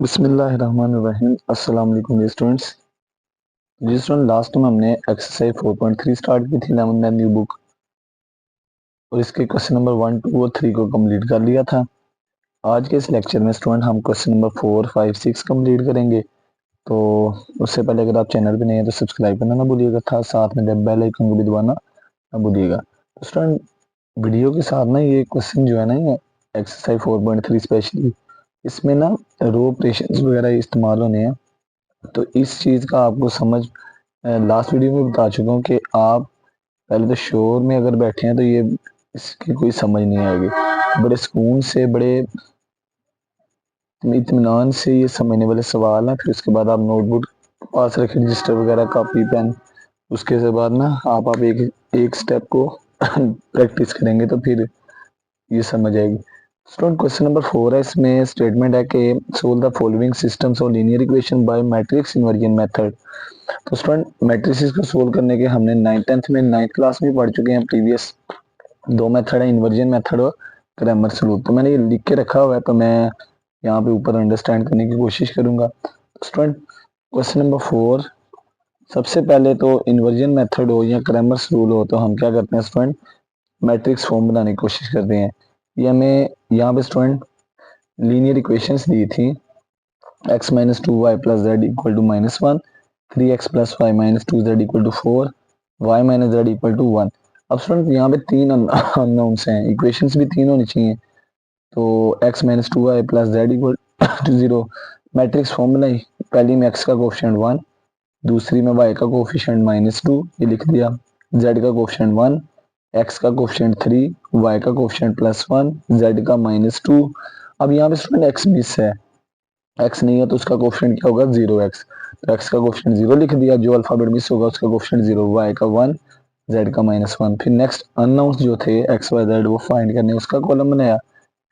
बिस्मिल्लाहिर्रहमानिर्रहीम। अस्सलाम वालेकुम स्टूडेंट्स। जी स्टूडेंट, लास्ट टाइम हमने एक्सरसाइज 4.3 स्टार्ट की थी 11th न्यू बुक, और इसके क्वेश्चन नंबर 1, 2 और 3 को कंप्लीट कर लिया था। आज के इस लेक्चर में स्टूडेंट हम क्वेश्चन नंबर 4, 5, 6 कंप्लीट करेंगे। तो उससे पहले अगर आप चैनल पे नए हैं तो सब्सक्राइब करना ना भूलिएगा, था साथ में जब बेल आइकन को भी दबाना ना भूलिएगा। तो स्टूडेंट, वीडियो के साथ ना ये क्वेश्चन जो है ना, ये एक्सरसाइज 4.3 स्पेशली इसमें ना रो ऑपरेशंस वगैरह इस्तेमाल होने हैं। तो इस चीज़ का आपको समझ लास्ट वीडियो में बता चुका हूँ कि आप पहले तो शोर में अगर बैठे हैं तो ये इसकी कोई समझ नहीं आएगी। बड़े सुकून से, बड़े इत्मीनान से ये समझने वाले सवाल हैं। फिर उसके बाद आप नोटबुक पास रखें, रजिस्टर वगैरह, कॉपी पेन। उसके से बाद ना आप एक एक स्टेप को प्रैक्टिस करेंगे तो फिर ये समझ आएगी। स्टूडेंट, क्वेश्चन नंबर 4 है। इसमें स्टेटमेंट है कि solve the following systems of linear equation by matrix inversion method. तो स्टूडेंट, मैट्रिसेस को सोल्व करने के हमने 9th में 9th क्लास में पढ़ चुके हैं। प्रीवियस दो मेथड है, इन्वर्जन मेथड और क्रैमर्स रूल। तो मैंने ये लिख के रखा हुआ है, तो मैं यहाँ पे ऊपर अंडरस्टैंड करने की कोशिश करूंगा। स्टूडेंट, क्वेश्चन नंबर 4, सबसे पहले तो इन्वर्जन मेथड हो या क्रैमर्स रूल हो, तो हम क्या करते हैं स्टूडेंट, मैट्रिक्स फॉर्म बनाने की कोशिश करते हैं। ये हमें यहाँ पे स्टूडेंट लीनियर इक्वेशंस दी थी, x minus 2y plus z equal to -1, 3x plus y minus 2z equal to 4, y minus z equal to 1। अब स्टूडेंट यहाँ पे तीन अननोन्स हैं, इक्वेशंस भी तीन होनी चाहिए। तो x minus 2y plus z equal to 0, matrix form बनाई। पहली में x का कोफिशिएंट 1, दूसरी में y का कोफिशिएंट -2, ये लिख दिया। z का कोफिशिएंट 1, x का कोफिशिएंट 3, y का कोफिशिएंट +1, z का -2। अब यहाँ पे स्टूडेंट x मिस है, x नहीं है तो उसका कोफिशिएंट क्या होगा, 0x। तो x का कोफिशिएंट 0 लिख दिया, जो अल्फाबेट मिस होगा उसका कोफिशिएंट 0, y का 1, z का -1। फिर नेक्स्ट अननोन्स जो थे x y z वो फाइंड करने, उसका कॉलम बनाया।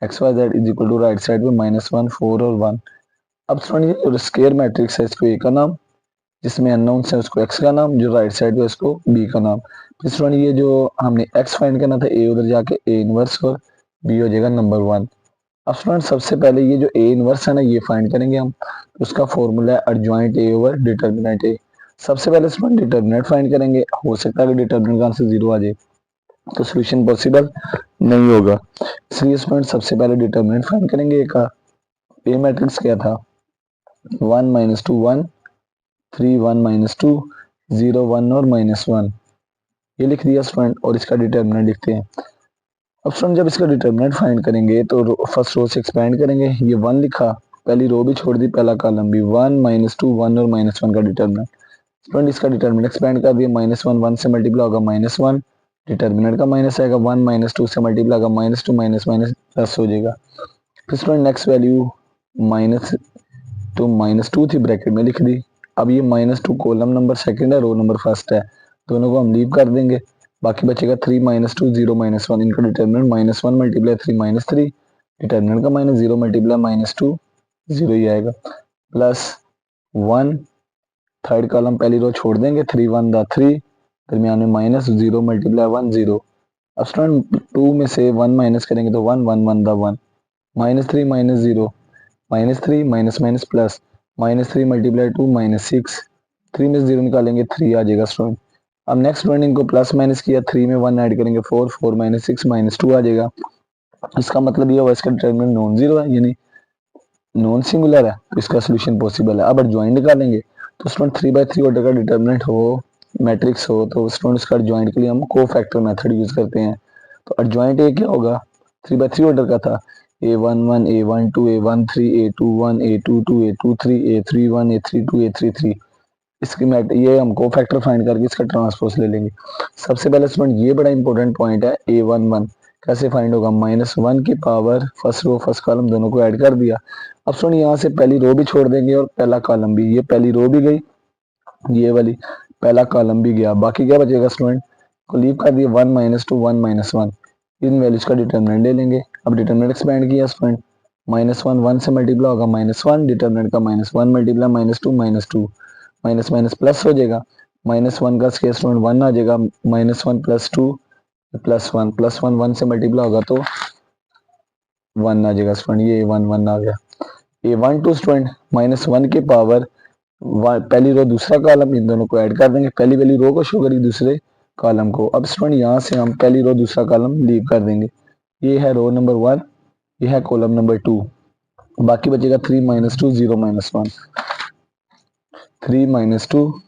x y z is equal to right side पे -1, 4 और 1। अब स्टूडेंट, ये स्क्वायर मैट्रिक्स है, इसको a का नाम, जिसमें अननोन्स है उसको x का नाम, जो राइट साइड पे उसको b का नाम। फिर स्टूडेंट, ये जो हमने x फाइंड करना था, a उधर जाके a इनवर्स और b हो जाएगा नंबर 1। अब स्टूडेंट, सबसे पहले ये जो ए इनवर्स है ना, ये फाइंड करेंगे हम। उसका फॉर्मूला है एडजॉइंट ए ओवर डिटर्मिनेंट ए। सबसे पहले स्टूडेंट डिटर्मिनेंट फाइंड करेंगे। हो सकता है कि डिटर्मिनेंट का आंसर 0 आ जाए, तो सोल्यूशन पॉसिबल नहीं होगा। इसलिए स्टूडेंट सबसे पहले डिटर्मिनेंट फाइंड करेंगे ए का। ए मैट्रिक्स क्या था, 1 -2 1, 3 1 -2, 0 1 और -1, ये लिख दिया स्टूडेंट। और इसका डिटर्मिनेंट लिखते हैं। अब स्टूडेंट, जब इसका डिटर्मिनेंट फाइंड करेंगे तो फर्स्ट रो से एक्सपेंड करेंगे। ये 1 लिखा, पहली रो भी छोड़ दी, पहला कॉलम भी। 1 -2 1 और -1 का डिटर्मिनेंट। स्टूडेंट, इसका डिटर्मिनेंट एक्सपेंड कर दिया। -1 1 से मल्टीप्लाई होगा -1, डिटर्मिनेंट का माइनस आएगा। 1 -2 से मल्टीप्लाई होगा -2, माइनस माइनस प्लस हो जाएगा। फिर स्टूडेंट नेक्स्ट वैल्यू -2 थी, ब्रैकेट में लिख दी। अब ये -2 कॉलम नंबर सेकंड है, रो नंबर फर्स्ट है, दोनों को हम लीव कर देंगे। बाकी बचेगा 3 -2 0 -1। इनका डिटर्मिनेंट -1 मल्टीप्लाई 3 -3, डिटर्मिनेंट का -0 मल्टीप्लाई -2, 0 ही आएगा। प्लस 1, थर्ड कॉलम पहली रो छोड़ देंगे, 3 1 दा 3, दरमियान में -0 मल्टीप्लाई 1 0। अब स्टूडेंट 2 में से 1 माइनस करेंगे तो 1 1 1 दा 1, -3 -0, -3 माइनस माइनस प्लस, -3 मल्टीप्लाई 2 -6, 3 में से 0 निकालेंगे 3 आ जाएगा स्टूडेंट। अब नेक्स्ट स्टूडेंट, इनको प्लस माइनस किया, 3 में 1 ऐड करेंगे 4, 4 -6 -2 आ जाएगा। इसका मतलब ये हुआ इसका डिटर्मिनेंट नॉन जीरो है, यानी नॉन सिंगुलर है, तो इसका सोल्यूशन पॉसिबल है। अब एडजॉइंट निकालेंगे, तो स्टूडेंट 3/3 ऑर्डर का डिटर्मिनेंट हो, मैट्रिक्स हो, तो स्टूडेंट इसका एडजॉइंट के लिए हम कोफैक्टर मेथड यूज करते हैं। तो एडजॉइंट ए क्या होगा, 3/3 ऑर्डर का था, a11 a12 a13 a21 a22 a23 a31 a32 a33। इसकी मैट ये हम कोफैक्टर फाइंड करके इसका ट्रांसपोज ले लेंगे। सबसे पहले स्टूडेंट, ये बड़ा इंपॉर्टेंट पॉइंट है, a11 कैसे फाइंड होगा, -1 की power first row first column दोनों को ऐड कर दिया। अब स्टूडेंट, यहाँ से पहली रो भी छोड़ देंगे और पहला कॉलम भी। ये पहली रो भी गई, ये वाली पहला कॉलम भी गया, बाकी क्या बचेगा स्टूडेंट, को लीव कर दिया 1 -2 1 -1। इन वैल्यूज का डिटर्मिनेंट ले लेंगे। अब डिटर्मिनेंट एक्सपेंड किया स्टूडेंट, -1 1 से मल्टीप्लाई होगा -1, डिटर्मिनेंट का -1 मल्टीप्लाई -2 -2, माइनस माइनस प्लस हो जाएगा। -1 का स्क्वायर स्टूडेंट 1 आ जाएगा, -1 + 2 +1, +1 1 से मल्टीप्लाई होगा तो 1 आ जाएगा स्टूडेंट, ये 1 1 आ गया। A12 स्टूडेंट -1 के पावर पहली रो दूसरा कॉलम, इन दोनों को ऐड कर देंगे। पहली वाली रो को शो करी दूसरे कॉलम को। अब स्टूडेंट यहाँ से हम पहली रो दूसरा कॉलम लीव कर देंगे। ये है रो नंबर 1, ये है कॉलम नंबर 2। बाकी बचेगा 3 - 2 0 - 1, 3 - 2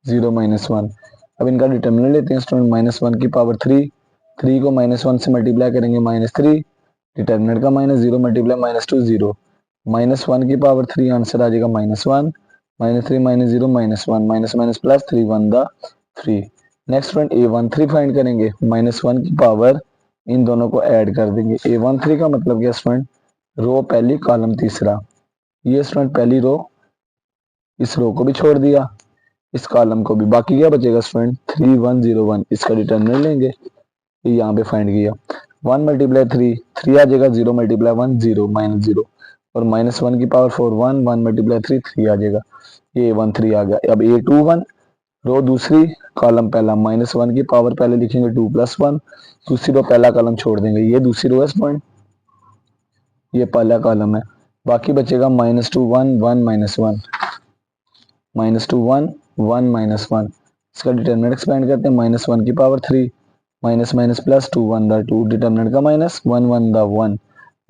0 - 1। अब इनका डिटर्मिनेंट लेते हैं स्टूडेंट। -1 की पावर 3, 3 को -1 से मल्टीप्लाई करेंगे -3, डिटर्मिनेंट का -0 मल्टीप्लाई -2 0, -1 की पावर 3 आंसर आ जाएगा -1, -3 -0 -1, minus minus plus 3 1 the 3। Next student A13 find करेंगे। -1 की पावर इन दोनों को ऐड कर देंगे। A13 का मतलब क्या स्टूडेंट, रो पहली कॉलम तीसरा। ये स्टूडेंट पहली रो, इस रो को भी छोड़ दिया, इस कॉलम को भी। बाकी क्या बचेगा स्टूडेंट 3 1 0 1। इसका डिटर्मिनेंट लेंगे, ये यहाँ पे फाइंड किया। 1 × 3 3 आ जाएगा, 0 × 1 0 -0, और -1 की पावर 4 1, 1 × 3 3 आ जाएगा। ये A13 आ गया। अब A21 रो दूसरी कॉलम पहला, -1 की पावर पहले लिखेंगे 2 + 1, दूसरी रो पहला कॉलम छोड़ देंगे। ये दूसरी रो है स्टूडेंट, ये पहला कॉलम है। बाकी बचेगा -2 1 1 -1, -2 1 1 -1। इसका डिटर्मिनेंट एक्सपेंड करते हैं। -1 की power 3, minus minus plus 2 1 the 2, determinant का माइनस 1 1 द 1,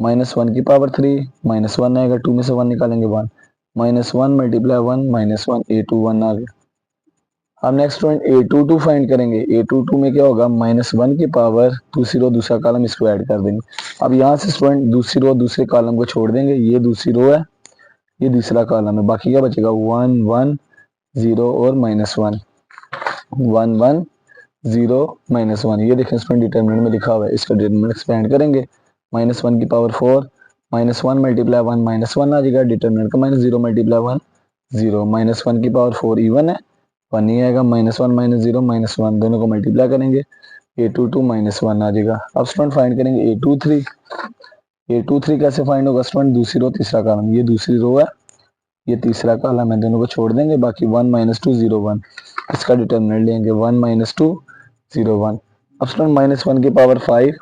-1 की पावर 3, -1 आएगा, 2 में से 1 निकालेंगे 1, -1 × 1 -1, A21 आ गया। अब नेक्स्ट स्टूडेंट A22 फाइंड करेंगे। A22 में क्या होगा, -1 की पावर दूसरी रो दूसरा कॉलम, इसको ऐड कर देंगे। अब यहाँ से स्टूडेंट दूसरी रो दूसरे कॉलम को छोड़ देंगे। ये दूसरी रो है, ये दूसरा कॉलम है। बाकी क्या बचेगा 1 1 0 और -1, 1 1 0 -1। ये देखें स्टूडेंट डिटर्मिनेंट में लिखा हुआ है। इसका डिटर्मिनेंट एक्सपेंड करेंगे। -1 की पावर 4, -1 × 1 -1 आ जाएगा, डिटर्मिनेंट का -0 × 1 0, -1 की पावर 4 इवन है, 1 ही आएगा, -1 -0 -1, दोनों को मल्टीप्लाई करेंगे, A22 -1 आ जाएगा। अब स्टूडेंट फाइंड करेंगे A23। A23 कैसे फाइंड होगा स्टूडेंट, दूसरी रो तीसरा कॉलम, ये दूसरी रो है, ये तीसरा कॉलम है, दोनों को छोड़ देंगे। बाकी 1 - 2 0 1। इसका डिटर्मिनेंट लेंगे 1 - 2 0 1। अब स्टूडेंट -1 की पावर 5,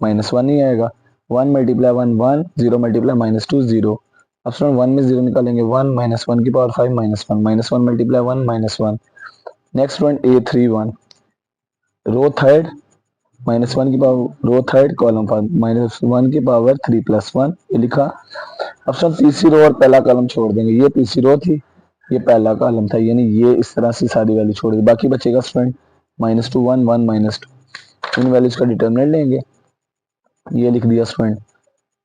-1 ही आएगा, 1 × 1 1 0 × -2 0। अब स्टूडेंट 1 में 0 निकालेंगे 1, -1 की power 5 -1, -1 × 1 -1। Next student A31 row third, -1 की पावर रो थर्ड कॉलम पर, -1 की पावर 3 + 1, ये लिखा। अब सब तीसरी रो और पहला कॉलम छोड़ देंगे। ये तीसरी रो थी, ये पहला कॉलम था, यानी ये इस तरह से सारी वैल्यू छोड़ दी। बाकी बचेगा स्टूडेंट -2 1 1 -2। इन वैल्यूज का डिटर्मिनेंट लेंगे, ये लिख दिया स्टूडेंट।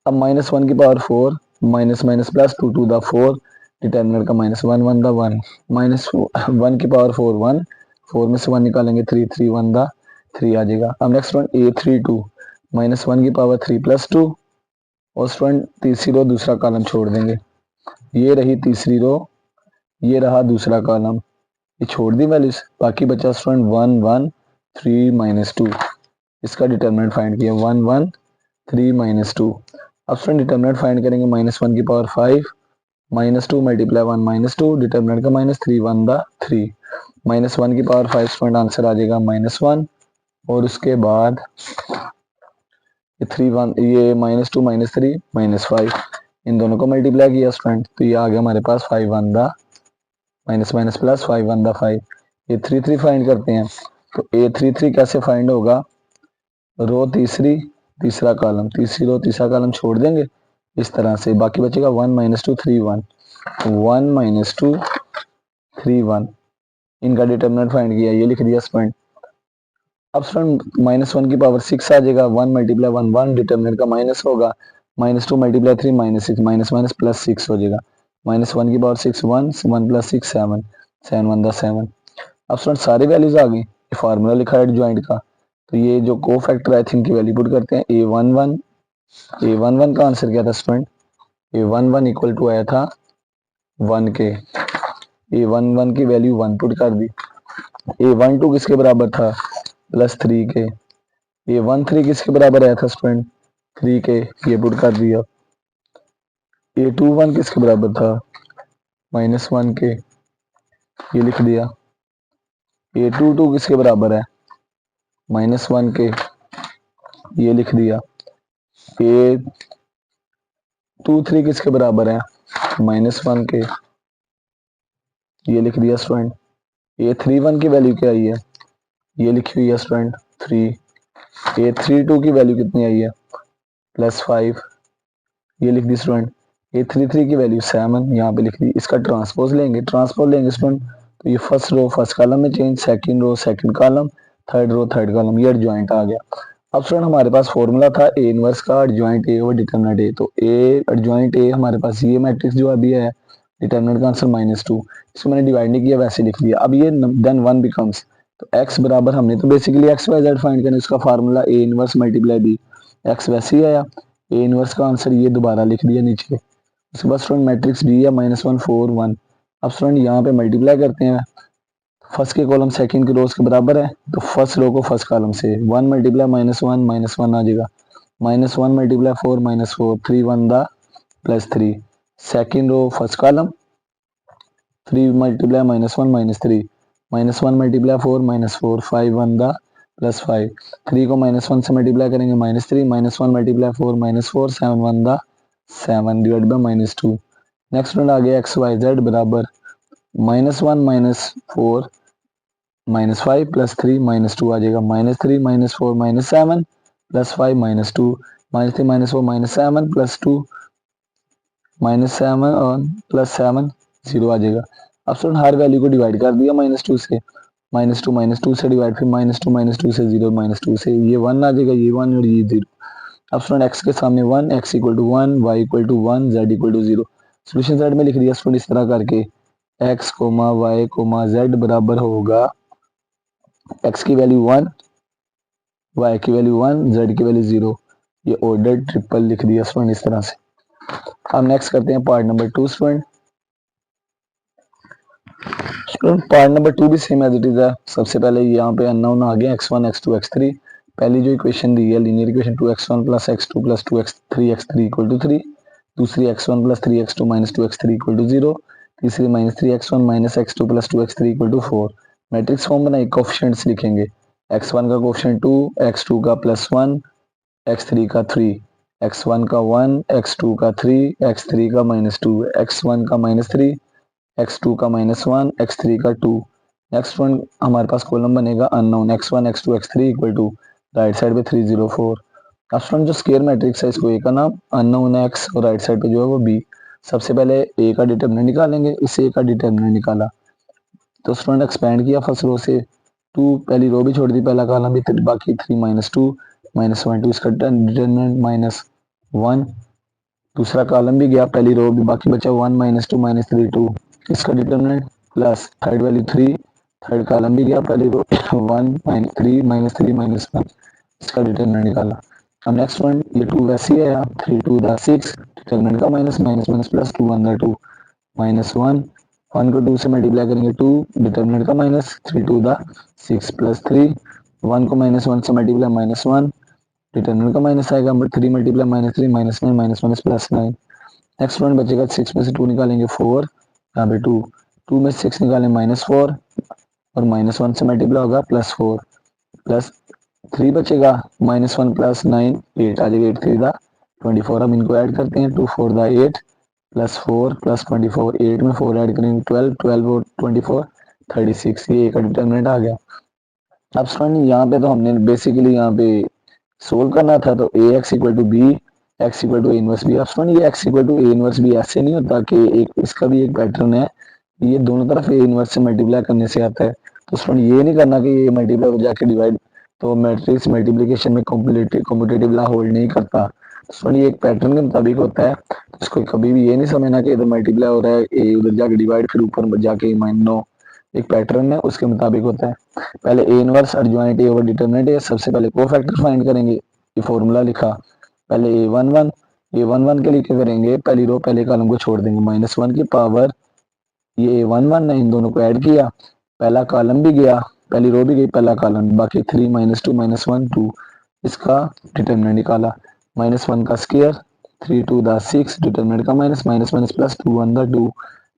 अब -1 की power 4, minus plus 2 2 the 4, determinant का -1 1 द 1, -1 की पावर 4 1, 4 में से 1 निकालेंगे 3 3 1 द 3 आ जाएगा। अब नेक्स्ट वन A32, -1 की पावर 3 + 2, और स्टूडेंट तीसरी रो दूसरा कॉलम छोड़ देंगे। ये रही तीसरी रो, ये रहा दूसरा कॉलम, ये छोड़ दी वैल्यूज। बाकी बचा स्टूडेंट 1 1 3 -2। इसका डिटर्मिनेंट फाइंड किया 1 1 3 -2। अब स्टूडेंट डिटर्मिनेंट फाइंड करेंगे। -1 की पावर 5, -2 × 1 -2, डिटर्मिनेंट का -3 1 द 3, -1 की पावर 5 स्टूडेंट आंसर आ जाएगा -1, और उसके बाद ये 3 1, ये -2 -3 -5, इन दोनों को मल्टीप्लाई किया स्टूडेंट, तो ये आ गया हमारे पास 5 1 द माइनस प्लस 5 1 द 5। ये 3 3 फाइंड करते हैं। तो A33 कैसे फाइंड होगा, रो तीसरी तीसरा कॉलम, तीसरी रो तीसरा कॉलम छोड़ देंगे इस तरह से। बाकी बचेगा 1 -2 3 1, 1 -2 3 1। इनका डिटर्मिनेंट फाइंड किया, ये लिख दिया स्टूडेंट। अब स्टूडेंट -1 की पावर 6 आ जाएगा, 1 × 1 1, डिटर्मिनेंट का माइनस होगा, -2 × 3 -6, माइनस प्लस 6 हो जाएगा, -1 की पावर 6 1, 1 + 6 7, 7 1 द 7। अब स्टूडेंट सारी वैल्यूज आ गई। ये फार्मूला लिखा है एडजॉइंट का, तो ये जो को फैक्टर है इनकी वैल्यू पुट करते हैं। A11 का आंसर क्या था स्टूडेंट, A11 इक्वल टू आया था 1 के। A11 की वैल्यू 1 पुट कर दी। A12 किसके बराबर था, +3 के। A13 किसके बराबर आया था स्टूडेंट, 3 के, ये पुट कर दिया। A21 किसके बराबर था, -1 के, ये लिख दिया। A22 किसके बराबर है, -1 के, ये लिख दिया। 2 3 किसके बराबर है, -1 के। ये लिख दिया स्टूडेंट। ये 3 1 की वैल्यू क्या आई है, ये लिखी हुई है स्टूडेंट 3। ये 3 2 की वैल्यू कितनी आई है, +5। ये लिख दी स्टूडेंट। ये 3 3 की वैल्यू 7 यहाँ पे लिख दी। इसका ट्रांसपोज लेंगे, ट्रांसपोज लेंगे स्टूडेंट, तो ये फर्स्ट रो फर्स्ट कॉलम में change, second row second column, third row third column, ये एडजॉइंट आ गया। अब स्टूडेंट हमारे पास फॉर्मूला था ए इनवर्स का, एडजॉइंट ए और डिटरमिनेंट ए। तो ए एडजॉइंट ए हमारे पास ये मैट्रिक्स जो अभी है, डिटरमिनेंट का आंसर -2, इसको मैंने डिवाइड नहीं किया, वैसे लिख दिया। अब ये देन 1 बिकम्स, तो x बराबर, हमने तो basically x y z find करना, इसका formula A inverse multiply B, x वैसे ही आया। ए इनवर्स का आंसर ये दोबारा लिख दिया नीचे। उसके बाद स्टूडेंट मैट्रिक्स डी है -1 4 1। अब स्टूडेंट यहाँ पे मल्टीप्लाई करते हैं, फर्स्ट के कॉलम सेकंड के रोज के बराबर है, तो फर्स्ट रो को फर्स्ट कॉलम से 1 मल्टीप्लाई -1 आ जाएगा। -1 मल्टीप्लाई 4 -4, 3 1 दा +3। Second row first column 3 multiply -1 -3, -1 multiply 4 -4, 5 1 दा +5। 3 को -1 से मल्टीप्लाई करेंगे -3, -1 मल्टीप्लाई 4 -4, 7 1 दा 7 डिवाइड बाई -2। नेक्स्ट आ गया एक्स वाई जेड बराबर -1 -4 -5 +3 -2 आ जाएगा। -3 -4 -7 +5 -2, -3 -4 -7 +2 -7 और +7 0 आ जाएगा। अब स्टूडेंट हर वैल्यू को डिवाइड कर दिया -2 से, -2 से डिवाइड, फिर -2 से 0, -2 से ये 1 आ जाएगा, ये 1 और ये 0। अब स्टूडेंट x के सामने 1, x = 1, y = 1, z = 0। Solution side में लिख दिया स्टूडेंट इस तरह करके, x, y, z बराबर होगा x की वैल्यू 1, y की वैल्यू 1, z की वैल्यू 0। ये ऑर्डर ट्रिपल लिख दिया स्टूडेंट इस तरह से। अब नेक्स्ट करते हैं part number 2 student. Part number 2 भी सेम एज इट इज है। सबसे पहले यहाँ पे अननोन आ गया x1 x2 x3। पहली जो इक्वेशन दी है linear equation 2x1 + x2 + 2x3 x3 = 3। दूसरी x1 + 3x2 - 2x3 = 0। तीसरी -3x1 - x2 + 2x3 = 4। Matrix form बनाई, कोफिशिएंट्स लिखेंगे। x1 का कोफिशिएंट 2, x2 का +1, x3 का 3, x1 का 1, x2 का 3, x3 का -2, x1 का -3, x2 का -1, x3 का 2। नेक्स्ट वन हमारे पास कॉलम बनेगा unknown x1 x2 x3 = right side पे 304। अब स्टूडेंट जो स्केयर मैट्रिक्स है, इसको ए का नाम, अननोन x और राइट साइड पे जो है वो b। सबसे पहले ए का डिटरमिनेंट निकालेंगे। इस ए का डिटरमिनेंट निकाला तो स्टूडेंट एक्सपेंड किया फर्स्ट रो से 2, पहली रो भी छोड़ दी, पहला कॉलम भी, बाकी 3 -2 -1 2, इसका डिटरमिनेंट -1। दूसरा कॉलम भी गया, पहली रो भी, बाकी बचा 1 -2 -3 2, इसका determinant plus third value 3, third column भी गया, पहली रो 1 -3 -3 -1, इसका डिटरमिनेंट निकाला। अब नेक्स्ट वन ये 2 वैसे ही है, 3 2 दा 6, डिटरमिनेंट का माइनस माइनस प्लस 2 1 दा 2 -1, 1 को 2 से मल्टीप्लाई करेंगे 2, डिटरमिनेंट का माइनस, 3 2 दा 6 प्लस 3, 1 को -1 से मल्टीप्लाई -1, डिटरमिनेंट का माइनस आएगा, 3 मल्टीप्लाई -3 -9 -1 +9। नेक्स्ट वन बचेगा 6 में से 2 निकालेंगे 4, यहाँ पे 2, 2 में 6 निकालें -4 और -1 से मल्टीप्लाई होगा +4, प्लस 3 बचेगा, -1 + 9 8 आ जाएगा, 8 3 दा 24। अब इनको ऐड करते हैं, 2 4 दा 8 +4 + 24, 8 में 4 ऐड करेंगे 12, 12 और 24 36, ये एक डिटरमिनेंट आ गया। अब स्टूडेंट यहाँ पे तो हमने बेसिकली यहाँ पे सोल्व करना था, तो a x equal to b, x equal to A inverse b. अब स्टूडेंट ये x equal to A inverse b ऐसे नहीं होता कि एक इसका भी एक पैटर्न है, ये दोनों तरफ ए इनवर्स से मल्टीप्लाई करने से आता है। तो स्टूडेंट ये नहीं करना कि ये मल्टीप्लाई हो जाके डिवाइड, तो मैट्रिक्स मल्टीप्लिकेशन में कॉम्पिटिटिव लॉ होल्ड नहीं करता। स्टूडेंट ये एक पैटर्न के मुताबिक होता है, इसको कभी भी ये नहीं समझना कि इधर मल्टीप्लाई हो रहा है, ए उधर जाके डिवाइड, फिर ऊपर जाके माइनस। एक पैटर्न है, उसके मुताबिक होता है। पहले A inverse adjoint A over determinant A, सबसे पहले कोफैक्टर फाइंड करेंगे, ये फॉर्मूला लिखा। पहले a11, a11 के लिए क्या करेंगे, पहली रो पहले कॉलम को छोड़ देंगे, -1 की पावर, ये a11 है, इन दोनों को ऐड किया, पहला कॉलम भी गया, पहली रो भी गई, पहला कॉलम, बाकी 3 -2 -1 2, इसका डिटरमिनेंट निकाला। -1 का स्क्वायर, 3 2 दा 6, डिटरमिनेंट का माइनस, माइनस प्लस 2 1 दा 2,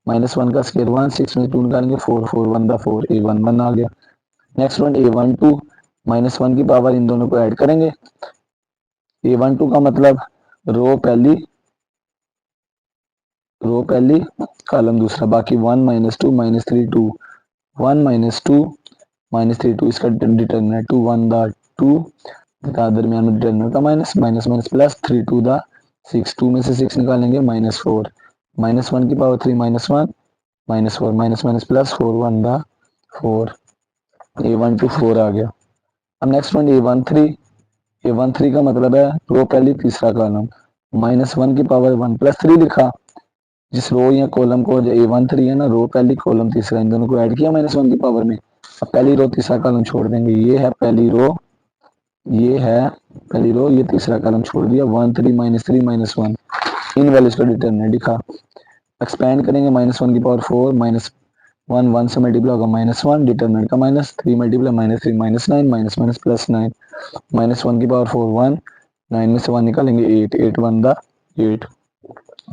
-1 का स्क्वायर 1, 6 में 2 निकालेंगे 4 4 1 दा 4, a11 आ गया। नेक्स्ट वन a12, -1 की पावर, इन दोनों को ऐड करेंगे, a12 का मतलब रो पहली रो पहली कॉलम दूसरा, बाकी 1 -2 -3 2 1 -2 -3 2 इसका डिटरमिनेंट 2 1 द 2 दरमियान में डिटरमिनेंट का minus minus minus plus 3 2 the 6 2 में से 6 निकालेंगे -4 -1 की power 3 -1 -4 minus minus plus 4 1 the 4 A1 to 4 आ गया। अब नेक्स्ट वन A13 का मतलब है रो पहली तीसरा कॉलम -1 की पावर 1 + 3 लिखा। जिस रो या कॉलम को जो A13 है ना, रो पहली कॉलम तीसरा, इन दोनों को ऐड किया -1 की पावर में। अब पहली रो तीसरा कॉलम छोड़ देंगे, ये है पहली रो, ये है पहली रो, ये तीसरा कॉलम छोड़ दिया। 1 3 -3 -1 इन वैल्यूज का डिटरमिनेंट लिखा। एक्सपेंड करेंगे -1 की पावर 4 -1 1 से मल्टीप्लाई होगा -1 डिटरमिनेंट का -3 मल्टीप्लाई -3 -9 माइनस माइनस +9 -1 की पावर 4 1 9 में से 1 निकालेंगे 8 8 1 द 8।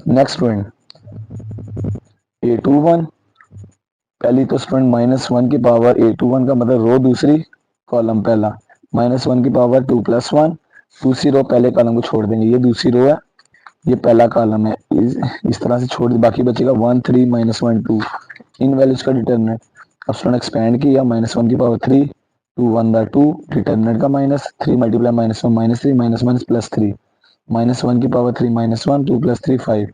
नेक्स्ट स्टूडेंट A21 पहली तो स्टूडेंट -1 की पावर A21 का मतलब रो दूसरी कॉलम पहला -1 की पावर 2 + 1 दूसरी रो पहले कॉलम को छोड़ देंगे, ये दूसरी रो है, ये पहला कॉलम है, इस तरह से छोड़ दी, बाकी बचेगा 1 3 -1 2 इन वैल्यूज का डिटरमिनेंट। अब स्टूडेंट एक्सपेंड किया -1 की पावर 3 2 1 द 2 डिटरमिनेंट का -3 मल्टीप्लाई -1 -3 माइनस +3 -1 की पावर 3 -1 2 + 3 5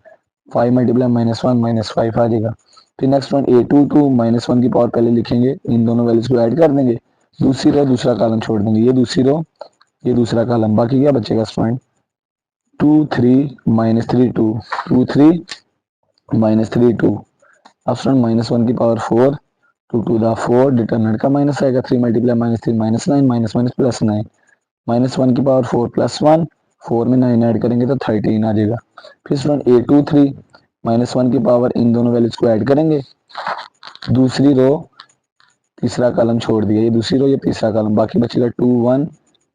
5 मल्टीप्लाई -1 -5 आ जाएगा। फिर नेक्स्ट वन A22 -1 की पावर पहले लिखेंगे, इन दोनों वैल्यूज को ऐड कर देंगे, दूसरी रो दूसरा कॉलम छोड़ देंगे, ये दूसरी रो ये दूसरा कॉलम, बाकी क्या बचेगा स्टूडेंट 2 3 -3 2 2 3 -3 2। अब स्टूडेंट -1 की पावर 4 2 2 द 4 डिटरमिनेंट का माइनस आएगा, 3 मल्टीप्लाई -3 -9 माइनस माइनस +9 -1 की पावर 4 +1 4 में 9 ऐड करेंगे तो 13 आ जाएगा। फिर स्टूडेंट A23 -1 की पावर इन दोनों वैल्यूज को ऐड करेंगे, दूसरी रो तीसरा कॉलम छोड़ दिया, ये दूसरी रो ये तीसरा कॉलम, बाकी बचेगा 2 1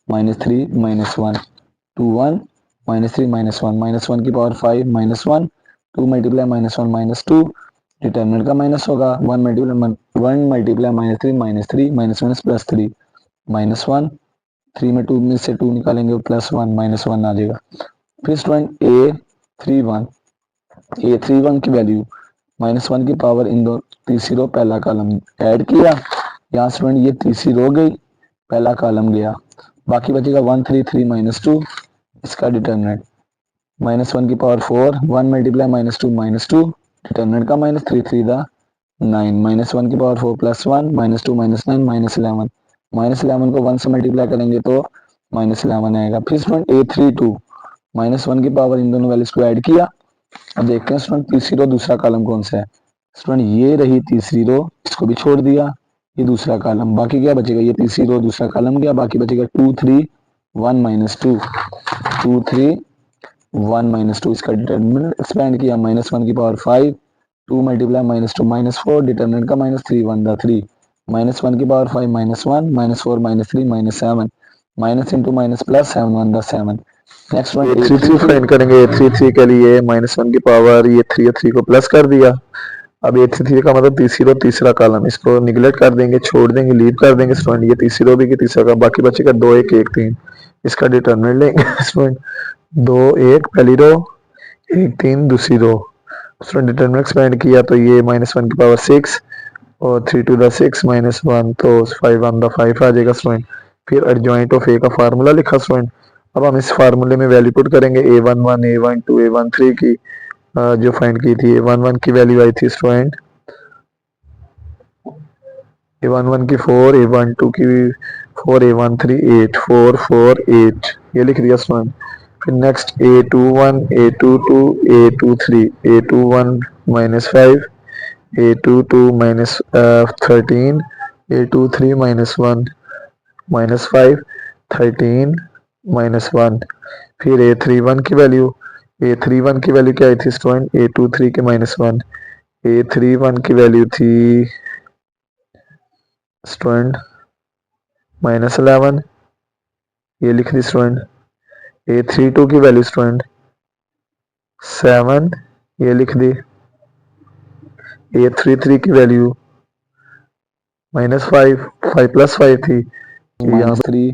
-3 -1 2 1 -3 -1 -1 की पावर 5 -1 2 मल्टीप्लाई -1 -2 डिटरमिनेंट का माइनस होगा 1 मल्टीप्लाई -3 माइनस +3 -1 3 में 2 में से 2 निकालेंगे +1 -1 आ जाएगा। फिर स्टूडेंट A31 की वैल्यू -1 की पावर इन दो तीसरी रो पहला कॉलम ऐड किया, यहाँ स्टूडेंट ये तीसरी रो गई पहला कॉलम गया, बाकी बचेगा 1 3 3 -2 इसका डिटरमिनेंट -1 की पावर 4 1 मल्टीप्लाई -2 -2 डिटरमिनेंट का -3 3 द 9 -1 की पावर 4 +1 -2 -9 -11 को 1 से मल्टीप्लाई करेंगे तो -11 आएगा। फिर स्टूडेंट A32 -1 की पावर इन दोनों वैल्यूज को ऐड किया। अब देखते हैं स्टूडेंट तीसरी रो दूसरा कॉलम कौन सा है। स्टूडेंट ये रही तीसरी रो, इसको भी छोड़ दिया, ये दूसरा कॉलम, बाकी क्या बचेगा, ये तीसरी रो दूसरा कॉलम गया, बाकी बचेगा 2 3 1 -2 2 3 1 -2 इसका डिटरमिनेंट एक्सपेंड किया -1 की पावर 5 2 मल्टीप्लाई -2 -4 डिटरमिनेंट का -3 1 द 3 -1 की power 5 -1 -4 -3 -7 minus into minus plus 7 1 the 7। Next one A33 find करेंगे। A33 के लिए -1 की पावर ये 3 3 को प्लस कर दिया। अब A33 का मतलब तीसरी रो तीसरा कॉलम, इसको निगलेक्ट कर देंगे, छोड़ देंगे, लीव कर देंगे स्टूडेंट। ये तीसरी रो भी की तीसरा का, बाकी बचेगा 2 1 1 3, इसका डिटरमिनेंट लेंगे स्टूडेंट। 2 1 पहली रो 1 3 दूसरी रो, स्टूडेंट डिटरमिनेंट एक्सपेंड किया तो ये -1 की पावर 6 और 3 टू द 6 -1 तो 5 1 द 5 आ जाएगा स्टूडेंट। फिर एडजॉइंट ऑफ ए का फार्मूला लिखा स्टूडेंट। अब हम इस फार्मूले में वैल्यू पुट करेंगे A11 A12 A13 की, जो फाइंड की थी। A11 की वैल्यू आई थी स्टूडेंट A11 की 4, A12 की 4, A13 8 4 4 8, ये लिख दिया स्टूडेंट। फिर next A21 A22 A23 A21 -5 A22 -13 A23 -1 -5 13 -1। फिर A31 की वैल्यू, A31 की वैल्यू क्या आई थी स्टूडेंट, A23 के -1, A31 की वैल्यू थी स्टूडेंट -11, ये लिख दी स्टूडेंट। A32 की वैल्यू स्टूडेंट 7, ये लिख दी। A33 की वैल्यू -5 5 + 5 थी, यहाँ -3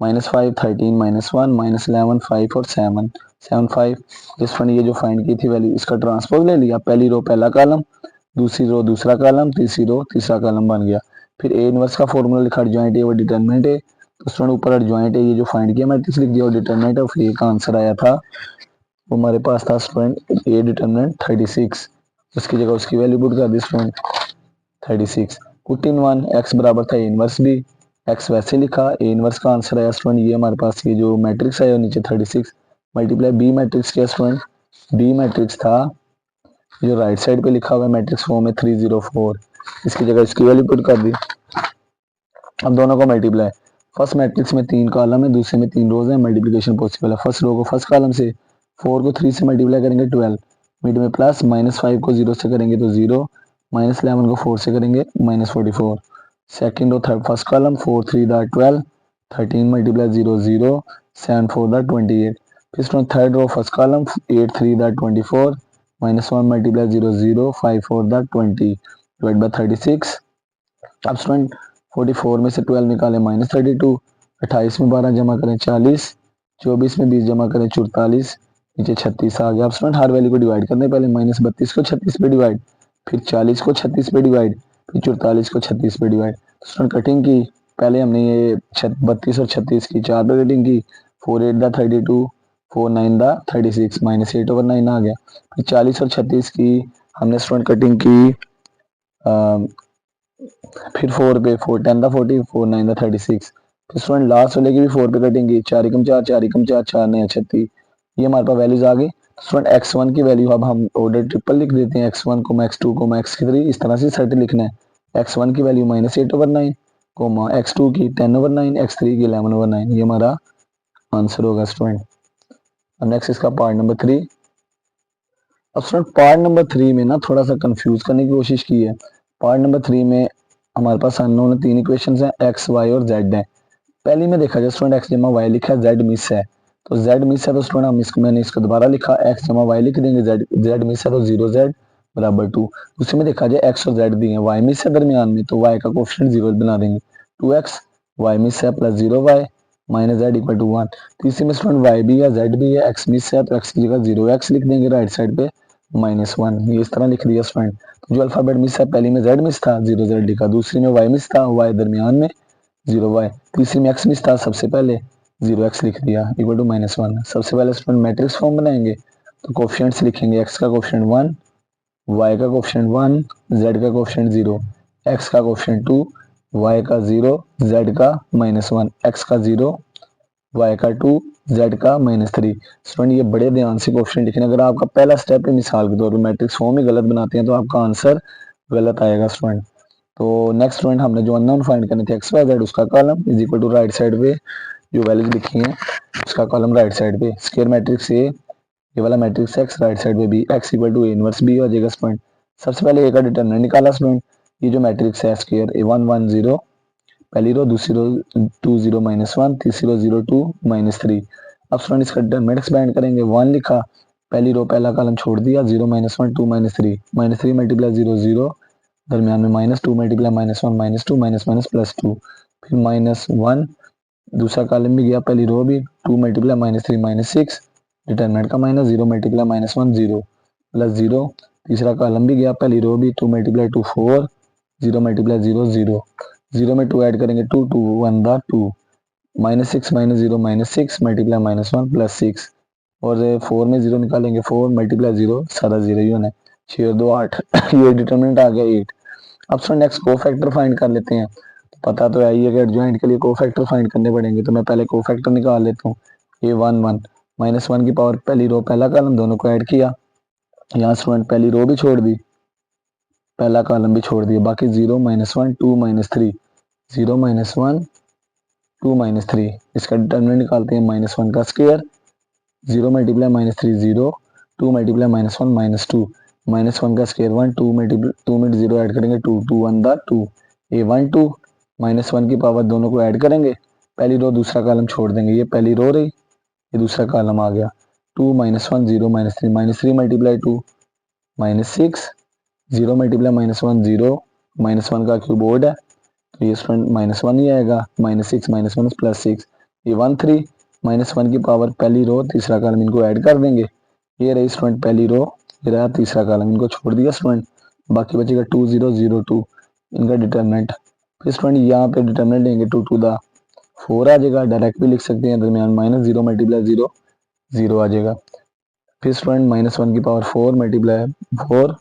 -5 13 -1 -11 5 और 7 7 5। जिस फ्रेंड ये जो फाइंड की थी वैल्यू इसका ट्रांसपोज ले लिया, पहली रो पहला कॉलम, दूसरी रो दूसरा कॉलम, तीसरी रो तीसरा कॉलम बन गया। फिर ए इनवर्स का फॉर्मूला लिखा, एडजॉइंट ए और डिटरमिनेंट ए। तो स्टूडेंट ऊपर एडजॉइंट ए ये जो फाइंड किया मैट्रिक्स लिख दिया और डिटरमिनेंट है, फिर का आंसर आया था वो हमारे पास था स्टूडेंट ए डिटरमिनेंट 36। उसकी जगह उसकी वैल्यू पुट कर दी स्टूडेंट 36। पुट इन 1 एक्स बराबर था ए इनवर्स बी, एक्स वैसे लिखा, ए इनवर्स का आंसर आया स्टूडेंट ये हमारे पास ये जो मैट्रिक्स है नीचे 36 मल्टीप्लाई बी मैट्रिक्स क्या स्टूडेंट, बी मैट्रिक्स था जो राइट साइड पे लिखा हुआ है मैट्रिक्स फॉर्म में 304, इसकी जगह इसकी वैल्यू पुट कर दी। अब दोनों को मल्टीप्लाई, फर्स्ट मैट्रिक्स में 3 कॉलम है, दूसरे में 3 रोज है, मल्टीप्लिकेशन पॉसिबल है। फर्स्ट रो को फर्स्ट कॉलम से, 4 को 3 से मल्टीप्लाई करेंगे 12, मिड में प्लस, -5 को 0 से करेंगे तो 0, -11 को 4 से करेंगे -44। सेकंड और थर्ड फर्स्ट कॉलम 4 3 दा 12, 13 मल्टीप्लाई 0 0, 7 4 दा 28। फिर थर्ड रो फर्स्ट कॉलम 8 3 दा 24, -1 मल्टीप्लाई 0 0, 5 4 दा 20 डिवाइड बाय 36। अब स्टूडेंट 44 में से 12 निकालें -32, 28 में 12 जमा करें 40, 24 में 20 जमा करें 44, नीचे 36 आ गया। अब स्टूडेंट हर वैल्यू को डिवाइड करने पहले -32 को 36 पे डिवाइड, फिर 40 को 36 पे डिवाइड, फिर 44 को 36 पे डिवाइड। स्टूडेंट कटिंग की, पहले हमने ये 32 और 36 की 4 पे कटिंग की, 4 8 दा 32, 4 9 दा 36, -8/9 आ गया। फिर 40 और 36 की हमने स्टूडेंट कटिंग की, फिर 4 पे 4 10 दा 40, 4 9 दा 36। फिर स्टूडेंट लास्ट वाले की भी 4 पे कटेंगे, 4 एकम 4, 4 एकम 4, 4 9 36। ये हमारे पास वैल्यूज आ गई। स्टूडेंट x1 की वैल्यू अब हम ऑर्डर ट्रिपल लिख देते हैं, x1 x2 x3 इस तरह से सेट लिखना है। x1 की वैल्यू -8/9, x2 की 10/9, x3 की 11/9। ये हमारा आंसर होगा स्टूडेंट। अब नेक्स्ट इसका पार्ट नंबर 3। अब स्टूडेंट पार्ट नंबर 3 में ना थोड़ा सा कंफ्यूज करने की कोशिश की है। पार्ट नंबर 3 में हमारे पास अननोन 3 इक्वेशंस हैं, एक्स वाई और जेड है। पहली में देखा जाए स्टूडेंट एक्स जमा वाई लिखा है, जेड मिस है, तो जेड मिस है तो स्टूडेंट हम इसको मैंने इसको दोबारा लिखा, एक्स जमा वाई लिख देंगे, जेड जेड मिस है तो 0z बराबर 2। दूसरे में देखा जाए एक्स और जेड दिए हैं, वाई मिस है दरमियान में तो वाई का कोफिशिएंट 0 बना देंगे, 2x, वाई मिस है plus 0y minus z equal to 1। तीसरे में स्टूडेंट वाई भी है जेड भी है, एक्स मिस है तो एक्स की जगह 0x लिख देंगे राइट साइड पे -1, ये इस तरह लिख दिया स्टूडेंट। तो जो अल्फाबेट मिस है, पहली में जेड मिस था 0z लिखा, दूसरी में वाई मिस था वाई दरमियान में 0y, तीसरी में एक्स मिस था सबसे पहले 0x लिख दिया इक्वल टू -1। सबसे पहले स्टूडेंट मैट्रिक्स फॉर्म बनाएंगे तो कोफिशिएंट्स लिखेंगे, एक्स का कोफिशिएंट 1, वाई का कोफिशिएंट 1, जेड का कोफिशिएंट 0, एक्स का कोफिशिएंट 2, वाई का 0, जेड का -1, एक्स का 0, वाई का 2, जेड का -3। स्टूडेंट ये बड़े ध्यान से क्वेश्चन लिखना, अगर आपका पहला स्टेप है मिसाल के तौर पर मैट्रिक्स फॉर्म ही गलत बनाते हैं तो आपका आंसर गलत आएगा स्टूडेंट। तो नेक्स्ट स्टूडेंट हमने जो अननोन फाइंड करने थे एक्स वाई जेड, उसका column is equal to right side पे जो वैल्यूज लिखी हैं उसका कॉलम राइट साइड पे, स्क्वायर मैट्रिक्स ए, ये वाला मैट्रिक्स एक्स राइट साइड पे B, x equal to A inverse B हो जाएगा स्टूडेंट। सबसे पहले ए का डिटरमिनेंट निकाला स्टूडेंट, ये जो मैट्रिक्स है स्क्वायर ए 1 1 0, पहली रो दूसरी रो 2 0 -1, तीसरी रो 0 2 -3। अब स्टूडेंट इसका डिटरमिनेंट एक्सपेंड करेंगे, 1 लिखा, पहली रो पहला कॉलम छोड़ दिया, 0 -1 2 -3, -3 मल्टीप्लाई 0 0, दरमियान में -2 मल्टीप्लाई -1 -2 +2, फिर -1 दूसरा कॉलम भी गया, पहली रो भी 2 मल्टीप्लाई -3 -6, डिटरमिनेंट का -0 मल्टीप्लाई -1 0 +0, तीसरा कॉलम भी गया, पहली रो भी 2 मल्टीप्लाई 2 4, 0 मल्टीप्लाई 0 0, 0 में 2 ऐड करेंगे 2 2 1 दा 2, -6 -0 -6 मल्टीप्लाई -1 +6, और 4 में 0 निकालेंगे 4 मल्टीप्लाई 0 सारा 0 ही होना है, 6 और 2 8 ये डिटरमिनेंट आ गया 8। अब सर नेक्स्ट को फैक्टर फाइंड कर लेते हैं। पता तो है ही है कि एडजॉइंट के लिए को फैक्टर फाइंड करने पड़ेंगे, तो मैं पहले को फैक्टर निकाल लेता हूँ। ये 1 1 -1 की पावर पहली रो पहला कॉलम दोनों को ऐड किया, यहाँ स्टूडेंट पहली रो भी छोड़ दी पहला कॉलम भी छोड़ दिया, बाकी 0 -1 2 -3, 0 -1 2 -3, इसका डिटरमिनेंट निकालते हैं, -1 का स्क्वायर, 0 मल्टीप्लाई -3 0, 2 मल्टीप्लाई -1 -2, -1 का स्क्वायर 1, 2 मल्टीप्लाई 2 में 0 ऐड करेंगे 2 2 1 दा 2, ये 1 2 -1 की पावर दोनों को ऐड करेंगे, पहली रो दूसरा कॉलम छोड़ देंगे, ये पहली रो रही ये दूसरा कॉलम आ गया, 2 -1 0 -3 मल्टीप्लाई 2 -6, 0 मल्टीप्लाई -1 0, -1 का क्यूब ओड है तो ये स्टूडेंट -1 ही आएगा, -6 -1 +6, ये 1 3 -1 की पावर पहली रो तीसरा कॉलम, इनको ऐड कर देंगे। ये रही स्टूडेंट पहली रो, ये रहा तीसरा कॉलम, इनको छोड़ दिया स्टूडेंट, बाकी बचेगा 2 0 0 2 इनका डिटरमिनेंट। फिर स्टूडेंट यहाँ पे डिटरमिनेंट लेंगे 2 टू द 4 आ जाएगा, डायरेक्ट भी लिख सकते हैं, दरमियान -0 मल्टीप्लाई 0 0 आ जाएगा। फिर स्टूडेंट -1 की पावर 4 मल्टीप्लाई 4,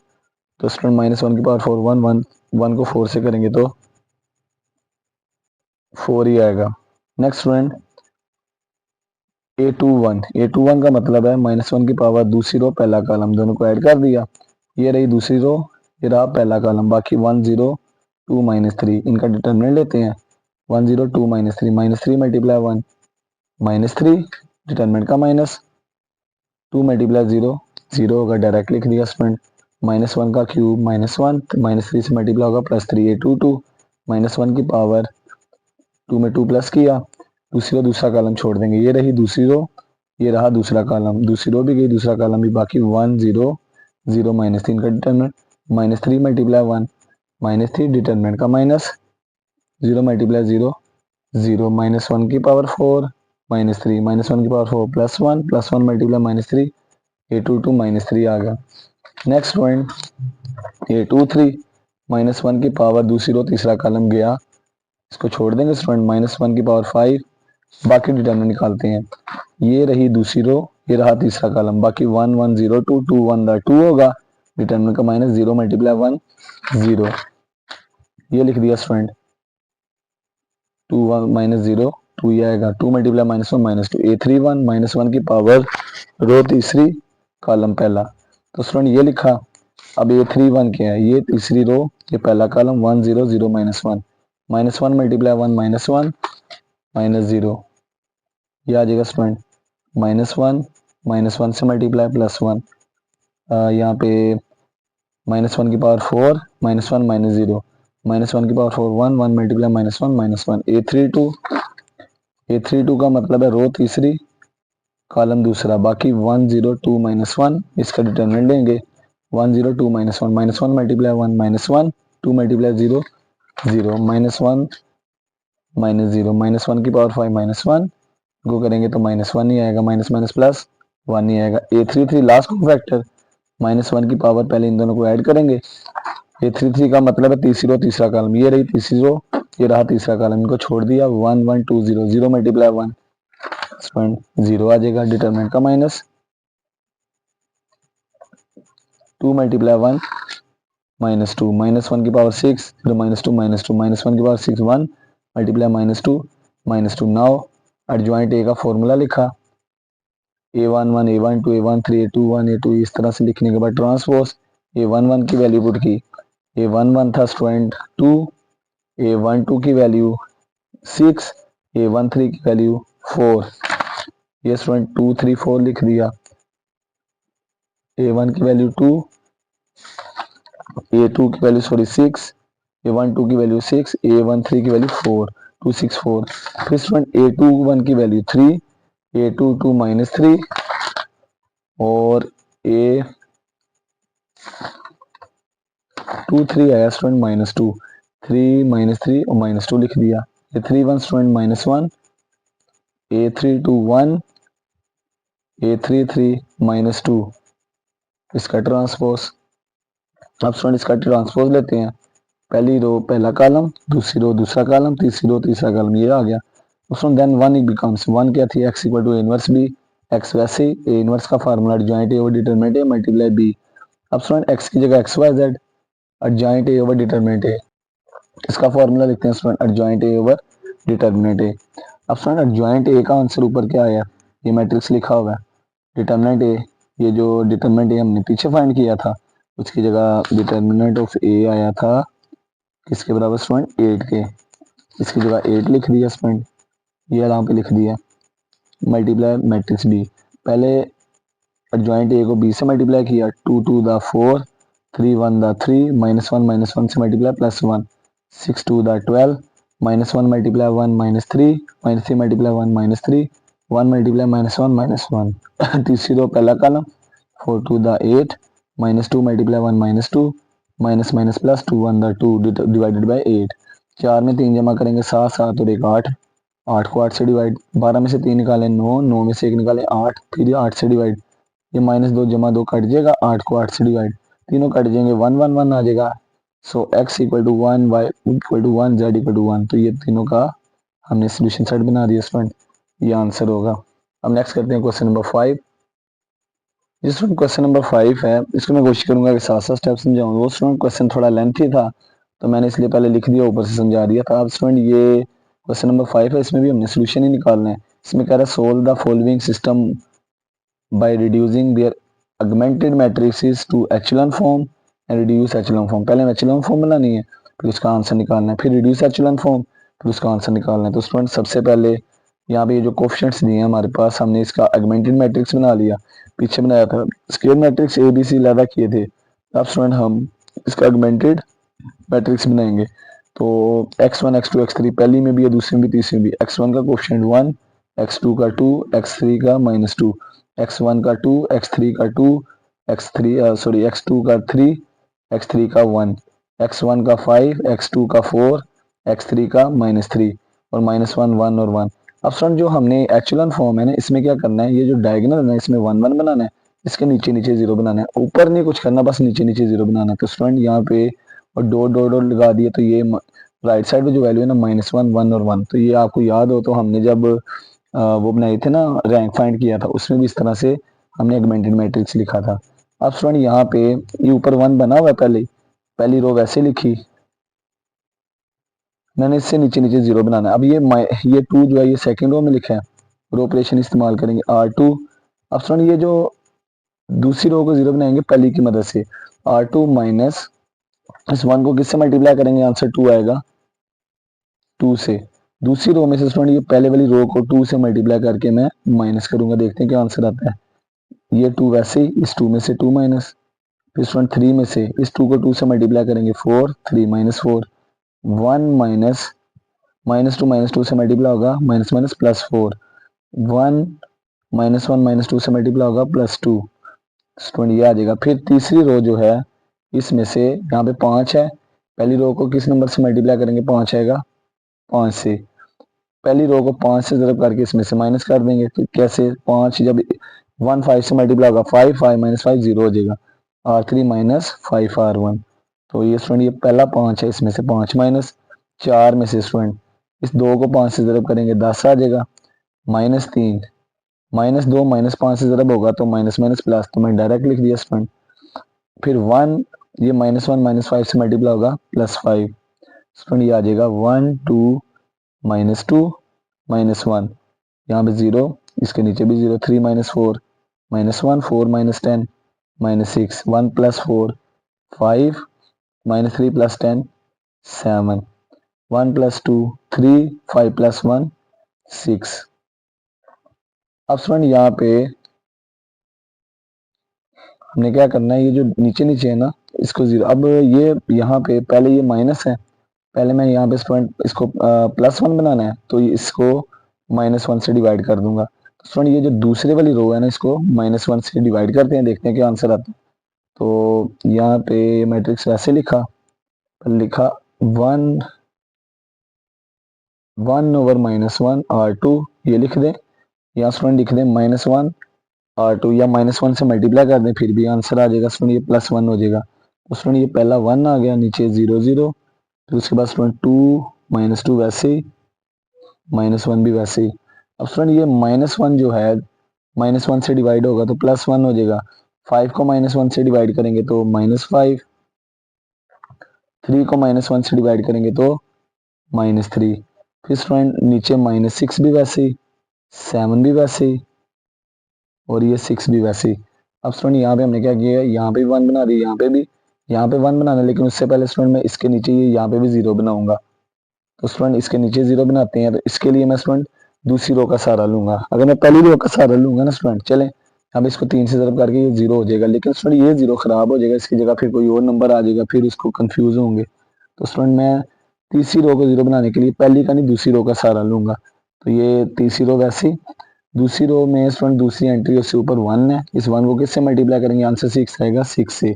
तो स्टूडेंट -1 की पावर 4 1 1 1 को 4 से करेंगे तो 4 ही आएगा। नेक्स्ट स्टूडेंट A21 का मतलब है -1 की पावर दूसरी रो पहला कॉलम, दोनों को ऐड कर दिया। ये रही दूसरी रो, ये रहा पहला कॉलम, बाकी 1 0 2 -3 इनका डिटरमिनेंट लेते हैं। 1 0 2 -3 -3 मल्टीप्लाई 1 -3 डिटरमिनेंट का माइनस, 2 मल्टीप्लाई 0 0 होगा, डायरेक्ट लिख दिया स्टूडेंट। -1 का क्यूब -1, -3 से मल्टीप्लाई होगा +3 A22 -1 की पावर 2 में 2 प्लस किया, दूसरी रो दूसरा कॉलम छोड़ देंगे। ये रही दूसरी रो, ये रहा दूसरा कॉलम, दूसरी रो भी गई दूसरा कॉलम भी, बाकी 1 0 0 -3 का डिटरमिनेंट, -3 मल्टीप्लाई 1 -3 डिटरमिनेंट का माइनस, 0 मल्टीप्लाई 0 0 -1 की पावर 4 -3 -1 की पावर 4 +1 मल्टीप्लाई -3 A22 -3 आ गया। नेक्स्ट पॉइंट A23 -1 की पावर दूसरी रो तीसरा कॉलम गया, इसको छोड़ देंगे स्टूडेंट, -1 की पावर 5, बाकी डिटरमिनेंट निकालते हैं। ये रही दूसरी रो, ये रहा तीसरा कॉलम, बाकी 1 1 0 2 2 1 2 होगा, डिटरमिनेंट का माइनस, 0 मल्टीप्लाई 1 0, ये लिख दिया स्टूडेंट। 2 1 -0 2 ही आएगा, 2 मल्टीप्लाई -1 -2 A31 -1 की पावर रो तीसरी कॉलम पहला, तो स्टूडेंट ये लिखा। अब A31 क्या है, ये तीसरी रो, ये पहला कॉलम 1 0 0 -1 -1 मल्टीप्लाई 1 -1 -0, ये आ जाएगा स्टूडेंट। -1 से मल्टीप्लाई +1, यहाँ पे -1 की पावर 4 -1 -0 -1 की पावर 4 1 1 मल्टीप्लाई -1 A32 का मतलब है रो तीसरी कॉलम दूसरा, बाकी 1 0 2 -1 इसका डिटरमिनेंट लेंगे। 1 0 2 -1 -1 मल्टीप्लाई 1 -1 2 मल्टीप्लाई 0 0 -1 -0 -1 की पावर 5 -1 को करेंगे तो -1 ही आएगा, माइनस माइनस प्लस 1 ही आएगा। A33 लास्ट फैक्टर, -1 की पावर पहले इन दोनों को ऐड करेंगे। A33 का मतलब है तीसरी रो तीसरा कॉलम, ये रही तीसरी रो, ये रहा तीसरा कॉलम, इनको छोड़ दिया। 1 1 2 0 0 मल्टीप्लाई 1 0 आ जाएगा, डिटरमिनेंट का माइनस, 2 मल्टीप्लाई 1 -2 -1 की पावर 6 0 -2 -2 -1 की power 6 1 multiply -2 now adjoint A का फॉर्मूला लिखा, A11 A12 A13 A21 A2, इस तरह से लिखने के बाद ट्रांसपोज A11 की वैल्यू पुट की, A11 था स्टूडेंट 2, A12 की वैल्यू 6, A13 की वैल्यू 4, ये स्टूडेंट 2 3 4 लिख दिया। A1 की वैल्यू 2, A2 की वैल्यू 6, A12 की वैल्यू 6, A13 की वैल्यू 4 2 6 4। फिर स्टूडेंट A21 की वैल्यू 3, A22 -3 और A23 आया स्टूडेंट -2, 3 -3 और -2 लिख दिया। A31 स्टूडेंट -1, A32 1, A33 -2, इसका ट्रांसपोज। अब स्टूडेंट इसका ट्रांसपोज लेते हैं, पहली रो पहला कॉलम, दूसरी रो दूसरा कॉलम, तीसरी रो तीसरा कॉलम, ये आ गया। उसमें देन 1 इट बिकम्स 1 क्या थी, x equal to A inverse b, x वैसे ही A इनवर्स का formula adjoint A over determinant A multiply b। अब स्टूडेंट x की जगह XYZ, adjoint A over determinant A, इसका फार्मूला लिखते हैं student, adjoint A over determinant A। अब स्टूडेंट एडजॉइंट A का आंसर ऊपर क्या आया, ये मैट्रिक्स लिखा हुआ है, डिटरमिनेंट A, ये जो डिटरमिनेंट A हमने पीछे फाइंड किया था, उसकी जगह डिटरमिनेंट ऑफ A आया था किसके बराबर स्टूडेंट 8 के, इसकी जगह 8 लिख दिया स्टूडेंट, ये यहाँ पे लिख दिया, मल्टीप्लाई मैट्रिक्स B। पहले एडजॉइंट A को B से मल्टीप्लाई किया, 2 2 द 4 3 1 द 3 -1 से multiply +1 6 2 the 12 -1 multiply 1 -3 -3 multiply 1 -3 1 multiply -1 तीसरी रो पहला column 4 2 the 8 -2 multiply 1 -2 minus minus plus 2 1 the 2 divided by 8, 4 में 3 जमा करेंगे 7 7 और 1 8, 8 को 8 से डिवाइड, 12 में से 3 निकालें 9, 9 में से 1 निकालें 8, फिर 8 से डिवाइड, ये -2 जमा 2 कट जाएगा, 8 को 8 से डिवाइड, तीनों कट जाएंगे, 1 1 1 आ जाएगा। So x equal to 1, y equal to 1, z equal to 1। तो ये तीनों का हमने सोल्यूशन सेट बना दिया स्टूडेंट, ये आंसर होगा। अब नेक्स्ट करते हैं क्वेश्चन नंबर 5। जिस स्टूडेंट क्वेश्चन नंबर 5 है, इसको मैं कोशिश करूंगा कि साथ साथ स्टेप समझाऊं। वो स्टूडेंट क्वेश्चन थोड़ा लेंथी था तो मैंने इसलिए पहले लिख दिया, ऊपर से समझा दिया था। अब स्टूडेंट ये क्वेश्चन नंबर 5 है, इसमें भी हमने सोल्यूशन ही निकालना है। इसमें कह रहा है solve the following system by reducing their augmented matrices to echelon form and reduce echelon form। पहले हमें echelon form बनानी है, फिर उसका आंसर निकालना है, फिर reduce echelon form, फिर उसका आंसर निकालना है। तो स्टूडेंट सबसे पहले यहाँ पे ये जो कोफिशिएंट्स दिए हैं हमारे पास, हमने इसका अगमेंटेड मैट्रिक्स बना लिया। पीछे बनाया था square matrix A B C लैदा किए थे। अब स्टूडेंट हम इसका अगमेंटेड मैट्रिक्स बनाएंगे। तो x1 x2 x3 पहली में भी है, दूसरी में भी, तीसरी में भी। x1 का कोफिशिएंट 1, x2 का 2, x3 का -2, x1 का 2, x3 का 2, x2 का 3, x3 का 1, x1 का 5, x2 का 4, x3 का -3 और -1 1 और 1। अब स्टूडेंट जो हमने एचेलॉन फॉर्म है ना, इसमें क्या करना है, ये जो डायगोनल है ना, इसमें 1 1 बनाना है, इसके नीचे नीचे 0 बनाना है, ऊपर नहीं कुछ करना, बस नीचे नीचे 0 बनाना है। तो स्टूडेंट यहाँ पे और डॉट डॉट डॉट लगा दिए, तो ये राइट साइड पे जो वैल्यू है ना -1 1 और 1, तो ये आपको याद हो तो हमने जब वो बनाए थे ना, रैंक फाइंड किया था, उसमें भी इस तरह से हमने अगमेंटेड मैट्रिक्स लिखा था। अब स्टूडेंट यहाँ पे ये ऊपर 1 बना हुआ है, पहली रो वैसे लिखी मैंने, इससे नीचे नीचे 0 बनाना है। अब ये 2 जो है ये सेकंड रो में लिखा है, रो ऑपरेशन इस्तेमाल करेंगे R2। अब स्टूडेंट ये जो दूसरी रो को 0 बनाएंगे पहली की मदद से, R2 माइनस इस 1 को किससे मल्टीप्लाई करेंगे, आंसर 2 आएगा, 2 से। दूसरी रो में से स्टूडेंट ये पहले वाली रो को 2 से मल्टीप्लाई करके मैं माइनस करूंगा, देखते हैं क्या आंसर आता है। ये 2 वैसे ही, इस 2 में से 2 माइनस, फिर स्टूडेंट 3 में से इस 2 को 2 से मल्टीप्लाई करेंगे 4, 3 -4, 1 माइनस, -2 -2 से मल्टीप्लाई होगा माइनस माइनस +4, 1 -1 -2 से मल्टीप्लाई होगा +2। स्टूडेंट ये आ जाएगा। फिर तीसरी रो जो है, इसमें से यहाँ पे 5 है, पहली रो को किस नंबर से मल्टीप्लाई करेंगे, 5 आएगा, 5 से। पहली रो को 5 से ज़रब करके इसमें से माइनस कर देंगे। तो कैसे, 5 जब 1 5 से मल्टीप्लाई होगा 5 5 -5 0 हो जाएगा, R3 -5 R1। तो ये स्टूडेंट ये पहला 5 है, इसमें से 5 माइनस, 4 में से स्टूडेंट इस 2 को 5 से ज़रब करेंगे 10 आ जाएगा, -3 -2 -5 से ज़रब होगा तो माइनस माइनस प्लस, तो मैं डायरेक्ट लिख दिया स्टूडेंट। फिर 1, ये -1 -5 से मल्टीप्लाई होगा +5, स्टूडेंट ये आ जाएगा 1 2 -2 -1, यहाँ पे 0, इसके नीचे भी 0, 3 -4 -1, 4 -10 -6, 1 + 4 5, -3 + 10 7, 1 + 2 3, 5 + 1 6। अब स्टूडेंट यहाँ पे हमने क्या करना है, ये जो नीचे नीचे है ना, इसको 0, अब ये यहाँ पे पहले ये माइनस है, पहले मैं यहाँ पे स्टूडेंट इसको +1 बनाना है, तो इसको -1 से डिवाइड कर दूंगा। तो स्टूडेंट ये जो दूसरे वाली रो है ना, इसको -1 से डिवाइड करते हैं, देखते हैं क्या आंसर आता है। तो यहाँ पे मैट्रिक्स वैसे लिखा 1 1/-1 R2, ये लिख दें, यहाँ स्टूडेंट लिख दें -1 R2, या -1 से मल्टीप्लाई कर दें, फिर भी आंसर आ जाएगा स्टूडेंट, ये +1 हो जाएगा। तो स्टूडेंट ये पहला 1 आ गया, नीचे 0 0, फिर उसके बाद स्टूडेंट 2 -2 वैसे ही, -1 भी वैसे ही। अब स्टूडेंट ये -1 जो है -1 से डिवाइड होगा तो +1 हो जाएगा, 5 को -1 से डिवाइड करेंगे तो -5, 3 को -1 से डिवाइड करेंगे तो -3, फिर स्टूडेंट नीचे -6 भी वैसे ही, 7 भी वैसे ही और ये 6 भी वैसे ही। अब स्टूडेंट यहाँ पे हमने क्या किया है, यहाँ पे भी 1 बना दिया, यहाँ पे 1 बनाना है, लेकिन उससे पहले स्टूडेंट मैं इसके नीचे ये यहाँ पे भी 0 बनाऊंगा। तो स्टूडेंट इसके नीचे 0 बनाते हैं, तो इसके लिए मैं स्टूडेंट दूसरी रो का सहारा लूंगा। अगर मैं पहली रो का सहारा लूंगा ना स्टूडेंट, चले अब इसको 3 से ज़रब करके ये 0 हो जाएगा, लेकिन स्टूडेंट ये 0 खराब हो जाएगा, इसकी जगह फिर कोई और नंबर आ जाएगा, फिर इसको कंफ्यूज होंगे। तो स्टूडेंट मैं तीसरी रो को 0 बनाने के लिए पहली का नहीं दूसरी रो का सहारा लूंगा। तो ये तीसरी रो वैसी, दूसरी रो में स्टूडेंट दूसरी एंट्री उससे ऊपर 1 है, इस 1 को किससे मल्टीप्लाई करेंगे, आंसर 6 आएगा, 6 से।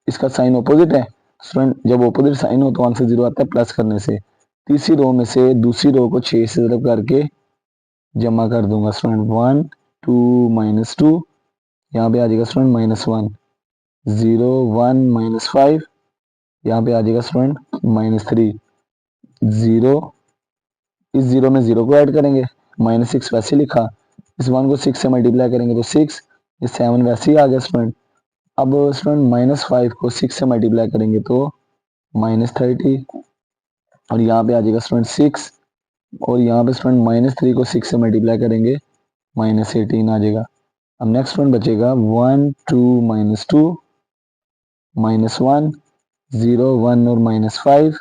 इसका साइन ऑपोजिट है स्टूडेंट, जब ऑपोजिट साइन हो तो आंसर 0 आता है प्लस करने से। तीसरी रो में से दूसरी रो को 6 से तरफ करके जमा कर दूंगा स्टूडेंट। 1 2 -2, यहाँ पे आ जाएगा स्टूडेंट -1, 0 1 -5, यहाँ पे आ जाएगा स्टूडेंट -3, 0, इस 0 में 0 को ऐड करेंगे, -6 वैसे लिखा, इस 1 को 6 से मल्टीप्लाई करेंगे तो 6, ये 7 वैसे ही आ गया स्टूडेंट। अब स्टूडेंट -5 को 6 से मल्टीप्लाई करेंगे तो -30, और यहाँ पे आ जाएगा स्टूडेंट 6, और यहाँ पे स्टूडेंट -3 को 6 से मल्टीप्लाई करेंगे -18 आ जाएगा। अब नेक्स्ट स्टूडेंट बचेगा 1 2 -2 -1, 0 1 और -5,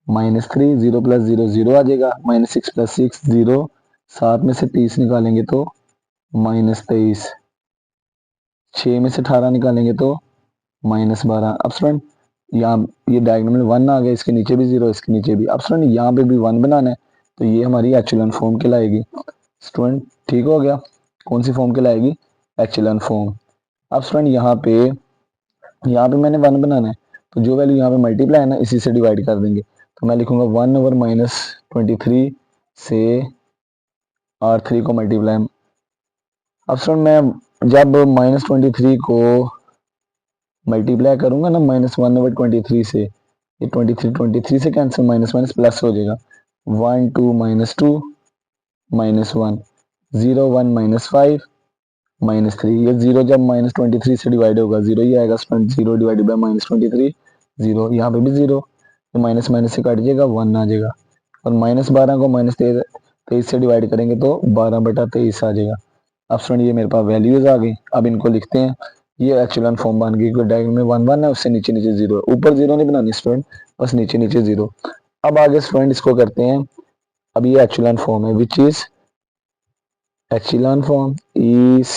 -3, 0 + 0 0 आ जाएगा, -6 + 6 0, 7 में से 30 निकालेंगे तो -23, 6 में से 18 निकालेंगे तो -12। अब स्टूडेंट यहाँ ये डायगोनल 1 आ गया, इसके नीचे भी 0, इसके नीचे भी। अब स्टूडेंट यहाँ पे भी 1 बनाना है, तो ये हमारी एचेलॉन फॉर्म कहलाएगी स्टूडेंट। ठीक हो गया, कौन सी फॉर्म कहलाएगी? Echelon form. अब स्टूडेंट यहाँ पे मैंने 1 बनाना है, तो जो वैल्यू यहाँ पे मल्टीप्लाई है ना, इसी से डिवाइड कर देंगे। तो मैं लिखूंगा 1/-23 से R3 को मल्टीप्लाई। अब स्टूडेंट मैं जब -23 को मल्टीप्लाई करूंगा ना -1/23 से, ये 23 से कैंसिल, माइनस माइनस प्लस हो जाएगा। 1 2 -2 -1, 0 1 -5 -3, ये 0 जब -23 से डिवाइड होगा 0 ही आएगा स्टूडेंट, 0 डिवाइडेड बाय -23 0, यहाँ पे भी 0, तो माइनस माइनस से कट जाएगा 1 आ जाएगा, और -12 को -23 से डिवाइड करेंगे तो 12/23 आ जाएगा। अब स्टूडेंट ये मेरे पास वैल्यूज आ गई, अब इनको लिखते हैं। ये एचेलॉन फॉर्म बन गई, डायग्राम में 1 1 है, उससे नीचे नीचे 0 है, ऊपर 0 नहीं बनानी स्टूडेंट, बस नीचे नीचे 0। अब आगे स्टूडेंट इसको करते हैं। अब ये एचेलॉन फॉर्म है, which is echelon form, ECHELON।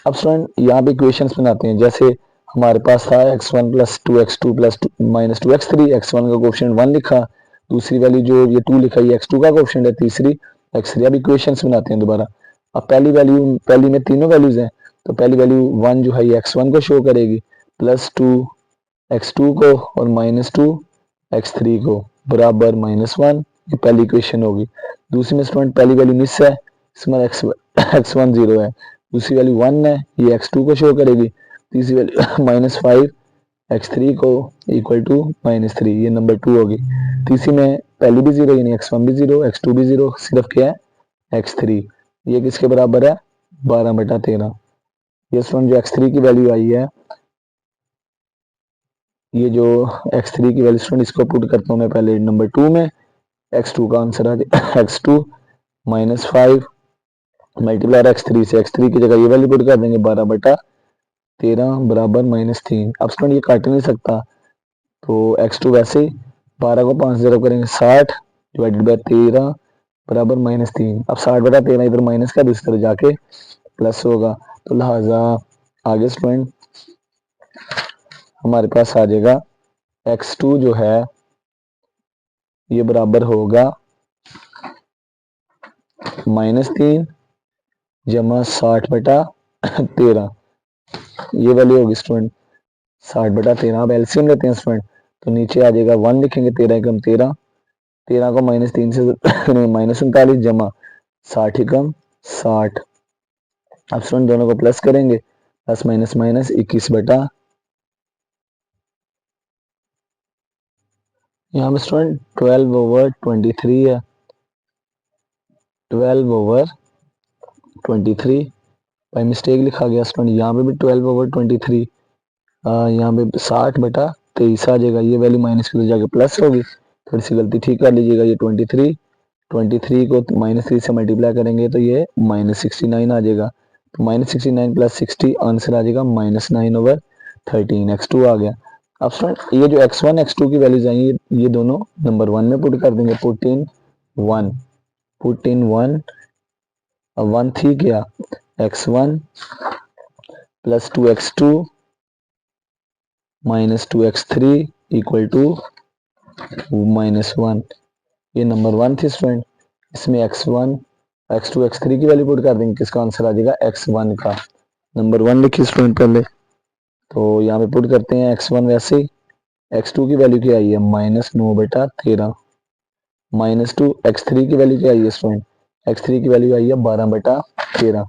अब स्टूडेंट यहाँ पे इक्वेशंस बनाते हैं, जैसे हमारे पास था x1 + 2x2 + -2x3, x1 का कोएफिशिएंट 1 लिखा, दूसरी वैल्यू जो ये 2 लिखा, ये x2 का कोएफिशिएंट है, तीसरी x3। अब इक्वेशंस बनाते हैं दोबारा। अब पहली में तीनों वैल्यूज हैं, तो पहली वैल्यू 1 जो है ये x1 को शो करेगी, +2 x2 को, और -2 x3 को, बराबर -1, ये पहली इक्वेशन होगी। दूसरी में स्टूडेंट पहली वैल्यू मिस है, इसमें x1 0 है, दूसरी वैल्यू 1 है, ये x2 को शो करेगी, तीसरी वैल्यू -5 x3 को इक्वल टू -3, ये नंबर 2 होगी। तीसरी में पहली भी 0, यानी x1 भी 0 x2 भी 0, सिर्फ क्या है x3, ये किसके बराबर है? 12/13। ये स्टूडेंट जो x3 की वैल्यू आई है, ये जो x3 की वैल्यू स्टूडेंट, इसको पुट करता हूँ मैं पहले नंबर 2 में, x2 का आंसर आ जाए x2 -5 मल्टीप्लाई x3 से, x3 की जगह ये वैल्यू पुट कर देंगे, 12/13 बराबर -3। अब स्टूडेंट ये काट नहीं सकता, तो x2 वैसे ही, 12 को 5 से जब करेंगे 60 डिवाइडेड बाय 13 बराबर -3। अब 60/13 इधर माइनस का, दूसरी तरफ जाके प्लस होगा, तो लिहाजा आगे स्टूडेंट हमारे पास आ जाएगा x2 जो है ये बराबर होगा -3 जमा 60/13, ये वैल्यू होगी स्टूडेंट 60/13। अब एलसीएम लेते हैं स्टूडेंट, तो नीचे आ जाएगा 1 लिखेंगे, 13 एकम 13, 13 को -3 से -39 जमा 60 एकम 60। अब स्टूडेंट दोनों को प्लस करेंगे, प्लस माइनस माइनस 21/, यहाँ पे स्टूडेंट 12/23 है, 12/23 बाई मिस्टेक लिखा गया स्टूडेंट, यहाँ पे भी 12/23, यहाँ पे 60/23 आ जाएगा, ये वैल्यू माइनस की तो जाके प्लस होगी, थोड़ी सी गलती ठीक कर लीजिएगा। ये 23 को -3 से मल्टीप्लाई करेंगे तो ये -69 आ जाएगा, तो -69 + 60 आंसर आ जाएगा -9/13, x2 आ गया। अब स्टूडेंट ये जो x1 x2 की वैल्यूज आई, ये दोनों नंबर 1 में पुट कर देंगे, पुट इन 1। अब 1 थी क्या, x1 + 2x2 -2x3 equal to -1, ये नंबर 1 थी स्टूडेंट। इसमें x1 x2 x3 की वैल्यू पुट कर देंगे, किसका आंसर आ जाएगा x1 का, नंबर 1 लिखिए स्टूडेंट पहले, तो यहाँ पे पुट करते हैं x1 वैसे ही, x2 की वैल्यू क्या आई है -9/13 -2 x3 की वैल्यू क्या आई है स्टूडेंट, x3 की वैल्यू आई है 12/13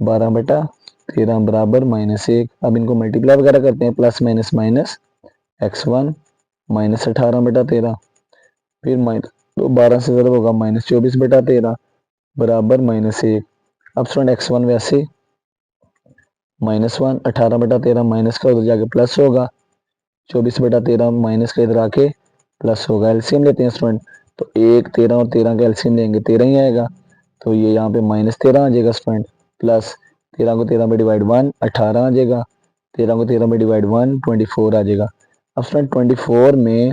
12/13 बराबर -1। अब इनको मल्टीप्लाई वगैरह करते हैं, प्लस माइनस माइनस x1 -18/13 फिर तो 12 से ज़रूर होगा -24/13 बराबर -1। अब स्टूडेंट x1 वैसे -1 18/13 माइनस का उधर जाके प्लस होगा, 24/13 माइनस का इधर आके प्लस होगा। एलसीएम लेते हैं स्टूडेंट, तो 1 13 और 13 का एलसीएम लेंगे 13 ही आएगा, तो ये यहाँ पे -13 आ जाएगा स्टूडेंट, प्लस 13 को 13 में डिवाइड 1 18 आ जाएगा, 13 को 13 में डिवाइड 1 24 आ जाएगा। अब स्टूडेंट 24 में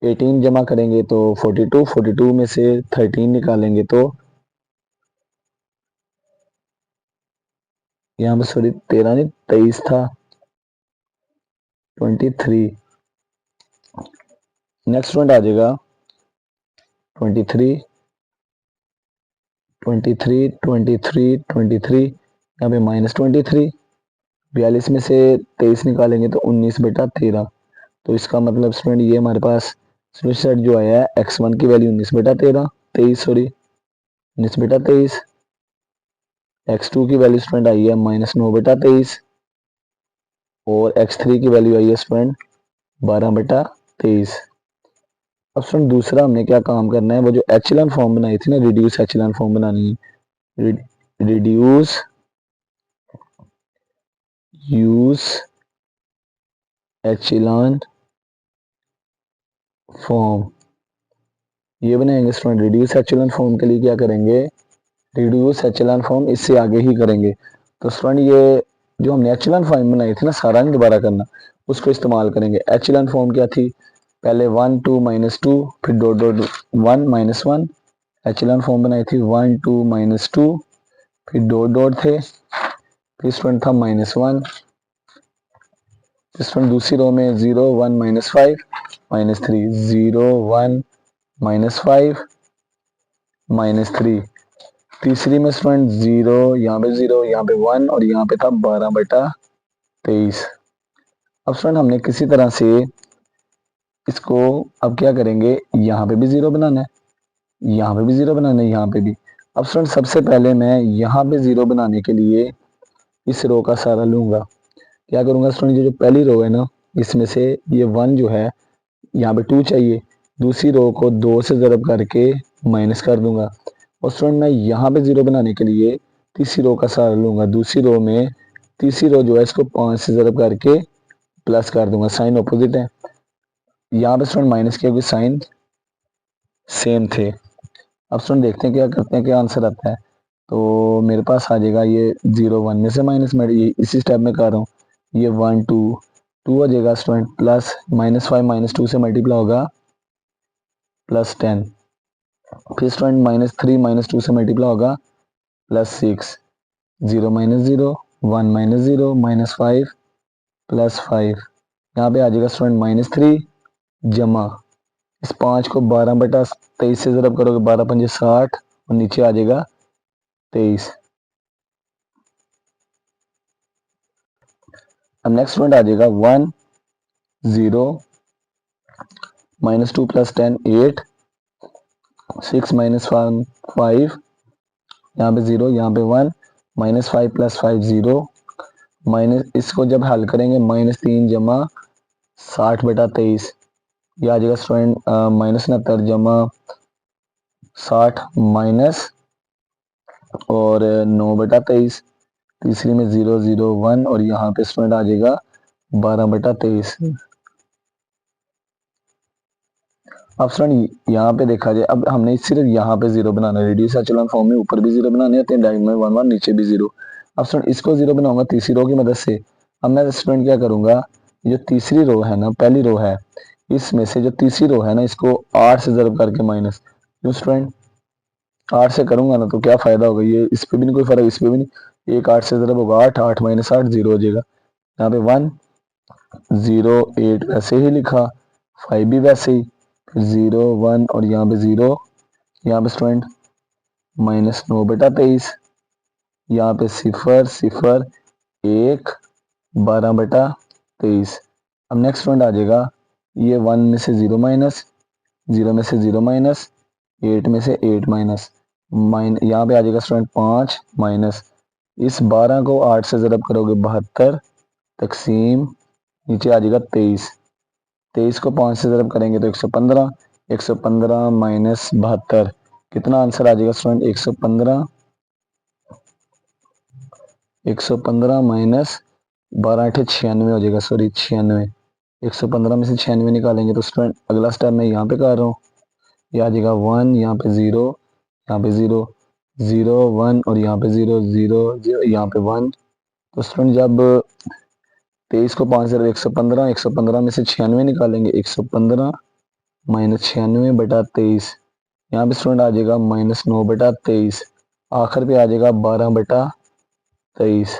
18 जमा करेंगे तो 42, 42 में से 13 निकालेंगे तो यहाँ पे सॉरी 13 नहीं 23 था, 23। नेक्स्ट स्टूडेंट आ जाएगा 23 23 23 23, यहाँ पे -23, 42 में से 23 निकालेंगे तो 19/13। तो इसका मतलब स्टूडेंट ये हमारे पास सेट जो आया है x1 की वैल्यू 19/13 23 सॉरी 19/23, x2 की वैल्यू स्टूडेंट आई है -9/23 और x3 की वैल्यू आई है स्टूडेंट 12/23। अब स्टूडेंट दूसरा हमने क्या काम करना है, वो जो एचेलॉन फॉर्म बनाई थी ना, रिड्यूस एचेलॉन फॉर्म बनानी है, रिड्यूस यूज एचेलॉन फॉर्म, ये बनाएंगे स्टूडेंट। रिड्यूस एचेलॉन फॉर्म के लिए क्या करेंगे, रिड्यूस एचेलॉन फॉर्म इससे आगे ही करेंगे। तो स्टूडेंट ये जो हमने एचेलॉन फॉर्म बनाई थी ना, सारा नहीं दोबारा करना, उसको इस्तेमाल करेंगे। एचेलॉन फॉर्म क्या थी, पहले 1 2 -2 फिर डॉट डॉट 1 -1, एचेलॉन फॉर्म बनाई थी 1 2 -2 फिर डॉट डॉट थे, फिर स्टूडेंट था -1, स्टूडेंट दूसरी रो में 0 1 -5 -3 0 1 -5 -3, तीसरी में स्टूडेंट 0 यहाँ पे 0 यहाँ पे 1 और यहाँ पे था 12/23। अब स्टूडेंट हमने किसी तरह से इसको अब क्या करेंगे, यहाँ पे भी 0 बनाना है, यहाँ पे भी 0 बनाना है, यहाँ पे भी। अब स्टूडेंट सबसे पहले मैं यहाँ पे 0 बनाने के लिए इस रो का सारा लूंगा। क्या करूंगा स्टूडेंट, ये जो पहली रो है ना, इसमें से ये 1 जो है, यहाँ पे 2 चाहिए, दूसरी रो को 2 से ज़रब करके माइनस कर दूंगा। और स्टूडेंट मैं यहाँ पे 0 बनाने के लिए तीसरी रो का सहारा लूंगा, दूसरी रो में तीसरी रो जो है इसको 5 से ज़रब करके प्लस कर दूंगा, साइन अपोजिट है, यहाँ पे स्टूडेंट माइनस किया क्योंकि साइन सेम थे। अब स्टूडेंट देखते हैं क्या करते हैं, क्या आंसर आता है। तो मेरे पास आ जाएगा ये 0 1 में से माइनस, मैं ये इसी स्टेप में कर रहा हूँ, ये 1 2 2 आ जाएगा स्टूडेंट, प्लस -5 -2 से मल्टीप्लाई होगा +10, फिर स्टूडेंट -3 -2 से मल्टीप्लाई होगा +6, 0 -0 1 -0 -5 +5, यहाँ पे आ जाएगा स्टूडेंट -3 जमा इस 5 को 12/23 से ज़रब करोगे, 12 पंजे 60 और नीचे आ जाएगा 23। अब नेक्स्ट स्टूडेंट आ जाएगा 1 0 -2 + 10 8 6 -1 5, यहाँ पे 0 यहाँ पे 1 -5 + 5 0 माइनस, इसको जब हल करेंगे -3 जमा 60/23, ये आ जाएगा स्टूडेंट -69 जमा 60 माइनस और 9/23, तीसरी में 0 0 1 और यहाँ पे स्टूडेंट आ जाएगा 12/23। अब स्टूडेंट यहाँ पे देखा जाए, अब हमने सिर्फ यहाँ पे 0 बनाना है, रिड्यूस एचेलॉन फॉर्म में ऊपर भी 0 बनाने होते हैं, डायगोनल 1 1 नीचे भी 0। अब स्टूडेंट इसको 0 बनाऊंगा तीसरी रो की मदद से। अब मैं स्टूडेंट क्या करूंगा, जो तीसरी रो है ना, पहली रो है, इसमें से जो तीसरी रो है ना, इसको 8 से ज़रब करके माइनस, क्यों स्टूडेंट 8 से करूंगा ना तो क्या फायदा होगा, ये इस पे भी नहीं कोई फर्क, इस पे भी नहीं, एक 8 से ज़रब होगा 8 8 -8 0 हो जाएगा, यहाँ पे 1 0 8 वैसे ही लिखा, 5 भी वैसे ही, फिर 0 1 और यहाँ पे 0, यहाँ पे स्टूडेंट -9/23, यहाँ पे 0 0 1 12/23, 23। अब नेक्स्ट स्टूडेंट आ जाएगा, ये 1 में से 0 माइनस, 0 में से 0 माइनस, 8 में से 8 माइनस, यहाँ पे आ जाएगा स्टूडेंट 5 माइनस, इस 12 को 8 से ज़रब करोगे 72 तकसीम नीचे आ जाएगा 23, 23 को 5 से ज़रब करेंगे तो 115, 115 माइनस 72, कितना आंसर आ जाएगा स्टूडेंट 115, 115 माइनस 12 8 96 हो जाएगा, सॉरी 96, 115 में से 96 निकालेंगे तो स्टूडेंट अगला स्टेप मैं यहाँ पे कर रहा हूँ, ये आ जाएगा 1, यहाँ पे 0, यहाँ पे 0, 0 1 और यहाँ पे 0 0 0, यहाँ पे 1। तो स्टूडेंट जब 23 को 5 से 115, 115 में से 96 निकालेंगे, 115 माइनस 96 बटा 23, यहाँ पे स्टूडेंट आ जाएगा माइनस 9 बटा 23, आखिर पे आ जाएगा 12 बटा 23।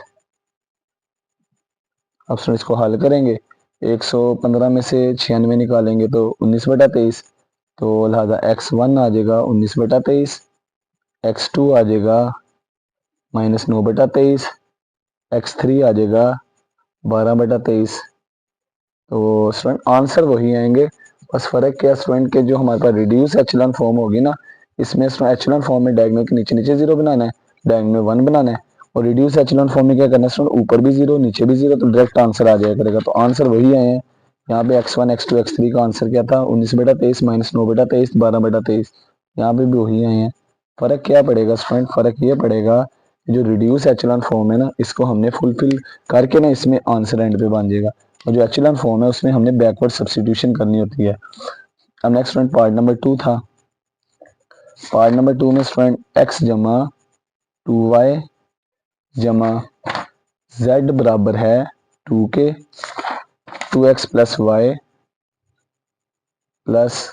अब स्टूडेंट इसको हल करेंगे, 115 में से 96 निकालेंगे तो 19 बटा 23, तो लिहाजा x1 आ जाएगा 19 बटा 23, x2 आ जाएगा माइनस 9 बटा 23, x3 आ जाएगा 12 बटा 23। तो स्टूडेंट आंसर वही आएंगे, बस फ़र्क क्या स्टूडेंट के जो हमारे पास रिड्यूस एचेलॉन फॉर्म होगी ना, इसमें एचेलॉन फॉर्म में डायगोनल के नीचे नीचे 0 बनाना है, डायगोनल में 1 बनाना है, और रिड्यूस एचेलॉन फॉर्म में क्या करना है स्टूडेंट, ऊपर भी 0 नीचे भी 0, तो डायरेक्ट आंसर आ जाया करेगा। तो आंसर वही आए हैं, यहाँ पे x1 x2 x3 का आंसर क्या था 19 बटा 23 माइनस 9 बटा 23 12 बटा 23, यहाँ पे भी वही आए हैं। फ़र्क क्या पड़ेगा स्टूडेंट, फ़र्क ये पड़ेगा जो रिड्यूस एचेलॉन फॉर्म है ना, इसको हमने फुलफिल करके ना इसमें आंसर एंड पे बन जाएगा, और जो एचेलॉन फॉर्म है उसमें हमने बैकवर्ड सब्स्टिट्यूशन करनी होती है। अब नेक्स्ट स्टूडेंट पार्ट नंबर 2 था, पार्ट नंबर 2 में स्टूडेंट x जमा 2y जमा z बराबर है 2 के, 2x plus Y plus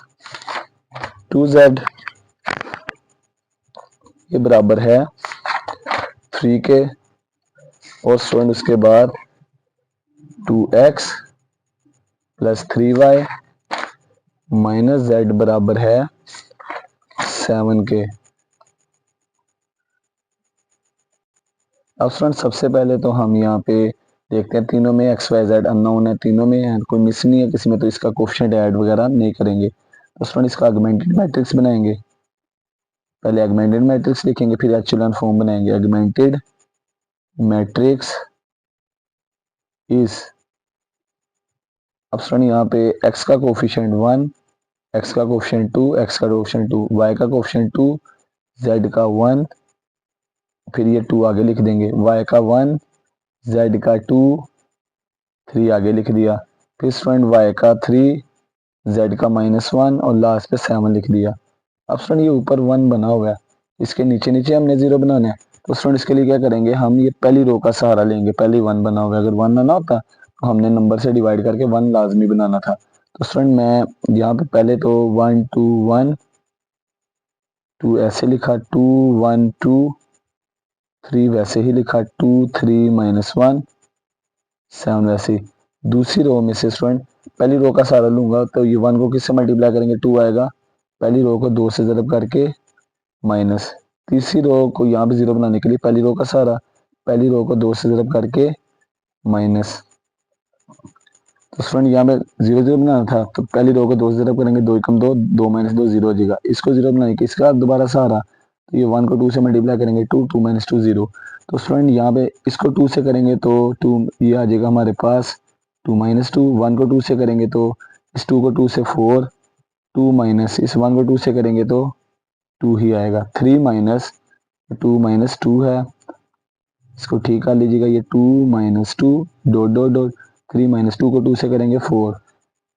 2z ये बराबर है 3 के, और स्टूडेंट उसके बाद 2x plus 3y minus z बराबर है 7 के। अब स्टूडेंट सबसे पहले तो हम यहाँ पे देखते हैं, तीनों में एक्स वाई जेड अननोन है, तीनों में है, कोई मिस नहीं है किसी में, तो इसका कोफिशिएंट ऐड वगैरह नहीं करेंगे। तो स्टूडेंट इसका ऑगमेंटेड मैट्रिक्स बनाएंगे, पहले ऑगमेंटेड मैट्रिक्स लिखेंगे फिर एचेलॉन फॉर्म बनाएंगे। ऑगमेंटेड मैट्रिक्स इज, अब स्टूडेंट यहाँ पे एक्स का कोफिशिएंट 1, एक्स का कोफिशिएंट 2, एक्स का कोफिशिएंट 2, वाई का कोफिशिएंट 2, जेड का 1, फिर ये 2 आगे लिख देंगे, वाई का 1, जेड का 2, 3 आगे लिख दिया, फिर स्टूडेंट वाई का 3, जेड का -1 और लास्ट पे 7 लिख दिया। अब स्टूडेंट ये ऊपर 1 बना हुआ है, इसके नीचे नीचे हमने 0 बनाना है, तो स्टूडेंट इसके लिए क्या करेंगे, हम ये पहली रो का सहारा लेंगे, पहली 1 बना हुआ है, अगर 1 ना होता तो हमने नंबर से डिवाइड करके 1 लाजमी बनाना था। तो स्टूडेंट मैं यहाँ पे पहले तो 1 2 1 2 ऐसे लिखा, 2 1 2 3 वैसे ही लिखा, 2 3 -1 7 वैसे ही। दूसरी रो में से स्टूडेंट पहली रो का सहारा लूंगा तो ये 1 को किससे मल्टीप्लाई करेंगे, 2 आएगा, पहली रो को 2 से ज़रब करके माइनस, तीसरी रो को यहाँ पे 0 बनाने के लिए पहली रो का सहारा, पहली रो को 2 से ज़रब करके माइनस, तो स्टूडेंट यहाँ पे 0 0 बनाना था, तो पहली रो को 2 से ज़रब करेंगे, 2 एकम 2, 2 - 2 0 हो जाएगा, इसको 0 बनाने के इसका दोबारा सहारा, तो ये 1 को 2 से मल्टीप्लाई करेंगे, 2 2 - 2 0, तो स्टूडेंट यहाँ पे इसको 2 से करेंगे तो 2 ये आ जाएगा हमारे पास 2 - 2, 1 को 2 से करेंगे तो इस 2 को 2 से 4, 2 माइनस इस 1 को 2 से करेंगे तो 2 ही आएगा, 3 माइनस 2 - 2 है, इसको ठीक कर लीजिएगा, ये 2 - 2 डॉट डॉट डॉट, 3 - 2 को 2 से करेंगे 4,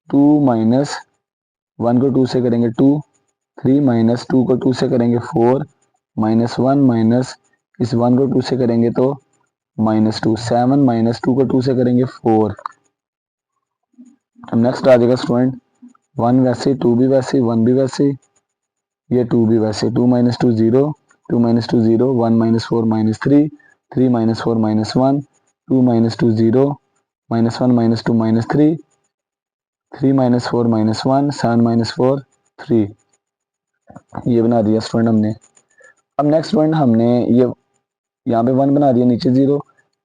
2 माइनस 1 को 2 से करेंगे 2, 3 - 2 को 2 से करेंगे 4, -1 माइनस इस 1 को 2 से करेंगे तो -2, 7 - 2 को 2 से करेंगे 4। नेक्स्ट आ जाएगा स्टूडेंट 1 वैसे, 2 भी वैसे, 1 भी वैसे, ये 2 भी वैसे, 2 - 2 0, 2 - 2 0, 1 - 4 -3, 3 - 4 -1, 2 - 2 0, -1 - 2 -3, 3 - 4 -1, 7 - 4 3, ये बना दिया स्टूडेंट हमने। अब नेक्स्ट स्टूडेंट हमने ये यहाँ पे 1 बना दिया, नीचे 0,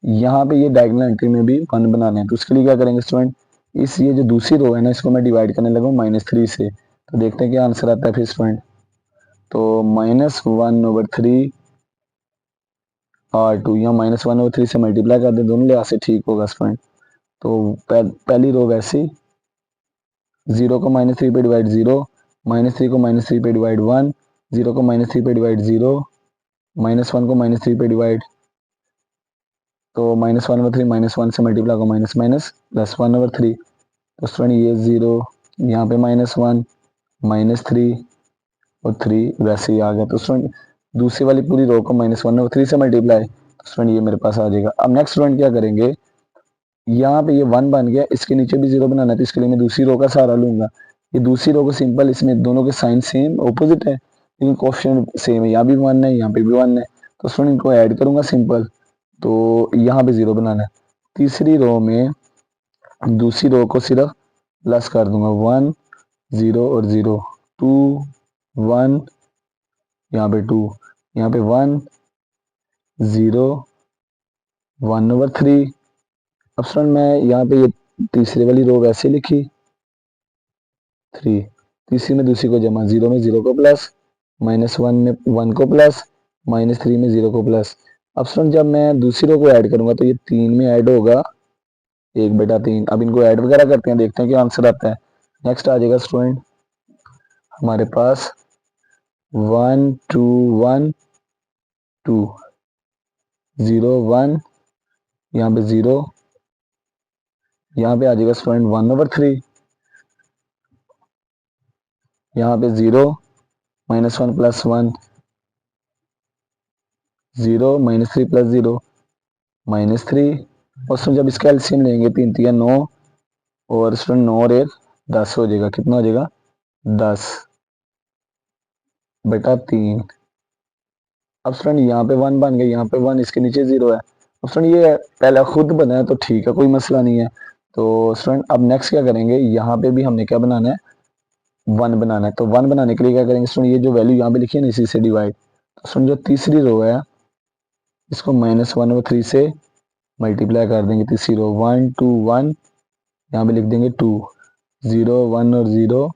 यहाँ पे ये डायगोनल एंट्री में भी 1 बनाने हैं, तो उसके लिए क्या करेंगे स्टूडेंट, इस ये जो दूसरी रो है ना इसको मैं डिवाइड करने लगा -3 से, तो देखते हैं क्या आंसर आता है फिर स्टूडेंट। तो -1/3 R2, यहाँ -1/3 से मल्टीप्लाई कर दे, दोनों लिहाज से ठीक होगा स्टूडेंट। तो पहली रो वैसी, 0 को -3 पे डिवाइड 0, -3 को -3 पे डिवाइड 1, 0 को -3 पे डिवाइड 0, -1 को -3 पे डिवाइड, तो -1/3 -1 से मल्टीप्लाई को माइनस माइनस +1/3, तो स्टूडेंट ये 0, यहाँ पे -1, -3 और 3 वैसे ही आ गया। तो स्टूडेंट दूसरी वाली पूरी रो को -1/3 से मल्टीप्लाई, तो स्टूडेंट ये मेरे पास आ जाएगा। अब नेक्स्ट स्टूडेंट क्या करेंगे, यहाँ पे ये 1 बन गया, इसके नीचे भी 0 बनाना है, तो इसके लिए मैं दूसरी रो का सहारा लूंगा। ये दूसरी रो को सिंपल, इसमें दोनों के साइन सेम ऑपोजिट है लेकिन कोएफिशिएंट सेम है, यहाँ भी 1 है यहाँ पे भी 1 है, तो स्टूडेंट इनको ऐड करूंगा सिंपल, तो यहाँ पे 0 बनाना है। तीसरी रो में दूसरी रो को सिर्फ प्लस कर दूंगा, 1 0 और 0, 2 1, यहाँ पे 2, यहाँ पे 1 0 1/3। अब स्टूडेंट मैं यहाँ पे ये तीसरी वाली रो वैसे लिखी 3, तीसरी में दूसरी को जमा, 0 में 0 को प्लस, -1 में 1 को प्लस, -3 में 0 को प्लस। अब स्टूडेंट जब मैं दूसरी रो को ऐड करूंगा तो ये 3 में ऐड होगा 1/3। अब इनको ऐड वगैरह करते हैं, देखते हैं क्या आंसर आता है। नेक्स्ट आ जाएगा स्टूडेंट हमारे पास 1 2 1 2, 0 1, यहाँ पे 0, यहाँ पे आ जाएगा स्टूडेंट 1/3, यहाँ पे 0 -1 + 1, 0 -3 + 0 -3, और स्टूडेंट जब इसका एलसीएम लेंगे 3 3 9, और स्टूडेंट 9 और 1 10 हो जाएगा, कितना हो जाएगा 10/3। अब स्टूडेंट यहाँ पे 1 बन गया, यहाँ पे 1, इसके नीचे 0 है। अब स्टूडेंट ये पहला खुद बना है तो ठीक है, कोई मसला नहीं है। तो स्टूडेंट अब नेक्स्ट क्या करेंगे, यहाँ पे भी हमने क्या बनाना है 1 बनाना है, तो 1 बनाने के लिए क्या करेंगे स्टूडेंट, ये जो वैल्यू यहाँ पे लिखी है ना इसी से डिवाइड, तो स्टूडेंट जो तीसरी रो है इसको -1/3 से मल्टीप्लाई कर देंगे, तीसरी रो 1 2 1, यहाँ पे लिख देंगे 2, 0 1 और 0,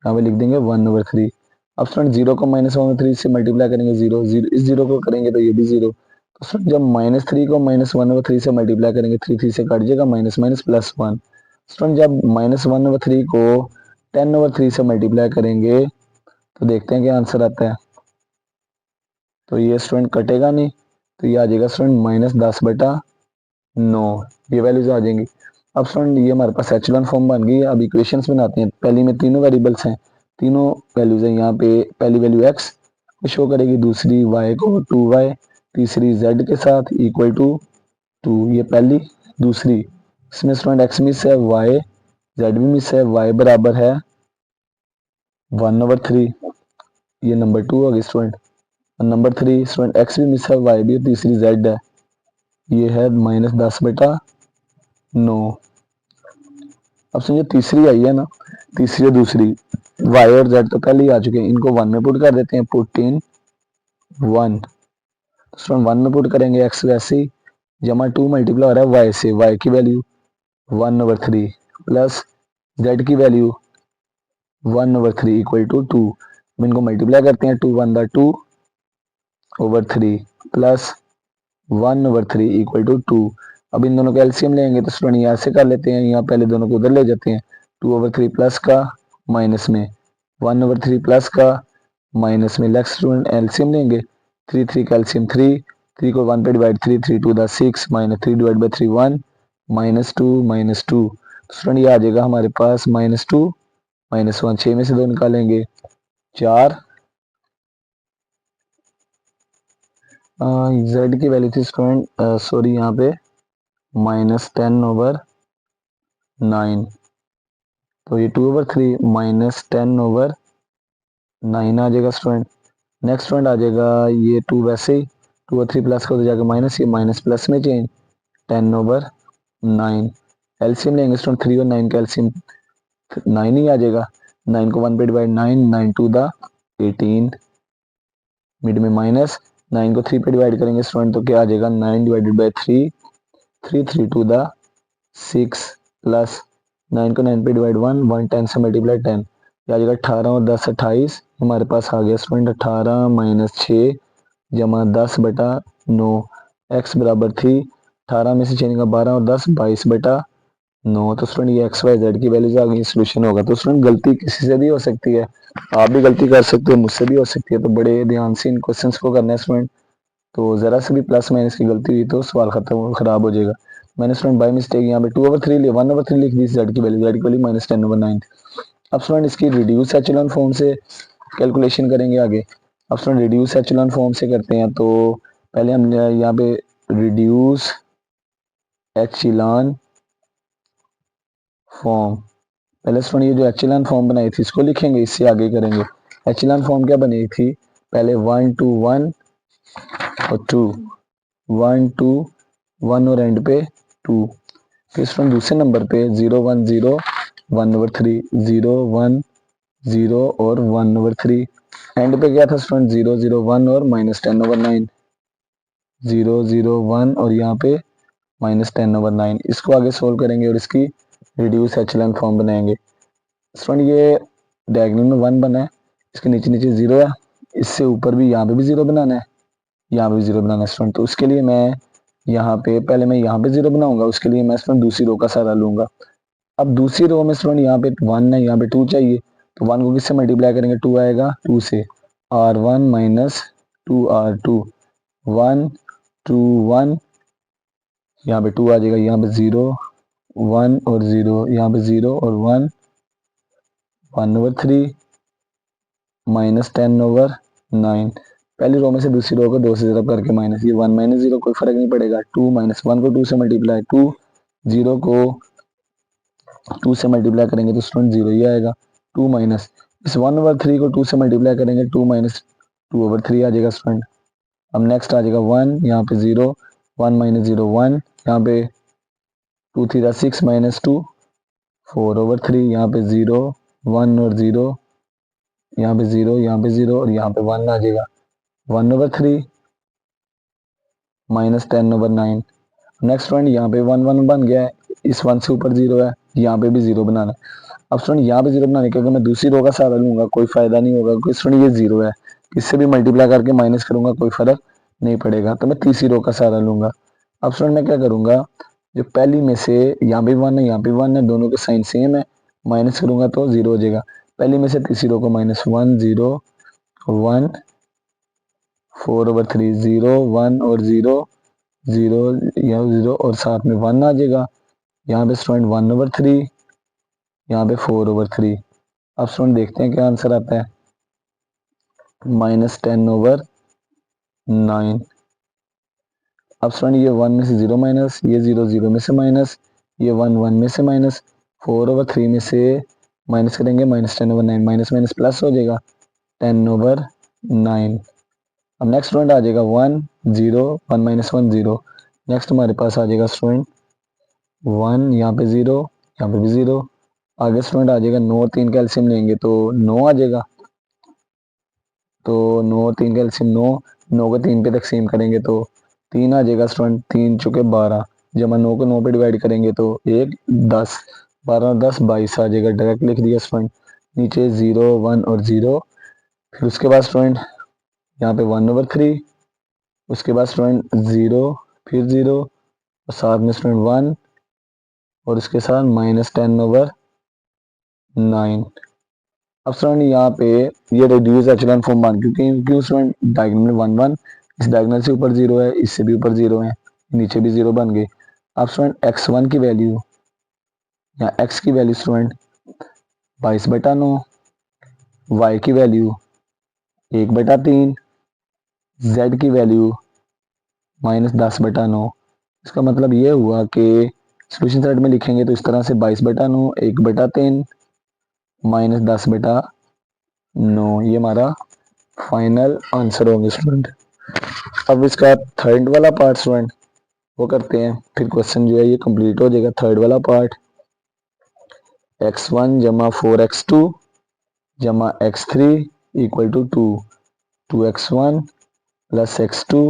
यहाँ पे लिख देंगे 1/3। अब स्टूडेंट 0 को -1/3 से मल्टीप्लाई करेंगे 0 0, इस 0 को करेंगे तो ये भी 0, तो स्टूडेंट जब -3 को -1/3 से मल्टीप्लाई करेंगे 3 3 से कट जाएगा, माइनस माइनस +1। स्टूडेंट जब -1/3 को 10/3 से मल्टीप्लाई करेंगे तो देखते हैं क्या आंसर आता है। तो ये स्टूडेंट कटेगा नहीं, तो ये आ जाएगा स्टूडेंट -10/9, ये वैल्यूज आ जाएंगी। अब स्टूडेंट ये हमारे पास एचेलॉन फॉर्म बन गई। अब इक्वेशंस बनाते हैं। पहली में तीनों वेरिएबल्स हैं, तीनों वैल्यूज हैं। यहाँ पे पहली वैल्यू x शो करेगी, दूसरी y को 2y, तीसरी z के साथ इक्वल टू 2, ये पहली। दूसरी इसमें स्टूडेंट x मिस है, y z भी मिस है, y बराबर है 1/3, ये नंबर 2 होगी स्टूडेंट। नंबर 3 स्टूडेंट x भी मिस है, y भी, तीसरी z है, ये है -10/9। अब समझो तीसरी आई है ना, तीसरी दूसरी, y और z तो पहले ही आ चुके हैं, इनको 1 में पुट कर देते हैं, पुट इन 1। तो 1 में पुट करेंगे, x वैसे ही जमा 2 मल्टीप्लाई हो रहा है y से, y की वैल्यू 1/3 प्लस z की वैल्यू 1/3 इक्वल टू 2। अब इनको मल्टीप्लाई करते हैं, 2 1 2/3 प्लस 1/3 इक्वल टू 2। अब इन दोनों का एलसीएम लेंगे तो स्टूडेंट यहाँ से कर लेते हैं, यहाँ पहले दोनों को उधर ले जाते हैं, 2/3 प्लस का माइनस में, 1/3 प्लस का माइनस में, नेक्स्ट स्टूडेंट एलसीएम लेंगे, 3 3 का एलसीएम 3, 3 को 1 पे divide 3 3 2 the 6, -3 divide by 3 1, -2 student ये आ जाएगा हमारे पास -2 -1, 6 में से 2 निकालेंगे 4, z की वैल्यू थी स्टूडेंट सॉरी यहाँ पे -10/9, तो ये 2/3 -10/9 आ जाएगा स्टूडेंट। नेक्स्ट स्टूडेंट आ जाएगा ये 2 वैसे ही, 2 और 3 प्लस का हो जाएगा माइनस, ये माइनस प्लस में चेंज, 10/9। एलसीएम लेंगे स्टूडेंट, 3 और 9 का एलसीएम 9 ही आ जाएगा, 9 को 1 पे डिवाइड 9, 9 2 द 18, मिड में माइनस, 9 को 3 पे डिवाइड करेंगे स्टूडेंट तो क्या आ जाएगा 9 divided by 3, 3 to the 6 plus 9 को 9 पे डिवाइड 1, 1 10 से मल्टीप्लाई 10, ये आ जाएगा 18 और 10 28, हमारे पास आ गया स्टूडेंट 18 माइनस 6 जमा 10 बटा 9, एक्स बराबर थी 18 में से छः का 12 और 10 22 बटा 9। तो स्टूडेंट ये एक्स वाई जेड की वैल्यूज आ गई, सोल्यूशन होगा। तो स्टूडेंट गलती किसी से भी हो सकती है, आप भी गलती कर सकते हो, मुझसे भी हो सकती है, तो बड़े ध्यान से इन क्वेश्चंस को करना है स्टूडेंट। तो ज़रा से भी प्लस माइनस की गलती हुई तो सवाल खराब हो जाएगा। मैंने स्टूडेंट बाई मिस्टेक यहाँ पे 2/3 लिया, 1/3 लिख दी जेड की वैल्यू -10/9। अब स्टूडेंट इसकी रिड्यूस एचेलॉन फॉर्म से कैलकुलेशन करेंगे आगे। अब स्टूडेंट रिड्यूस एचेलॉन फॉर्म से करते हैं, तो पहले हम यहाँ पे रिड्यूस एचेलॉन फॉर्म, पहले स्टूडेंट ये जो एचेलॉन फॉर्म बनाई थी इसको लिखेंगे, इससे आगे करेंगे। एचेलॉन फॉर्म क्या बनी थी, पहले 1 2 1 और 2, 1 2 1 और एंड पे 2। फिर स्टूडेंट दूसरे नंबर पे 0 1 0 1/3, 0 1 0 और 1/3, एंड पे क्या था स्टूडेंट 0 0 1 और -10/9, 0 0 1 और यहाँ पे -10/9। इसको आगे सोल्व करेंगे और इसकी रिड्यूस एचेलॉन फॉर्म बनाएंगे। स्टूडेंट ये डायग्राम में 1 बना है, इसके नीचे नीचे 0 है, इससे ऊपर भी यहाँ पे भी 0 बनाना है, यहाँ पे भी 0 बनाना है स्टूडेंट। तो उसके लिए मैं यहाँ पे पहले मैं यहाँ पे 0 बनाऊंगा, उसके लिए मैं स्टूडेंट दूसरी रो का सहारा लूंगा। अब दूसरी रो में स्टूडेंट यहाँ पे 1 है, यहाँ पे 2 चाहिए, तो 1 को किससे मल्टीप्लाई करेंगे, 2 आएगा, 2 से R1 माइनस 2R2, 1 2 1, यहाँ पे 2 आ जाएगा, यहाँ पे 0 1 और 0, यहाँ पे 0 और 1, 1/3 -10/9। पहली रो में से दूसरी रो को 2 से 0 करके माइनस, ये 1 -0 कोई फर्क नहीं पड़ेगा, 2 -1 को 2 से मल्टीप्लाई, 2 0 को 2 से मल्टीप्लाई करेंगे तो स्टूडेंट 0 ही आएगा, 2 माइनस इस 1/3 को 2 से मल्टीप्लाई करेंगे, 2 माइनस 2/3 आ जाएगा स्टूडेंट। अब नेक्स्ट आ जाएगा 1, यहाँ पे 0, 1 -0 1, यहाँ पे 2 3 6 -2 4/3, यहाँ पे 0 1 और 0, यहाँ पे 0, यहाँ पे 0 और यहाँ पे 1 आ जाएगा, 1/3 -10/9। नेक्स्ट स्टूडेंट यहाँ पे 1 1 बन गया है, इस 1 से ऊपर 0 है, यहाँ पे भी 0 बनाना है। अब स्टूडेंट यहाँ पे 0 बनाने के अगर मैं दूसरी रो का सहारा लूंगा कोई फायदा नहीं होगा, क्योंकि स्टूडेंट ये 0 है, इससे भी मल्टीप्लाई करके माइनस करूंगा कोई फर्क नहीं पड़ेगा, तो मैं तीसरी रो का सहारा लूंगा। अब स्टूडेंट मैं क्या करूंगा, जो पहली में से यहाँ पे 1 है, यहाँ पे 1 है, दोनों के साइन सेम है, माइनस करूंगा तो 0 हो जाएगा। पहली में से तीसरी रो को -1 0 1 4/3, 0 1 और 0 0, यहाँ 0 और साथ में 1 आ जाएगा, यहाँ पे स्टूडेंट 1/3, यहाँ पे 4/3। अब स्टूडेंट देखते हैं क्या आंसर आता है, -10/9। अब स्टूडेंट ये 1 में से 0 माइनस, ये 0 0 में से माइनस, ये 1 1 में से माइनस, 4/3 में से माइनस करेंगे -10/9, माइनस माइनस प्लस हो जाएगा 10/9। अब नेक्स्ट स्टूडेंट आ जाएगा 1 0 1 -1 0, नेक्स्ट हमारे पास आ जाएगा स्टूडेंट 1, यहाँ पे 0, यहाँ पे भी 0, आगे स्टूडेंट आ जाएगा 9 और 3 का एलसीएम लेंगे तो 9 आ जाएगा, तो 9 और 3 का एलसीएम 9, 9 को 3 पे तकसीम करेंगे तो 3 आ जाएगा स्टूडेंट, 3 चुके 12, जब 9 को 9 पे डिवाइड करेंगे तो 1 10, 12 और 10 22 आ जाएगा, डायरेक्ट लिख दिया स्टूडेंट। नीचे 0 1 और 0, फिर उसके बाद स्टूडेंट यहाँ पे 1/3, उसके बाद स्टूडेंट 0, फिर 0 और साथ में स्टूडेंट 1 और उसके साथ -10/9। अब स्टूडेंट यहाँ पे ये रिड्यूस एचेलॉन फॉर्म बन, क्योंकि स्टूडेंट डायगोनल में 1 1, इस डायगोनल से ऊपर 0 है, इससे भी ऊपर 0 है, नीचे भी 0 बन गए। अब स्टूडेंट x1 की वैल्यू या x की वैल्यू स्टूडेंट 22/9, y की वैल्यू 1/3, z की वैल्यू -10/9। इसका मतलब ये हुआ कि सोल्यूशन साइड में लिखेंगे तो इस तरह से 22/9, 1/3, -10/9, ये हमारा फाइनल आंसर होंगे स्टूडेंट। अब इसका थर्ड वाला पार्ट स्टूडेंट वो करते हैं, फिर क्वेश्चन जो है ये कंप्लीट हो जाएगा। थर्ड वाला पार्ट x1 जमा 4x2 जमा x3 equal to 2, 2x1 plus x2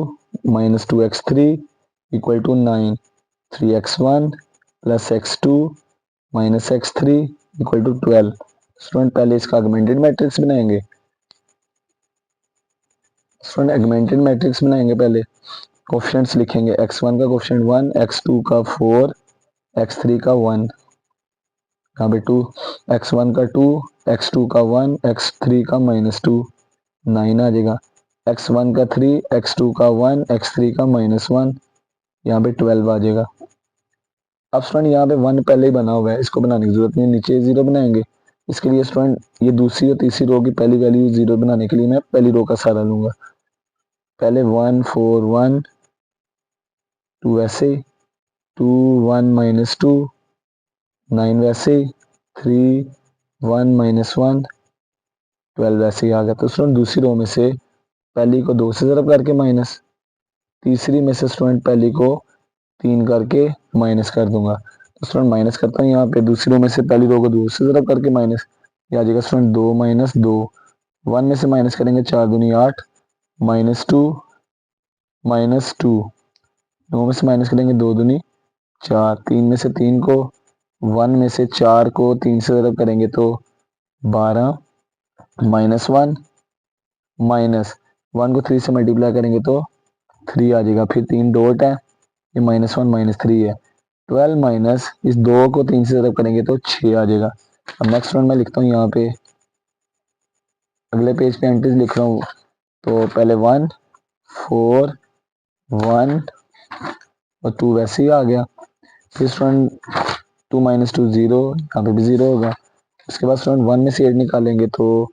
minus 2x3 equal to 9, 3x1 plus x2 minus x3 equal to 12। Student पहले इसका ऑगमेंटेड मैट्रिक्स बनाएंगे। पहले कोफिशिएंट्स लिखेंगे। x1 का कोफिशिएंट 1, x2 का 4, x3 का 1, यहाँ पे 2, x1 का 2, x2 का 1, x3 का -2, 9 आ जाएगा। x1 का 3, x2 का 1, x3 का -1, यहाँ पे 12 आ जाएगा। अब स्टूडेंट यहाँ पे 1 पहले ही बना हुआ है, इसको बनाने की जरूरत नहीं, नीचे 0 बनाएंगे। इसके लिए स्टूडेंट ये दूसरी और तीसरी रो की पहली वैल्यू 0 बनाने के लिए मैं पहली रो का सहारा लूंगा। पहले 1 4 1 2 ऐसे, 2 1 -2 9 वैसे, 3 1 -1 12 वैसे ही आ गया। तो स्टूडेंट दूसरी रो में से पहली को 2 से ज़रब करके माइनस, तीसरी में से स्टूडेंट पहली को 3 करके माइनस कर दूंगा। तो स्टूडेंट माइनस करता हूँ, यहाँ पे दूसरी रो में से पहली रो को 2 से ज़रब करके माइनस, ये आ जाएगा स्टूडेंट 2 - 2, 1 में से माइनस करेंगे 4 दूनी 8, -2 -2, 9 में से माइनस करेंगे 2 दूनी 4, 3 में से 3 को, 1 में से 4 को 3 से ज़रब करेंगे तो 12, -1 माइनस 1 को 3 से मल्टीप्लाई करेंगे तो 3 आ जाएगा। फिर 3 डॉट है, ये -1 -3 है। 12 माइनस इस 2 को 3 से ज़रब करेंगे तो 6 आ जाएगा। अब नेक्स्ट वन मैं लिखता हूँ, यहाँ पे अगले पेज पे एंट्रीज लिख रहा हूँ। तो पहले 1 4 1 और 2 वैसे ही आ गया। फिर स्टूडेंट 2 - 2 0, यहाँ पे भी 0 होगा। उसके बाद स्टूडेंट 1 में से 8 निकालेंगे तो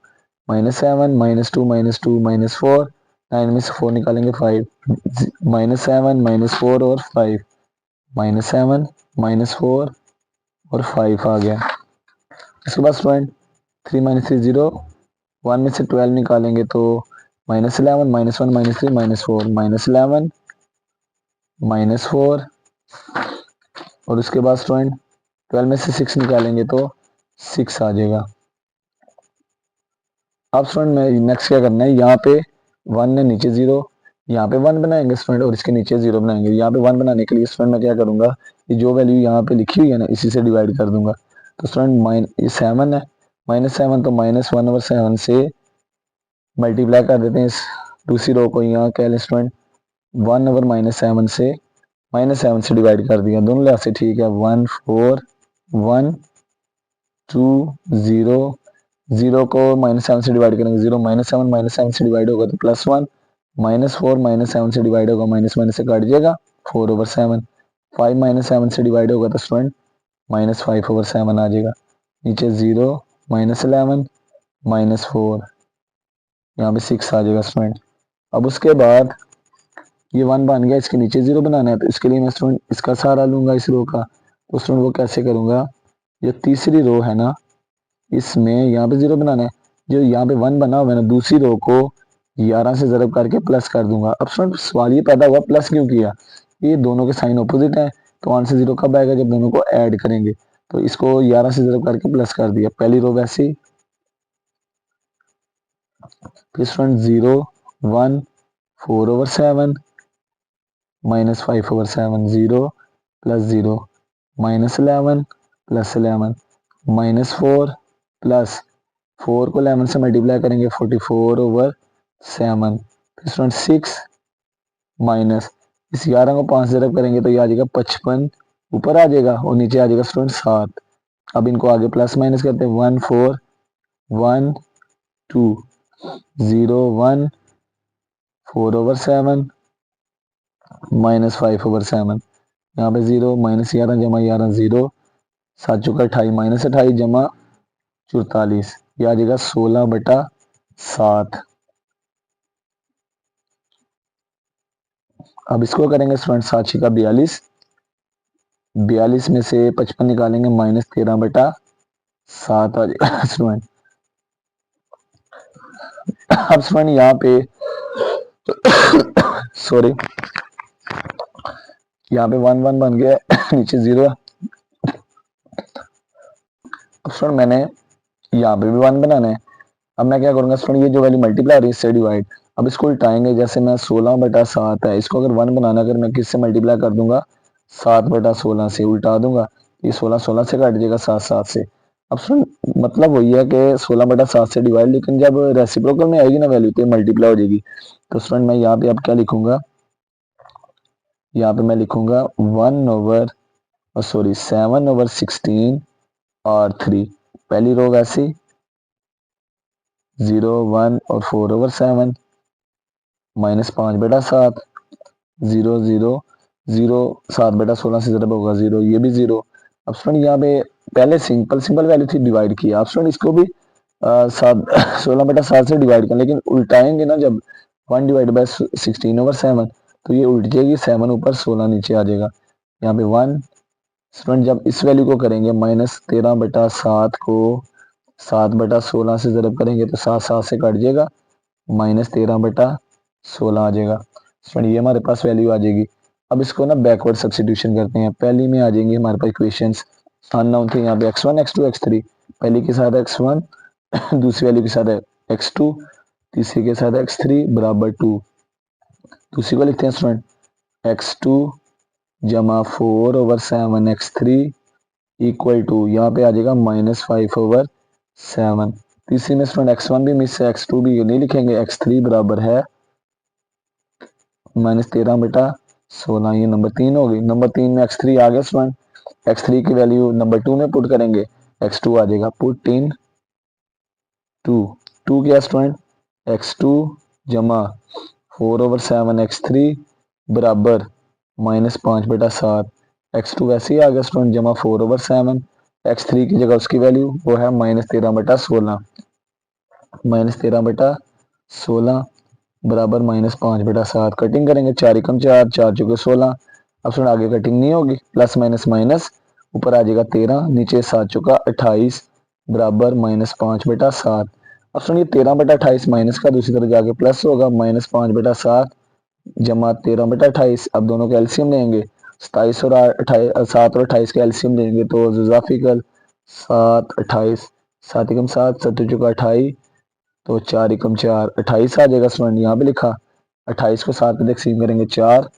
-7 -2 -2 -4, 9 में से 4 निकालेंगे 5, -7 -4 और 5, -7 -4 और 5 आ गया। इसके बाद स्टूडेंट 3 - 3 0, 1 में से 12 निकालेंगे तो -11 -1 -3 -4, -11 -4 और उसके बाद स्टूडेंट 12 में से 6 निकालेंगे तो 6 आ जाएगा। अब स्टूडेंट में नेक्स्ट क्या करना है, यहाँ पे 1 है नीचे 0, यहाँ पे 1 बनाएंगे स्टूडेंट और इसके नीचे 0 बनाएंगे। यहाँ पे 1 बनाने के लिए स्टूडेंट मैं क्या करूंगा, ये जो वैल्यू यहाँ पे लिखी हुई है ना, इसी से डिवाइड कर दूंगा। तो स्टूडेंट ये 7 है, -7 तो -1/7 से मल्टीप्लाई कर देते हैं इस दूसरी रो को। यहाँ कह लें स्टूडेंट 1/-7 से -7 से डिवाइड कर दिया, दोनों लिहाज से ठीक है। 1 4 1 2 0, 0 को -7 से डिवाइड करेंगे 0, -7 -7 से डिवाइड होगा तो +1, -4 -7 से डिवाइड होगा, माइनस माइनस से कट जाएगा 4/7, 5 -7 से डिवाइड होगा तो स्टूडेंट -5/7 आ जाएगा। नीचे 0 -11 -4, यहाँ पे 6 आ जाएगा स्टूडेंट। अब उसके बाद ये 1 बन गया, इसके नीचे 0 बनाना है तो इसके लिए मैं स्टूडेंट इसका सहारा लूंगा, इस रो का। तो स्टूडेंट वो कैसे करूंगा, जो तीसरी रो है ना, इसमें यहाँ पे 0 बनाना है, जो यहाँ पे 1 बना हुआ है ना, दूसरी रो को 11 से ज़रब करके प्लस कर दूंगा। अब स्टूडेंट सवाल ये पैदा हुआ प्लस क्यों किया, ये दोनों के साइन अपोजिट हैं, तो आंसर 0 कब आएगा, जब दोनों को ऐड करेंगे। तो इसको 11 से ज़रब करके प्लस कर दिया, पहली रो वैसे ही। फिर स्टूडेंट 0 1 4/7 -5/7, 0 + 0, -11 + 11, -4 प्लस 4 को 11 से मल्टीप्लाई करेंगे 44/7। फिर स्टूडेंट 6 माइनस इस 11 को 5 से ज़रब करेंगे तो ये आ जाएगा 55, ऊपर आ जाएगा और नीचे आ जाएगा स्टूडेंट 7। अब इनको आगे प्लस माइनस करते हैं, 1 4 1 2 0 1 4/7 -5/7, यहाँ पे 0 -11 जमा 11 0, 7 चौका 28 -28 जमा 44, ये आ जाएगा 16/7। अब इसको करेंगे स्टूडेंट 7 छिका 42, 42 में से 55 निकालेंगे -13/7 आ जाएगा स्टूडेंट। अब स्टूडेंट यहाँ पे सॉरी, यहाँ पे 1 1 बन गया नीचे 0 है। अब स्टूडेंट मैंने यहाँ पे भी 1 बनाना है। अब मैं क्या करूंगा स्टूडेंट, ये जो वैल्यू मल्टीप्लाई हो रही है इससे डिवाइड, अब इसको उल्टाएंगे, जैसे मैं 16/7 है, इसको अगर 1 बनाना, अगर मैं किससे मल्टीप्लाई कर दूंगा 7/16 से, उल्टा दूंगा, ये 16 16 से काट जाएगा, 7 7 से। अब सुन, मतलब वही है कि 16/7 से डिवाइड, लेकिन जब रेसिप्रोकल में आएगी ना वैल्यू तो मल्टीप्लाई हो जाएगी। तो स्टूडेंट मैं यहाँ पे अब क्या लिखूंगा, यहाँ पे मैं लिखूंगा 7/16 और 3, पहली रो वैसी 0 1 और 4/7 -5/7, 0 0 0, 7/16 से जरा होगा 0, ये भी 0। अब स्टूडेंट यहाँ पे पहले सिंपल सिंपल वैल्यू थी, डिवाइड किया। अब स्टूडेंट इसको भी 16/7 से डिवाइड करें, लेकिन उल्टाएंगे ना जब 1/16/7, तो ये उल्ट जाएगी, 7 ऊपर 16 नीचे आ जाएगा, यहाँ पे 1। स्टूडेंट जब इस वैल्यू को करेंगे -13/7 को 7/16 से जरब करेंगे तो 7 7 से कट जाएगा, -13/16 आ जाएगा। स्टूडेंट ये हमारे पास वैल्यू आ जाएगी। अब इसको ना बैकवर्ड सब्स्टिट्यूशन करते हैं। पहली में आ जाएंगे हमारे पास इक्वेशंस, अननोन थे यहाँ पे x1 x2 x3, पहली के साथ x1 दूसरी वैल्यू के साथ x2, तीसरी के साथ x3 बराबर 2। दूसरी को लिखते हैं स्टूडेंट x2 जमा 4/7 x3 इक्वल टू, यहाँ पे आ जाएगा -5/7। तीसरी में स्टूडेंट x1 भी मिस है, x2 भी नहीं लिखेंगे, x3 बराबर है -13/16, ये नंबर 3 होगी। नंबर 3 में x3 आ गया स्टूडेंट, x3 की वैल्यू नंबर 2 में पुट करेंगे, x2 आ जाएगा, पुट इन 2 क्या स्टूडेंट x2 जमा 4/7 x3 बराबर -5/7, x2 वैसे ही आ गया स्टूडेंट, जमा 4/7, x3 की जगह उसकी वैल्यू वो है -13/16, -13/16 बराबर -5/7। कटिंग करेंगे, 4 एकम 4, 4 चौके 16। अब सुन आगे कटिंग नहीं होगी, प्लस माइनस माइनस, ऊपर आ जाएगा 13, नीचे 7 चौका 28 बराबर -5/7। अब सुन ये 13/28 माइनस का दूसरी तरफ जाके प्लस होगा, -5/7 जमा 13/28। अब दोनों का एलसीएम लेंगे, 27 और 28, 7 और 28 का एलसीएम लेंगे तो जुजाफिकल 7 28, 7 एकम 7, 7 चौका 28, तो 4 एकम 4 28 आ जाएगा स्टूडेंट। यहाँ पे लिखा 28 को 7 पे तकसीम करेंगे 4,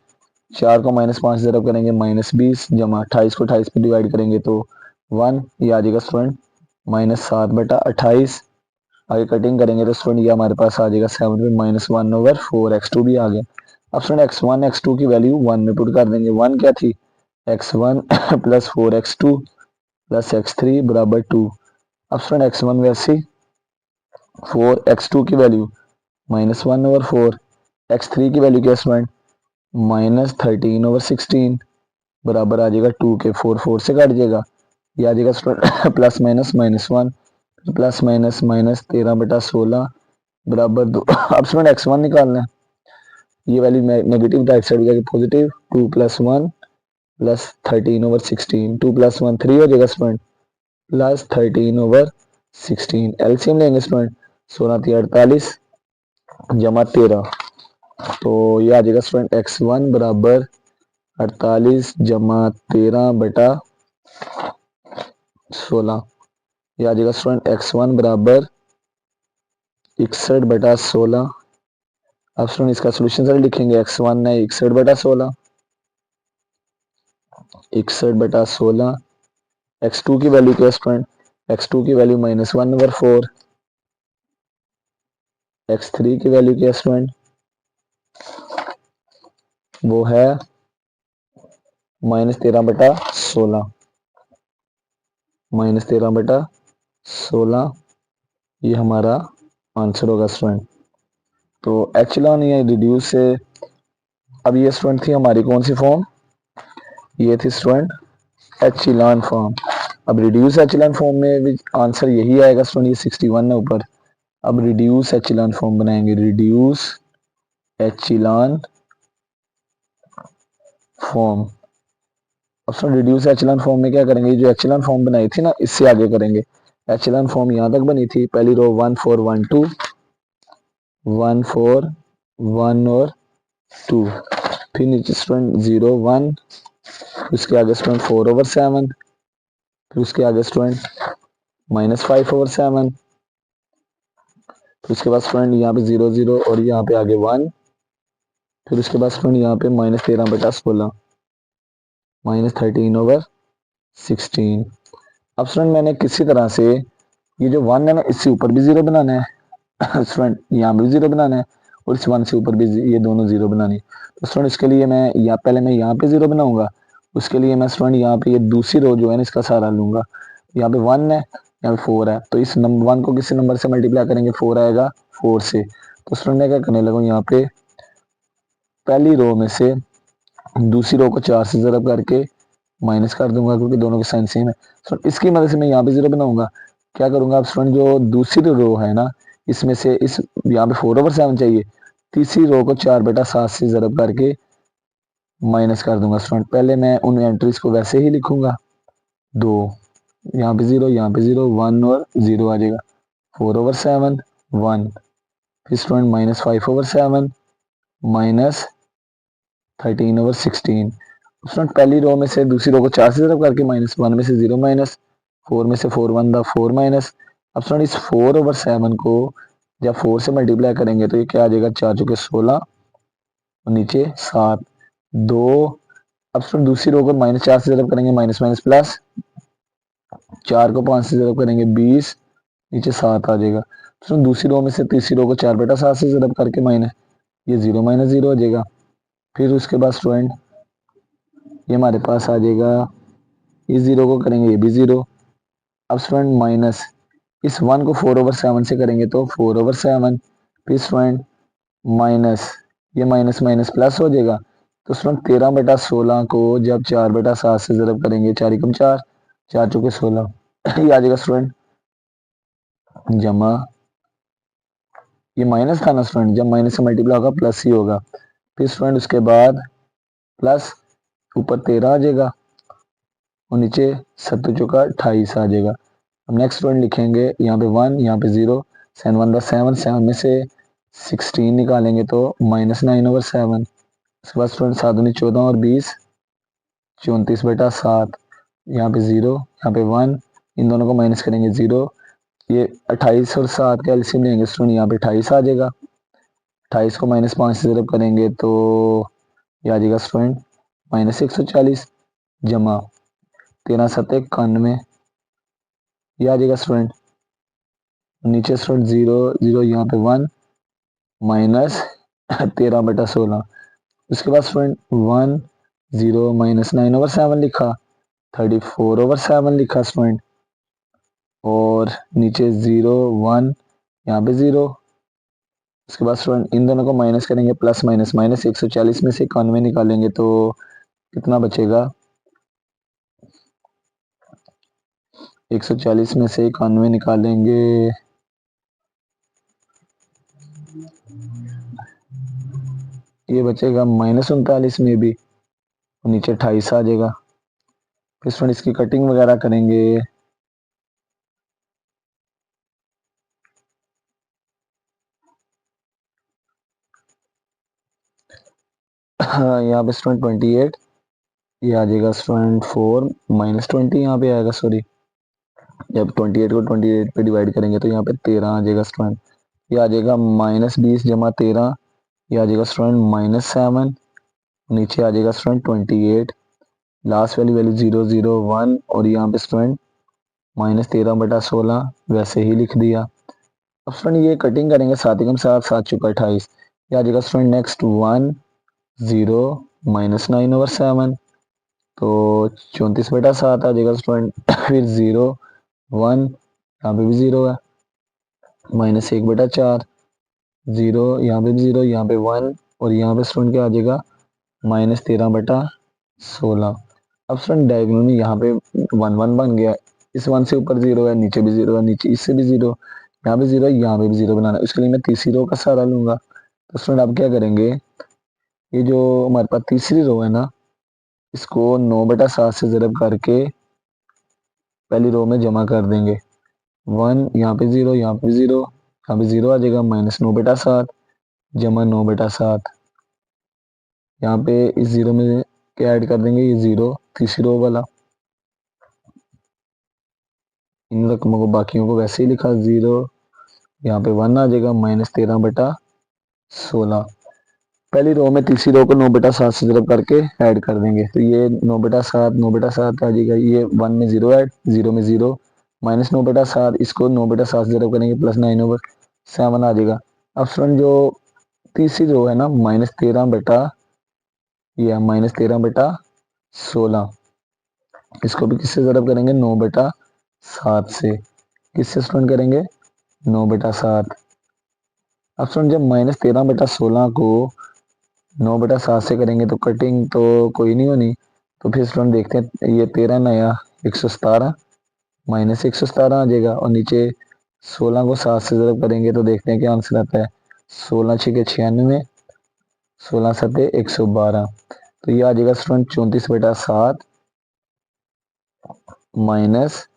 4 को -5 से ज़रब करेंगे -20, जमा 28 को 28 पे डिवाइड करेंगे तो 1, ये आ जाएगा स्टूडेंट -7/28। आगे कटिंग करेंगे तो स्टूडेंट ये हमारे पास आ जाएगा 7 पे -1/4, x2 भी आ गया। अब स्टूडेंट x1 x2 की वैल्यू 1 में पुट कर देंगे। 1 क्या थी x1 plus 4x2 plus x3 बराबर 2। अब स्टूडेंट x1 वैसे 4x2 की वैल्यू -1/4, x3 की वैल्यू क्या स्टूडेंट -13/16 बराबर आ जाएगा 2 के, 4 4 से काट जाएगा, ये आ जाएगा student plus minus -1, plus minus -13/16 बराबर 2। अब स्टूडेंट x1 निकालना है, ये वैल्यू नेगेटिव राइट साइड जाएगी पॉजिटिव, 2 + 1 प्लस 13/16, 2 + 1 3 हो जाएगा स्टूडेंट, प्लस 13/16। एलसीएम लेंगे स्टूडेंट, 16 × 48 जमा 13, तो ये आ जाएगा स्टूडेंट x1 बराबर 48 जमा 13/16, ये आ जाएगा स्टूडेंट x1 बराबर 61/16। अब स्टूडेंट इसका सोल्यूशन सर लिखेंगे, x1 है 61/16, 61/16, x2 की वैल्यू क्या स्टूडेंट, x2 की वैल्यू -1/4, x3 की वैल्यू क्या स्टूडेंट वो है -13/16, -13/16, ये हमारा आंसर होगा स्टूडेंट। तो एचलॉन या रिड्यूस से, अब ये स्टूडेंट थी हमारी कौन सी फॉर्म, ये थी स्टूडेंट एचिलॉन फॉर्म। अब रिड्यूस एचिलॉन फॉर्म में भी आंसर यही आएगा स्टूडेंट, ये 61 है ऊपर। अब रिड्यूस एचिलॉन फॉर्म बनाएंगे, रिड्यूस एचिलॉन फॉर्म। अब स्टूडेंट रिड्यूस एचिलॉन फॉर्म में क्या करेंगे, जो एचिलॉन फॉर्म बनाई थी ना इससे आगे करेंगे। एचिलॉन फॉर्म यहाँ तक बनी थी, पहली रो 1 4 1 2, 1 4 1 और 2, फिर नीचे स्टूडेंट 0 1, उसके आगे स्टूडेंट 4/7, फिर उसके आगे स्टूडेंट -5/7, फिर उसके बाद स्टूडेंट यहाँ पे 0 0 और यहाँ पे आगे 1। फिर उसके बाद स्टूडेंट यहाँ पे -13/16 -13/16। अब स्टूडेंट मैंने किसी तरह से ये जो 1 है ना इससे ऊपर भी 0 बनाना है स्टूडेंट यहाँ भी 0 बनाना है और इस 1 से ऊपर भी ये दोनों 0 बनानी है। तो स्टूडेंट इसके लिए मैं पहले मैं यहाँ पे 0 बनाऊंगा। उसके लिए मैं स्टूडेंट यहाँ पे ये दूसरी रो जो है ना इसका सहारा लूंगा। यहाँ पे 1 है, यहाँ पे 4 है, तो इस नंबर 1 को किसी नंबर से मल्टीप्लाई करेंगे 4 आएगा 4 से। तो स्टूडेंट मैं क्या करने लगा यहाँ पे पहली रो में से दूसरी रो को 4 से ज़रब करके माइनस कर दूंगा क्योंकि दोनों के साइन सेम है। तो इसकी मदद से मैं यहाँ पे 0 बनाऊंगा। क्या करूंगा अब स्टूडेंट जो दूसरी रो है ना इसमें से इस यहाँ पे 4/7 चाहिए, तीसरी रो को 4/7 से ज़रब करके माइनस कर दूंगा। स्टूडेंट पहले मैं उन एंट्रीज को वैसे ही लिखूंगा, 2 यहाँ पे 0 यहाँ पे 0 1 और 0 आ जाएगा, 4/7 1। फिर स्टूडेंट -5/7 -13/16। स्टूडेंट पहली रो में से दूसरी रो को 4 से ज़रब करके -1 में से 0 माइनस, 4 में से 4 1 दा 4 माइनस। अब स्टूडेंट इस 4/7 को जब 4 से मल्टीप्लाई करेंगे तो ये क्या आ जाएगा, 4 चौके 16 और नीचे 7 2। अब स्टूडेंट दूसरी रो को -4 से ज़रब करेंगे माइनस माइनस प्लस, 4 को 5 से ज़रब करेंगे 20 नीचे 7 आ जाएगा। तो दूसरी रो में से तीसरी रो को 4/7 से ज़रब करके माइनस ये 0 -0 हो जाएगा। फिर उसके बाद स्टूडेंट ये हमारे पास आ जाएगा, इस 0 को करेंगे ये भी 0। अब स्टूडेंट माइनस इस 1 को 4/7 से करेंगे तो 4/7। फिर स्टूडेंट माइनस ये माइनस माइनस प्लस हो जाएगा। तो स्टूडेंट 13/16 को जब 4/7 से ज़रब करेंगे 4 एकम 4 4 चौके 16 ये आ जाएगा स्टूडेंट जमा, ये माइनस था ना स्टूडेंट, जब माइनस से मल्टीप्लाई होगा प्लस ही होगा। फिर स्टूडेंट उसके बाद प्लस ऊपर 13 आ जाएगा और नीचे 7 चौका 28 आ जाएगा। अब नेक्स्ट स्टूडेंट लिखेंगे यहाँ पे 1 यहाँ पे 0, 7 1 7 7 में से 16 निकालेंगे तो -9/7। उसके बाद स्टूडेंट 7 दूनी 14 और 20 34/7। यहाँ पे 0 यहाँ पे 1, इन दोनों को माइनस करेंगे 0। ये 28 और 7 का एलसीएम लेंगे स्टूडेंट, यहाँ पे 28 आ जाएगा। 28 को -5 से ज़रब करेंगे तो ये आ जाएगा स्टूडेंट -140 जमा 13 7 91, ये आ जाएगा स्टूडेंट। नीचे स्टूडेंट 0 0 यहाँ पे 1 माइनस 13/16। उसके बाद स्टूडेंट 1 0 -9/7 लिखा, 34/7 लिखा स्टूडेंट और नीचे 0 1 यहाँ पे 0। उसके बाद स्टूडेंट इन दोनों को माइनस करेंगे प्लस माइनस माइनस 140 में से 91 निकालेंगे तो कितना बचेगा, 140 में से 91 निकालेंगे ये बचेगा -39 में भी, नीचे 28 आ जाएगा। फिर स्टूडेंट इसकी कटिंग वगैरह करेंगे, हाँ यहाँ पे स्टूडेंट 28 ये आ जाएगा स्टूडेंट 4 -20 यहाँ पे आएगा, सॉरी जब 28 को 28 पे डिवाइड करेंगे तो यहाँ पे 13 आ जाएगा स्टूडेंट। ये आ जाएगा -20 जमा 13, ये आ जाएगा स्टूडेंट -7, नीचे आ जाएगा स्टूडेंट 28, लास्ट वाली वैल्यू 0 0 1 और यहाँ पे स्टूडेंट -13/16 वैसे ही लिख दिया। अब स्टूडेंट ये कटिंग करेंगे 7 एकम 7 7 चौका 28, ये आ जाएगा स्टूडेंट नेक्स्ट 1 0 -9/7 तो 34/7 आ जाएगा स्टूडेंट। फिर 0 1 यहाँ पे भी 0 है, -1/4 0 यहाँ पे भी 0 यहाँ पे 1 और यहाँ पे स्टूडेंट क्या आ जाएगा -13/16। अब स्टूडेंट डायगोनल में यहाँ पे 1 1 बन गया, इस 1 से ऊपर 0 है, नीचे भी 0 है, नीचे इससे भी 0, यहाँ पे 0 है, यहाँ पे भी 0 बनाना है। उसके लिए मैं तीसरी रो का सहारा लूंगा। तो स्टूडेंट अब क्या करेंगे, ये जो हमारे पास तीसरी रो है ना इसको 9/7 से ज़रब करके पहली रो में जमा कर देंगे। 1 यहाँ पे 0 यहाँ पे 0 यहाँ पे 0 आ जाएगा, -9/7 जमा 9/7। यहाँ पे इस 0 में क्या ऐड कर देंगे, ये 0 तीसरी रो वाला, इन रकमों को बाकियों को वैसे ही लिखा 0 यहाँ पे 1 आ जाएगा -13/16। पहली रो में तीसरी रो को 9/7 से ज़रब करके ऐड कर देंगे, तो ये 9/7 आ जाएगा, ये 1 में 0 ऐड, 0 में 0 -9/7, इसको 9/7 से ज़रब करेंगे +9/7 आ जाएगा। अब स्टूडेंट जो तीसरी रो है ना -13/16, इसको भी किससे ज़रब करेंगे 9/7 से, किससे स्टूडेंट करेंगे 9/7। अब स्टूडेंट जब -13/16 को 9/7 से करेंगे तो कटिंग तो कोई नहीं होनी, तो फिर स्टूडेंट देखते हैं ये 13 नया 117 -117 आ जाएगा, और नीचे 16 को 7 से ज़रब करेंगे तो देखते हैं क्या आंसर आता है, 16 छके 96, 16 सते 112, तो ये आ जाएगा स्टूडेंट 34/7 माइनस,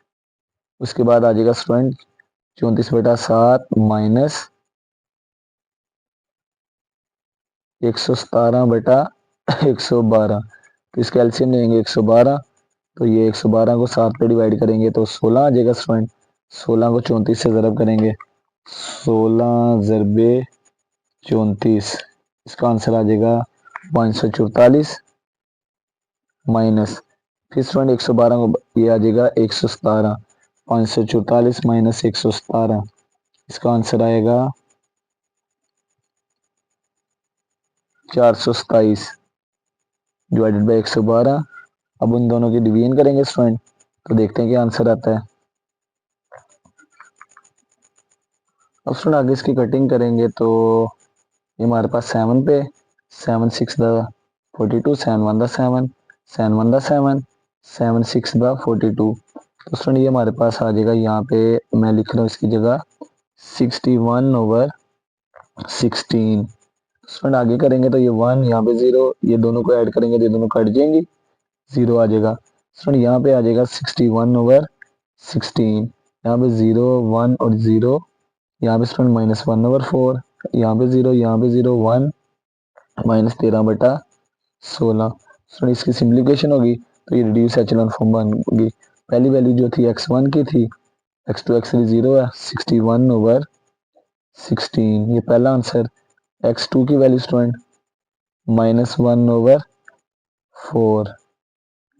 उसके बाद आ जाएगा स्टूडेंट 34/7 माइनस 117/112, तो इसका एलसीएम लेंगे 112, तो ये 112 को 7 पे डिवाइड करेंगे तो 16 आ जाएगा स्टूडेंट, 16 को 34 से ज़रब करेंगे, 16 ज़रबे 34, इसका आंसर आ जाएगा 544 माइनस, फिर स्टूडेंट 112 को ये आ जाएगा 117, 544 माइनस 117, इसका आंसर आएगा 427 डिवाइडेड बाई 112। अब उन दोनों की डिवीजन करेंगे स्टूडेंट, तो देखते हैं क्या आंसर आता है। अब स्टूडेंट आगे इसकी कटिंग करेंगे तो ये हमारे पास 7 पे 7 6 42, 7 1 7, 7 1 7, 7 6 42, तो स्टूडेंट ये हमारे पास आ जाएगा, यहाँ पे मैं लिख रहा हूँ इसकी जगह 61/16। स्टूडेंट आगे करेंगे तो ये 1 यहाँ पे 0, ये दोनों को ऐड करेंगे तो ये दोनों कट जाएंगी, 0 आ जाएगा। स्टूडेंट यहाँ पे आ जाएगा 61/16, यहाँ पे 0 1 और 0, यहाँ पे स्टूडेंट -1/4, यहाँ पे 0, यहाँ पे 0 1 -13/16। स्टूडेंट इसकी सिंप्लीफिकेशन होगी तो ये रिड्यूस एचेलॉन फॉर्म बनेगी। पहली वैल्यू जो थी x1 की थी, x2 x3 0 है, 61/16 ये पहला आंसर। x2 की वैल्यू स्टूडेंट -1/4,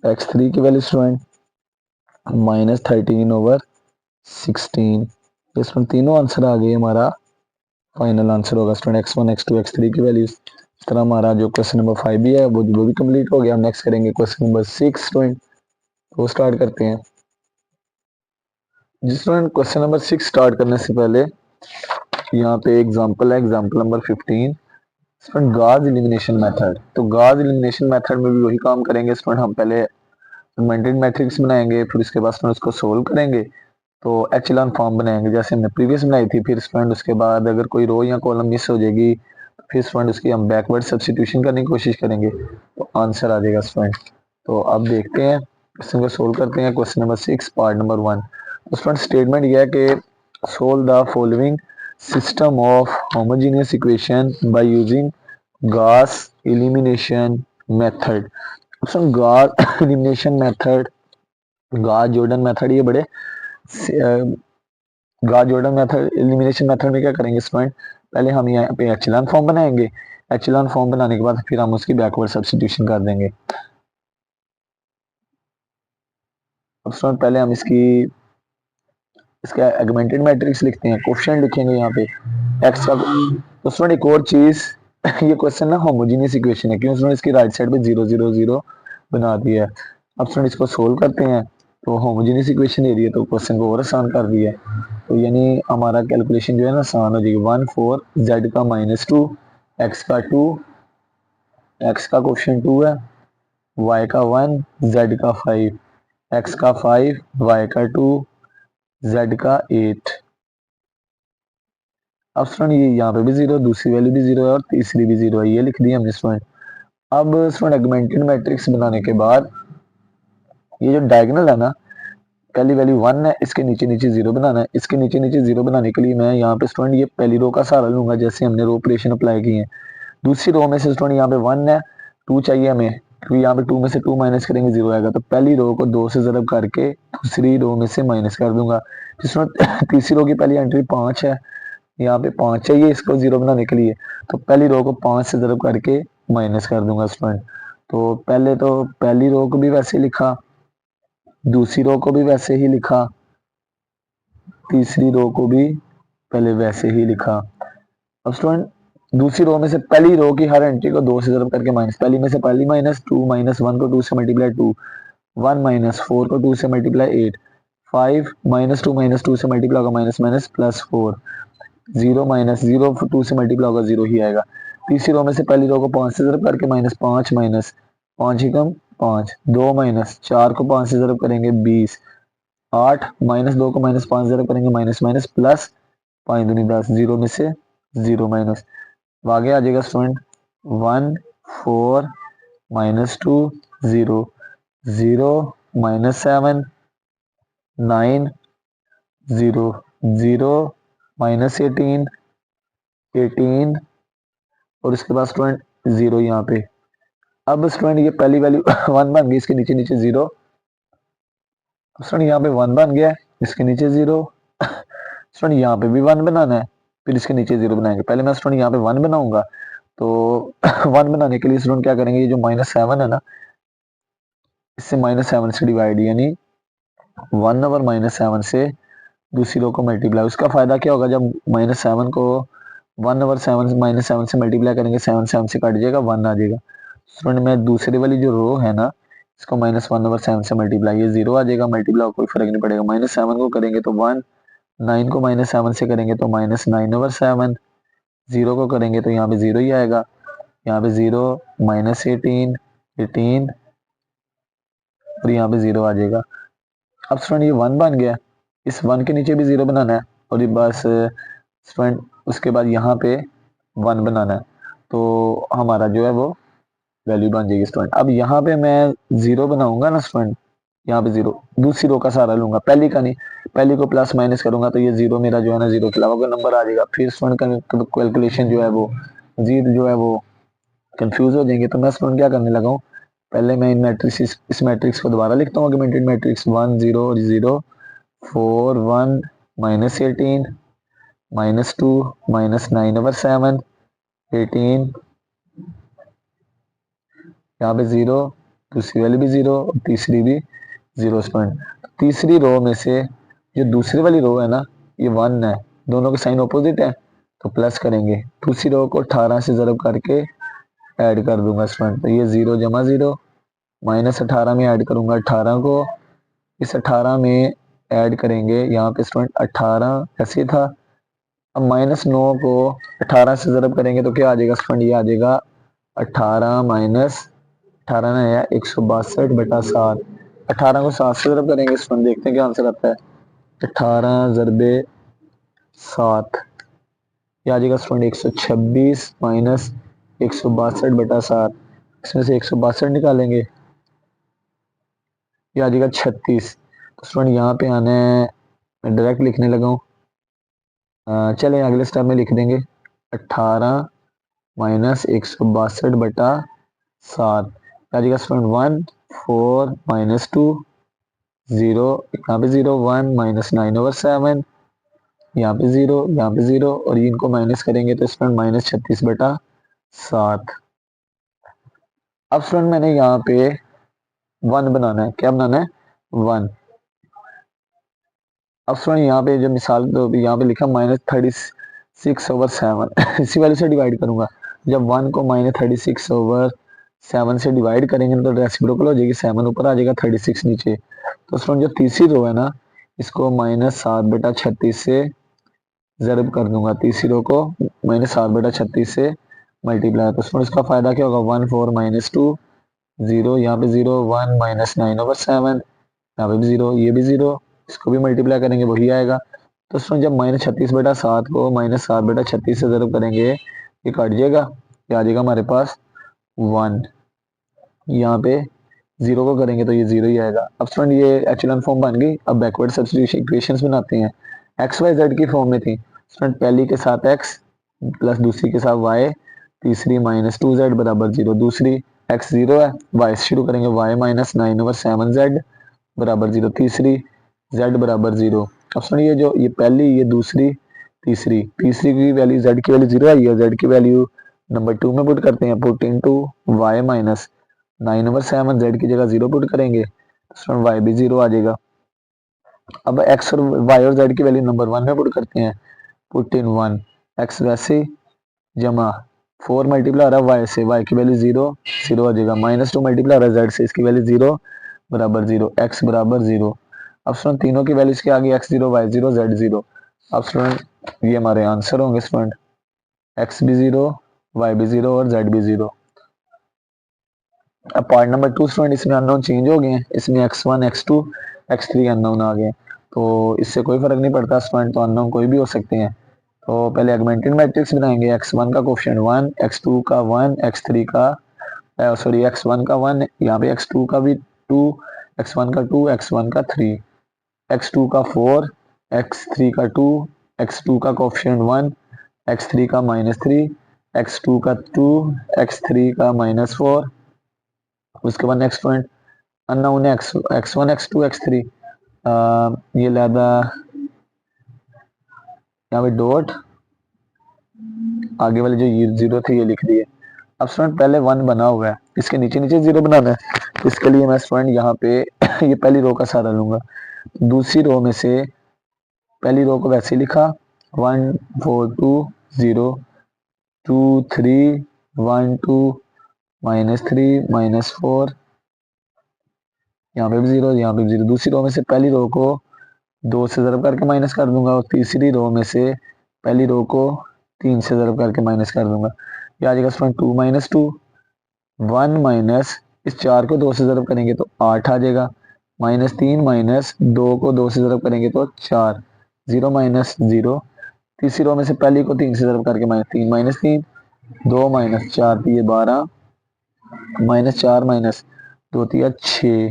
x3 की वैल्यू स्टूडेंट -13/16, इसमें तीनों आंसर आ गए, हमारा फाइनल आंसर होगा स्टूडेंट x1 x2 x3 की वैल्यूज। इस तरह हमारा जो क्वेश्चन नंबर 5 भी है वो भी कंप्लीट हो गया। हम नेक्स्ट करेंगे क्वेश्चन नंबर 6 स्टूडेंट, वो स्टार्ट करते हैं। जिस स्टूडेंट क्वेश्चन नंबर 6 स्टार्ट करने से पहले यहाँ पे एग्जांपल है, एग्जांपल नंबर 15 स्टूडेंट गाज एलिमिनेशन मेथड। तो गाज एलिमिनेशन मेथड में भी वही काम करेंगे स्टूडेंट, हम पहले ऑगमेंटेड मैट्रिक्स बनाएंगे, फिर उसके बाद स्टूडेंट उसको सोल्व करेंगे तो एचेलॉन फॉर्म बनाएंगे जैसे हमने प्रीवियस बनाई थी। फिर स्टूडेंट उसके बाद अगर कोई रो या कॉलम मिस हो जाएगी तो फिर स्टूडेंट उसकी हम बैकवर्ड सब्स्टिट्यूशन करने की कोशिश करेंगे तो आंसर आ जाएगा स्टूडेंट। तो अब देखते हैं क्वेश्चन को सोल्व करते हैं। Question number 6 part number 1। तो स्टूडेंट स्टेटमेंट यह है कि solve the following system of homogeneous equation by using Gauss elimination method. Gauss elimination method, Gauss Jordan method, ये बड़े Gauss Jordan method elimination method में क्या करेंगे स्टूडेंट, पहले हम यहाँ पे एचेलॉन फॉर्म बनाएंगे, एचेलॉन फॉर्म बनाने के बाद फिर हम उसकी बैकवर्ड सब्स्टिट्यूशन कर देंगे। अब स्टूडेंट पहले हम इसका एगमेंटेड मैट्रिक्स लिखते हैं, कोफिशिएंट लिखेंगे यहाँ पे एक्स का। तो स्टूडेंट एक और चीज ये क्वेश्चन ना होमोजेनियस इक्वेशन है, क्यों स्टूडेंट इसकी राइट साइड पे 0 0 0 बना दिया है। अब स्टूडेंट इसको सोल्व करते हैं तो होमोजेनियस इक्वेशन दे दी है तो क्वेश्चन को और आसान कर दिया है। तो यानी हमारा कैलकुलेशन जो है ना आसान हो जाएगी। 1 4 z का -2, x का 2, x का कोफिशिएंट 2 है, y का 1, z का 5, x का 5, y का 2, z का 8। अब स्टूडेंट ये यहाँ पे भी 0, दूसरी वैल्यू भी 0 है और तीसरी भी 0 है, ये लिख दिया हमने स्टूडेंट। अब स्टूडेंट एगमेंटेड मैट्रिक्स बनाने के बाद ये जो डायगोनल है ना, पहली वैल्यू 1 है, इसके नीचे नीचे 0 बनाना है। इसके नीचे नीचे 0 बनाने के लिए मैं यहाँ पे स्टूडेंट ये पहली रो का सहारा लूंगा जैसे हमने रो ऑपरेशन अप्लाई की है। दूसरी रो में से स्टूडेंट यहाँ पे 1 है, 2 चाहिए हमें, क्योंकि यहाँ पे 2 में से 2 माइनस करेंगे 0 आएगा, तो पहली रो को 2 से ज़रब करके दूसरी रो में से माइनस कर दूंगा। जिसमें तीसरी रो की पहली एंट्री 5 है, यहाँ पे 5 चाहिए इसको 0 बनाने के लिए, तो पहली रो को 5 से ज़रब करके माइनस कर दूंगा स्टूडेंट। तो पहले तो पहली रो को भी वैसे लिखा, दूसरी रो को भी वैसे ही लिखा, तीसरी रो को भी पहले वैसे ही लिखा। अब स्टूडेंट दूसरी रो में से पहली रो की हर एंट्री को 2 से ज़रब करके माइनस, पहली में से पहली माइनस 2 माइनस 1 को 2 से मल्टीप्लाई 2, 1 माइनस 4 को 2 से मल्टीप्लाई 8, 5 माइनस 2 से मल्टीप्लाई होगा माइनस माइनस प्लस 4, 0 माइनस 0 2 से मल्टीप्लाई होगा 0 ही आएगा। तीसरी रो में से पहली रो को 5 से ज़रब करके माइनस 5 ही कम 5, 2 माइनस 4 को 5 से ज़रब करेंगे 20, 8 माइनस 2 को माइनस 5 ज़रब करेंगे माइनस माइनस प्लस 5 दूनी 10, 0 में से 0 माइनस, आगे आ जाएगा स्टूडेंट 1 4 माइनस 2 0, 0 माइनस 7 9 0, 0 माइनस 18 18 और इसके बाद स्टूडेंट 0 यहाँ पे। अब स्टूडेंट ये पहली वैल्यू 1 बन गई, इसके नीचे नीचे 0, स्टूडेंट यहाँ पे 1 बन गया, इसके नीचे 0, स्टूडेंट यहाँ पे भी 1 बनाना है, फिर इसके नीचे 0 बनाएंगे। पहले मैं स्टूडेंट यहाँ पे 1 बनाऊंगा, तो 1 बनाने के लिए स्टूडेंट क्या करेंगे, ये जो -7 है ना, इससे -7 से डिवाइड, यानी 1 ओवर -7 से दूसरी रो को मल्टीप्लाई। उसका फायदा क्या होगा, जब -7 को 1 ओवर 7 -7 से मल्टीप्लाई करेंगे, 7 7 से कट जाएगा, 1 आ जाएगा। स्टूडेंट मैं दूसरी वाली जो रो है ना, इसको -1 ओवर 7 से मल्टीप्लाई, ये 0 आ जाएगा, मल्टीप्लाई कोई फर्क नहीं पड़ेगा। -7 को करेंगे तो 1, 9 को -7 से करेंगे तो -9 ओवर 7, 0 को करेंगे तो यहाँ पे 0 ही आएगा, यहाँ पे 0 -18 18 और यहाँ पे 0 आ जाएगा। अब स्टूडेंट ये 1 बन गया, इस 1 के नीचे भी 0 बनाना है और ये बस स्टूडेंट उसके बाद यहाँ पे 1 बनाना है, तो हमारा जो है वो वैल्यू बन जाएगी स्टूडेंट। अब यहाँ पे मैं 0 बनाऊंगा ना स्टूडेंट, यहाँ पे 0 दूसरी रो का सहारा लूंगा, पहली का नहीं, पहली को प्लस माइनस करूंगा तो ये 0 मेरा जो है ना 0 के अलावा कोई नंबर आ जाएगा। फिर स्टूडेंट कैलकुलेशन जो है वो जीरो जो है वो कंफ्यूज हो जाएंगे। तो मैं स्टूडेंट क्या करने लगा हूँ, पहले मैं इस मैट्रिक्स को दोबारा लिखता हूँ, ऑगमेंटेड मैट्रिक्स 1 0 0 4 1 -18 -2 -9 ओवर 7 18, यहाँ पे 0, दूसरी वाली भी 0 और तीसरी भी 0 स्टूडेंट। तीसरी रो में से जो दूसरी वाली रो है ना, ये 1 है, दोनों के साइन ऑपोजिट है, तो प्लस करेंगे, दूसरी रो को 18 से ज़रब करके ऐड कर दूंगा स्टूडेंट, तो ये 0 जमा 0, -18 में ऐड करूंगा 18 को, इस 18 में ऐड करेंगे यहाँ पे स्टूडेंट 18 ऐसे था। अब -9 को 18 से ज़रब करेंगे तो क्या आ जाएगा स्टूडेंट, ये आ जाएगा 18 माइनस 18 ना है 162 बटा 7, 18 को 7 से ज़रब करेंगे स्टूडेंट, देखते हैं क्या आंसर आता है, 18 ज़रबे 7, ये आ जाएगा स्टूडेंट 126 माइनस 162 बटा 7, इसमें से 162 निकालेंगे, ये आ जाएगा 36। तो स्टूडेंट यहाँ पे आना है, मैं डायरेक्ट लिखने लगा हूँ, चलें अगले स्टेप में लिख देंगे 18 माइनस 162 बटा 7, आ जाएगा स्टूडेंट 1 4 -2 0, यहाँ पे 0 1 -9 ओवर 7, यहाँ पे 0 यहाँ पे 0 और इनको माइनस करेंगे तो स्टूडेंट -36 बटा 7। अब स्टूडेंट मैंने यहाँ पे 1 बनाना है, क्या बनाना है 1। अब स्टूडेंट यहाँ पे जो मिसाल तो यहाँ पे लिखा -36 ओवर 7 इसी वैल्यू से डिवाइड करूंगा, जब 1 को -36 ओवर 7 से डिवाइड करेंगे तो रेसिप्रोकल हो जाएगी, 7 ऊपर आ जाएगा 36 नीचे। तो स्टूडेंट जो तीसरी रो है ना, इसको -7 बटा 36 से ज़रब कर दूंगा, तीसरी रो को -7 बटा 36 से मल्टीप्लाई, तो स्टूडेंट इसका फायदा क्या होगा 1 4 -2 0, यहाँ पे 0 1 -9 ओवर 7, यहाँ पे भी 0 ये भी 0, इसको भी मल्टीप्लाई करेंगे वही आएगा। तो स्टूडेंट जब -36 बटा 7 को -7 बटा 36 से ज़रब करेंगे, ये कट जाएगा, ये आ जाएगा हमारे पास 1, यहाँ पे 0 को करेंगे तो ये 0 ही आएगा। अब स्टूडेंट ये एचेलॉन फॉर्म बन गई। अब बैकवर्ड सब्स्टिट्यूशन इक्वेशंस बनाते हैं, एक्स वाई जेड की फॉर्म में थी स्टूडेंट, पहली के साथ x प्लस दूसरी के साथ y, तीसरी -2z बराबर 0, दूसरी x 0 है, y से शुरू करेंगे, y -9 ओवर 7z बराबर 0, तीसरी z बराबर 0। अब सुनिए ये जो ये पहली ये दूसरी तीसरी तीसरी की वैल्यू z की वैल्यू 0 आई है, z की वैल्यू नंबर 2 में पुट करते हैं, put into y minus 9/7 z की जगह 0 पुट करेंगे तो y भी 0 आ जाएगा। अब x और y और z की वैल्यू नंबर 1 में पुट करते हैं, पुट इन 1 x वैसे जमा 4 मल्टीप्लाई हो रहा है y से, y की वैल्यू 0 0 आ जाएगा, -2 मल्टीप्लाई हो रहा है z से, इसकी वैल्यू 0 बराबर 0, x बराबर 0। अब स्टूडेंट तीनों की वैल्यूज क्या आ गई, x0 y0 z0। अब स्टूडेंट ये हमारे आंसर होंगे स्टूडेंट, x भी 0 y भी 0 और z भी 0। अब पार्ट नंबर 2 स्टूडेंट, इसमें अननोन चेंज हो गए हैं, इसमें x1 x2 x3 अननोन आ गए, तो इससे कोई फर्क नहीं पड़ता स्टूडेंट, तो अननोन कोई भी हो सकते हैं। तो पहले ऑगमेंटेड मैट्रिक्स बनाएंगे, x1 का कोफिशिएंट 1, x2 का 1, x3 का सॉरी x1 का 1, यहाँ पे x2 का भी 2, x1 का 2, x1 का 3, x2 का 4, x3 का 2, x2 का कोफिशिएंट 1, x3 का -3, x2 का 2, x3 का -4। उसके बाद नेक्स्ट पॉइंट अननोन है x1 x2 x3, ये लादा यहाँ पे डॉट आगे वाले जो ये 0 थे ये लिख दिए। अब स्टूडेंट पहले 1 बना हुआ है, इसके नीचे नीचे 0 बनाना है, तो इसके लिए मैं स्टूडेंट यहाँ पे ये पहली रो का सहारा लूंगा, दूसरी रो में से पहली रो को वैसे लिखा 1 4 2 0 2 3 1 2 -3 -4, यहाँ पे भी 0 यहाँ पे भी 0। दूसरी रो में से पहली रो को 2 से ज़रब करके माइनस कर दूंगा, और तीसरी रो में से पहली रो को 3 से ज़रब करके माइनस कर दूंगा, ये आ जाएगा स्टूडेंट 2 -2 1 माइनस इस 4 को 2 से ज़रब करेंगे तो 8 आ जाएगा, -3 माइनस 2 को 2 से ज़रब करेंगे तो 4, 0 -0। तीसरी रो में से पहली को 3 से ज़रब करके -3 -3 2 -4 दिए 12, -4 -2 दिया 6,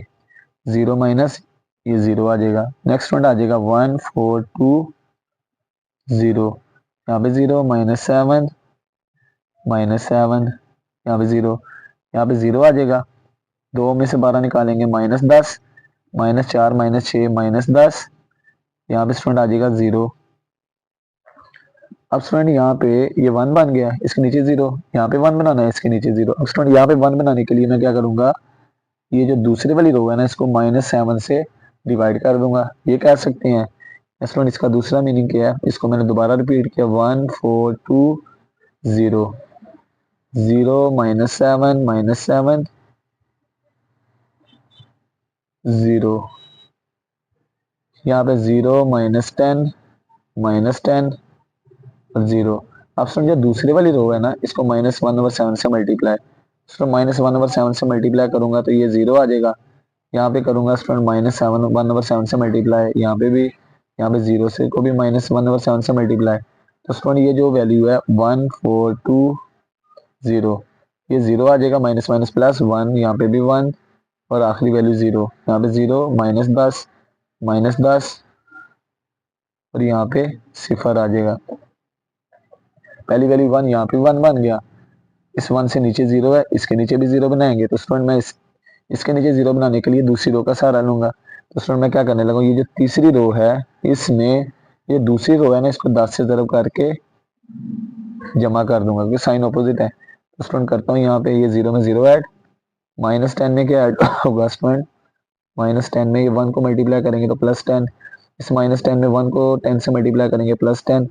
0 माइनस ये 0 आ जाएगा। नेक्स्ट वन आ जाएगा 1 4 2 0, यहाँ पे 0 -7 -7, यहाँ पे 0, यहाँ पे 0 आ जाएगा, 2 में से 12 निकालेंगे -10, -4 -6 -10, यहाँ पे स्टूडेंट आ जाएगा 0। अब स्टूडेंट यहाँ पे ये 1 बन गया, इसके नीचे 0, यहाँ पे 1 बनाना है, इसके नीचे 0। अब स्टूडेंट यहाँ पे 1 बनाने के लिए मैं क्या करूँगा, ये जो दूसरी वाली रो है ना इसको -7 से डिवाइड कर दूंगा, ये कह सकते हैं स्टूडेंट इसका दूसरा मीनिंग क्या है, इसको मैंने दोबारा रिपीट किया 1 4 2 0 0 -7 -7 0, यहाँ पे 0 -10 -10 और 0। अब स्टूडेंट जो दूसरी वाली रो है ना इसको -1/7 से मल्टीप्लाई, इसको -1/7 से मल्टीप्लाई करूंगा तो ये 0 आ जाएगा, यहाँ पे करूंगा स्टूडेंट -1/7 से मल्टीप्लाई, यहाँ पे भी, यहाँ पे 0 से को भी -1/7 से मल्टीप्लाई, तो स्टूडेंट ये जो वैल्यू है 1 4 2 0, ये 0 आ जाएगा, माइनस माइनस प्लस 1, यहाँ पे भी 1 और आखिरी वैल्यू 0, यहाँ पे 0 -10 और यहाँ पे 0 आ जाएगा। पहली वैल्यू 1, यहाँ पे 1 बन गया, इस 1 से नीचे 0 है, इसके नीचे भी 0 बनाएंगे, तो स्टूडेंट मैं इसके नीचे 0 बनाने के लिए दूसरी रो का सहारा लूंगा, तो स्टूडेंट मैं क्या करने लगा, ये जो तीसरी रो है इसमें ये दूसरी रो है ना इसको 10 से ज़रब करके जमा कर दूंगा क्योंकि साइन ऑपोजिट है, तो स्टूडेंट करता हूँ यहाँ पे ये 0 में 0 ऐड, -10 में क्या ऐड होगा स्टूडेंट, -10 में ये 1 को मल्टीप्लाई करेंगे तो +10, इस -10 में 1 को 10 से मल्टीप्लाई करेंगे +10,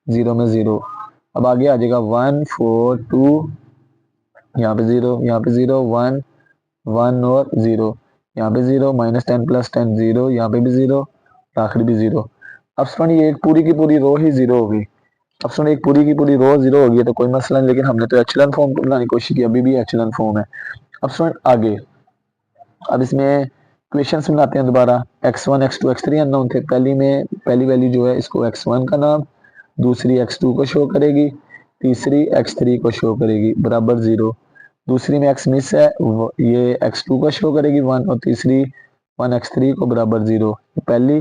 0 में 0। अब आगे आ जाएगा 1 4 2, यहाँ पे 0, यहाँ पे 0 1 1 और 0, यहाँ पे 0 -10 + 10 0, यहाँ पे भी 0, आखिरी भी 0। अब स्टूडेंट ये एक पूरी की पूरी रो ही 0 होगी। अब स्टूडेंट एक पूरी की पूरी रो 0 होगी तो कोई मसला नहीं, लेकिन हमने तो एचलन फॉर्म को बनाने की कोशिश की, अभी भी एचलन फॉर्म है। अब स्टूडेंट आगे, अब इसमें इक्वेशंस बनाते हैं दोबारा, x1 x2 x3 अननोन थे, पहली वैल्यू जो है इसको x1 का नाम, दूसरी x2 को शो करेगी, तीसरी x3 को शो करेगी बराबर 0, दूसरी में x मिस है ये x2 को शो करेगी 1 और तीसरी 1 x3 को बराबर 0, पहली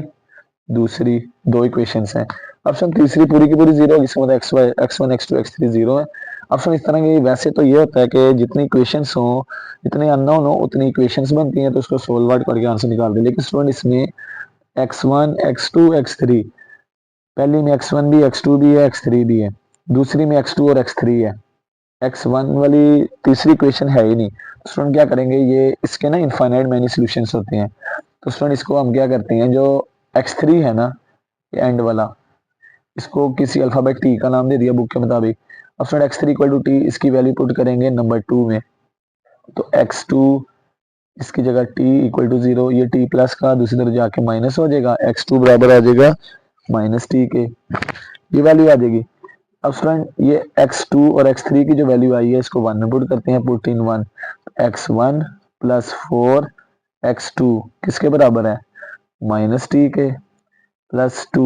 दूसरी दो इक्वेशंस हैं। ऑप्शन तीसरी पूरी की पूरी 0 होगी, इसका मतलब x1 x2 x3 0 है। ऑप्शन इस तरह की, वैसे तो ये होता है कि जितनी इक्वेशंस हो जितने अननोन हो उतनी इक्वेशंस बनती हैं, तो उसको सोल्व आउट करके आंसर निकाल दे, लेकिन स्टूडेंट इसमें x1 x2 x3 पहली में x1 भी x2 भी है x3 भी है, दूसरी में x2 और x3 है, x1 वाली तीसरी इक्वेशन है ही नहीं। तो स्टूडेंट क्या करेंगे, ये इसके ना इनफाइनाइट मैनी सॉल्यूशंस होते हैं। तो स्टूडेंट इसको हम क्या करते हैं, जो x3 है ना एंड वाला, इसको किसी अल्फाबेट टी का नाम दे दिया बुक के मुताबिक। अब student x3 equal to T, इसकी वैल्यू पुट करेंगे नंबर 2 में, तो x2 इसकी जगह t इक्वल टू 0, ये t प्लस का दूसरी तरफ जाके माइनस हो जाएगा, x2 बराबर आ जाएगा माइनस टी के, ये वैल्यू आ जाएगी। अब स्टूडेंट ये x2 और x3 की जो वैल्यू आई है इसको 1 में पुट करते हैं, put in 1, x1 plus 4 x2 किसके बराबर है, माइनस टी के, प्लस 2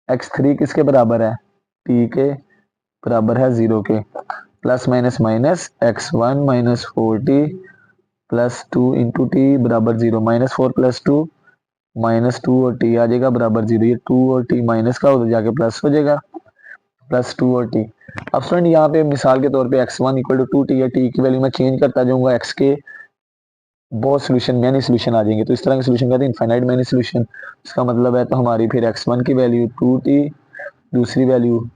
x3 किसके बराबर है, t के बराबर है 0 के, plus minus minus x1 minus 4t plus 2 into T बराबर 0, माइनस 4 प्लस 2 माइनस 2 और t आ जाएगा बराबर 0, ये 2 और t माइनस का उधर जाके प्लस हो जाएगा, प्लस 2 और t। अब स्टूडेंट यहाँ पे मिसाल के तौर पे x1 इक्वल टू 2t है, t की वैल्यू मैं चेंज करता जाऊंगा, x के बहुत सोल्यूशन मैनी सोल्यूशन आ जाएंगे, तो इस तरह के सोल्यूशन कहते हैं इनफाइनाइट मैनी सोल्यूशन। इसका मतलब है तो हमारी फिर x1 की वैल्यू 2t, दूसरी वैल्यू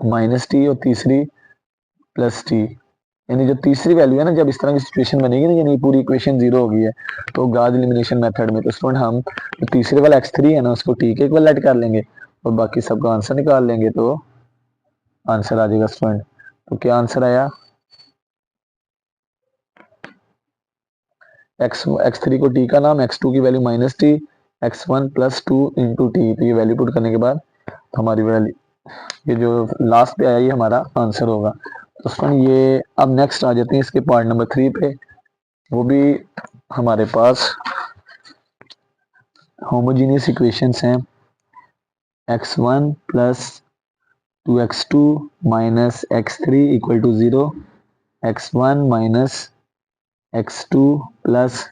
माइनस टी और तीसरी प्लस टी, यानी जो तीसरी वैल्यू है ना, जब इस तरह की सिचुएशन बनेगी ना, यानी पूरी इक्वेशन जीरो हो गई है, तो गाउस एलिमिनेशन मेथड में तो स्टूडेंट हम जो तीसरे वाला x3 है ना उसको t के इक्वल ऐड कर लेंगे और बाकी सबका आंसर निकाल लेंगे, तो आंसर आ जाएगा स्टूडेंट। तो क्या आंसर आया, x3 को t का नाम, x2 की value minus T, x1 plus 2 into T, तो ये वैल्यू पुट करने के बाद तो हमारी वैल्यू ये जो लास्ट पे आया ये हमारा आंसर होगा। तो स्टूडेंट ये अब नेक्स्ट आ जाते हैं इसके पार्ट नंबर 3 पे, वो भी हमारे पास होमोजीनियस इक्वेशंस हैं, x1 plus 2x2 minus x3 equal to 0, x1 minus x2 plus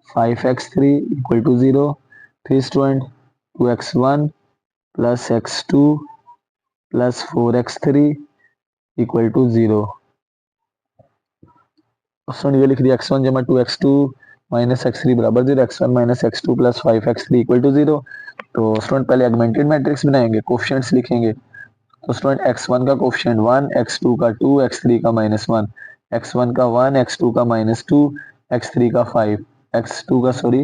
5x3 equal to 0, फिर student 2x1 plus x2 plus 4x3 equal to 0। Student ये लिख दिया x1 जमा 2x2 माइनस x3 बराबर 0, x1 minus x2 plus 5x3 equal to 0। तो student पहले augmented matrix बनाएंगे, coefficients लिखेंगे। तो स्टूडेंट x1 का कोफिशिएंट 1, x2 का 2, x3 का -1, x1 का 1, x2 का -2, x3 का 5, x2 का सॉरी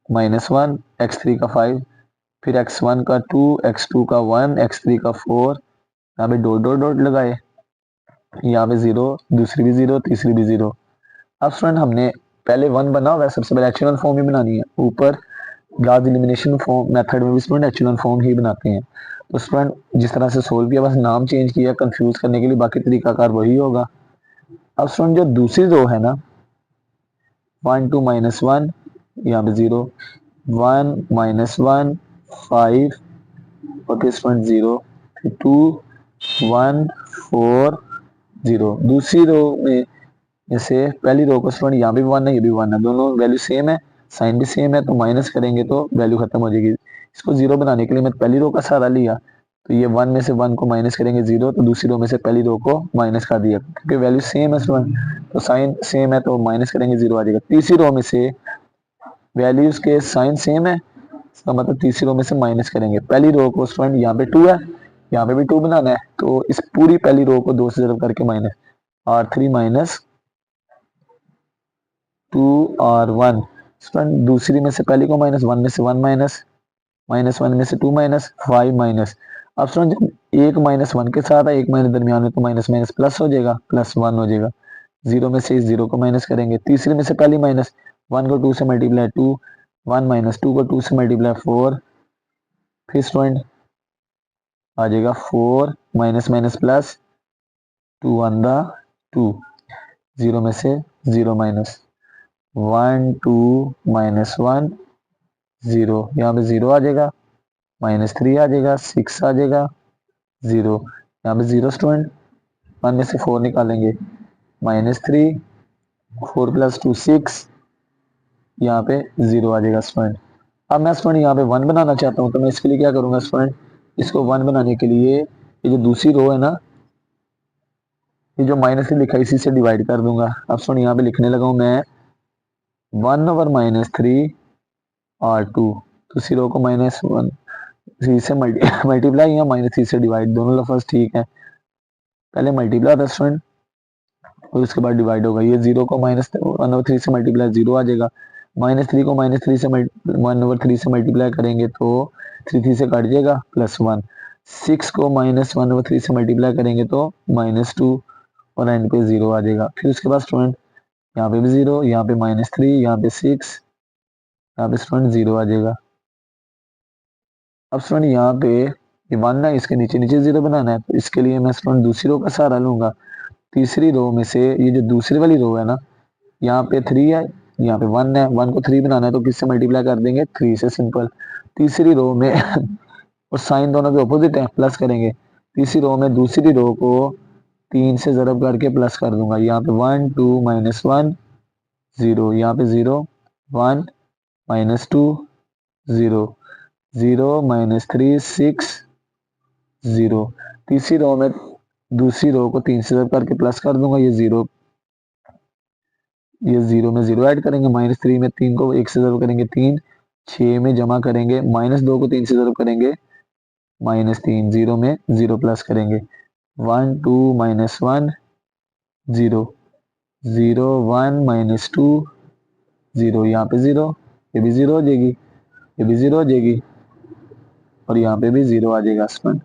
-1, x3 का 5, फिर x1 का 2, x2 का 1, x3 का 4, यहाँ पे डॉट डॉट डॉट लगाए, यहाँ पे 0, दूसरी भी 0, तीसरी भी 0। अब स्टूडेंट हमने पहले 1 बना हुआ है, सबसे पहले एचेलॉन फॉर्म ही बनानी है, ऊपर गाउस एलिमिनेशन फॉर्म मेथड में भी स्टूडेंट एचेलॉन फॉर्म ही बनाते हैं। तो स्टूडेंट जिस तरह से सोल्व किया, बस नाम चेंज किया कंफ्यूज करने के लिए, बाकी तरीकाकार वही होगा। अब स्टूडेंट जो दूसरी रो है ना 1 2 -1, यहाँ पे 0, 1 -1 5 और फिर स्टूडेंट 0, फिर 2 1 4 0। दूसरी रो में जैसे पहली रो को स्टूडेंट यहाँ भी 1 है, ये भी 1 है, दोनों वैल्यू सेम है, साइन भी सेम है, तो माइनस करेंगे तो वैल्यू खत्म हो जाएगी। इसको 0 बनाने के लिए मैं पहली रो का सहारा लिया, तो ये 1 में से 1 को माइनस करेंगे 0, तो दूसरी रो में से पहली रो को माइनस कर दिया, क्योंकि वैल्यू सेम है स्टूडेंट, तो साइन सेम है तो माइनस करेंगे 0 आ जाएगा। तीसरी रो में से वैल्यूज के साइन सेम है, इसका मतलब तीसरी रो में से माइनस करेंगे। पहली रो को स्टूडेंट यहाँ पे 2 है, यहाँ पे भी 2 बनाना है, तो इस पूरी पहली रो को 2 से जरूर करके minus r3 minus 2r1। Student दूसरी में से पहली को माइनस, 1 में से 1 माइनस, -1 में से 2 माइनस, 5 माइनस। अब स्टूडेंट जब एक -1 के साथ है, एक माइनस दरमियान में, तो माइनस माइनस प्लस हो जाएगा, +1 हो जाएगा। 0 में से इस 0 को माइनस करेंगे। तीसरे में से पहली माइनस, 1 को 2 से मल्टीप्लाई 2, 1 माइनस 2 को 2 से मल्टीप्लाई 4, फिर स्टूडेंट आ जाएगा 4 माइनस माइनस प्लस 2 1 दा 2, 0 में से 0 माइनस, 1 2 -1 0, यहाँ पे 0 आ जाएगा, -3 आ जाएगा, 6 आ जाएगा, 0, यहाँ पे 0 स्टूडेंट, 1 में से 4 निकालेंगे, -3, 4 प्लस 2 6, यहाँ पे 0 आ जाएगा स्टूडेंट। अब मैं स्टूडेंट यहाँ पे 1 बनाना चाहता हूँ, तो मैं इसके लिए क्या करूँगा स्टूडेंट, इसको 1 बनाने के लिए ये जो दूसरी रो है ना, ये जो माइनस से लिखा है इसी से डिवाइड कर दूंगा। अब स्टूडेंट यहाँ पे लिखने लगा हूँ मैं 1/-3 R2, दूसरी रो को -1 3 से मल्टीप्लाई या -3 से डिवाइड, दोनों लफ्ज ठीक है। पहले मल्टीप्लाई होता है स्टूडेंट और उसके बाद डिवाइड होगा। ये 0 को -1/3 से मल्टीप्लाई 0 आ जाएगा। -3 को -3 से 1/3 से मल्टीप्लाई करेंगे तो 3 से कट जाएगा +1। 6 को -1/3 से मल्टीप्लाई करेंगे तो -2 और एंड पे 0 आ जाएगा। फिर उसके बाद स्टूडेंट यहाँ पे भी 0, यहाँ पे -3, यहाँ पे 6, यहाँ पे स्टूडेंट 0 आ जाएगा। अब स्टूडेंट यहाँ पे ये 1 है, इसके नीचे नीचे 0 बनाना है, तो इसके लिए मैं स्टूडेंट दूसरी रो का सहारा लूंगा। तीसरी रो में से ये जो दूसरी वाली रो है ना, यहाँ पे 3 है, यहाँ पे 1 है, 1 को 3 बनाना है तो किससे मल्टीप्लाई कर देंगे, 3 से, सिंपल। तीसरी रो में और साइन दोनों के ऑपोजिट है, प्लस करेंगे। तीसरी रो में दूसरी रो को 3 से ज़रब करके प्लस कर दूंगा। यहाँ पे 1 2 -1 0, यहाँ पे 0 1 -2 0 0 -3 6 0। तीसरी रो में दूसरी रो को 3 से ज़रब करके प्लस कर दूंगा। ये 0 में 0 ऐड करेंगे, -3 में 3 को 1 से ज़रब करेंगे 3, 6 में जमा करेंगे, -2 को 3 से ज़रब करेंगे -3, 0 में 0 प्लस करेंगे। 1 2 -1 0 0 1 -2 0, यहाँ पे 0, ये भी 0 हो जाएगी, ये भी 0 हो जाएगी और यहाँ पे भी 0 आ जाएगा स्टूडेंट।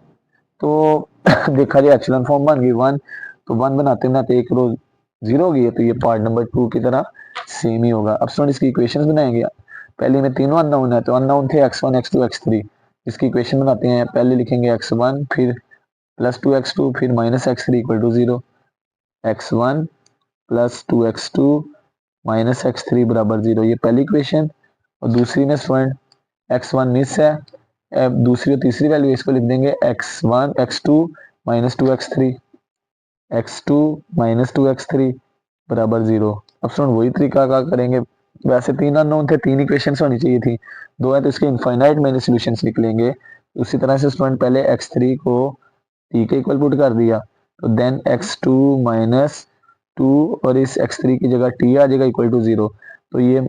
तो देखा जाए एक्चुअल फॉर्म बन गई 1, तो 1 बनाते बनाते एक रो 0 हो गई है, तो ये पार्ट नंबर 2 की तरह सेम ही होगा। अब स्टूडेंट इसकी इक्वेशंस बनाएंगे। पहले में तीनों अननोन है, तो अननोन थे x1 x2 x3। इसकी इक्वेशन बनाते हैं। पहले लिखेंगे x1 फिर +2 x2 फिर -x3 = 0। x1 +2 x2 -x3 = 0, ये पहली इक्वेशन। और दूसरी में स्टूडेंट x1 मिस है, अब दूसरी और तीसरी वैल्यू इसको लिख देंगे x1 x2 -2 x3 x2 -2 x3 = 0। अब स्टूडेंट वही तरीका का करेंगे। वैसे 3 अननोन थे, 3 इक्वेशंस होनी चाहिए थी, 2 है तो इसके इनफाइनाइट मैंने सॉल्यूशंस निकलेंगे। उसी तरह से स्टूडेंट पहले x3 को t के इक्वल पुट कर दिया, तो देन x2 -2 और इस x3 की जगह t आ जाएगा =0। तो ये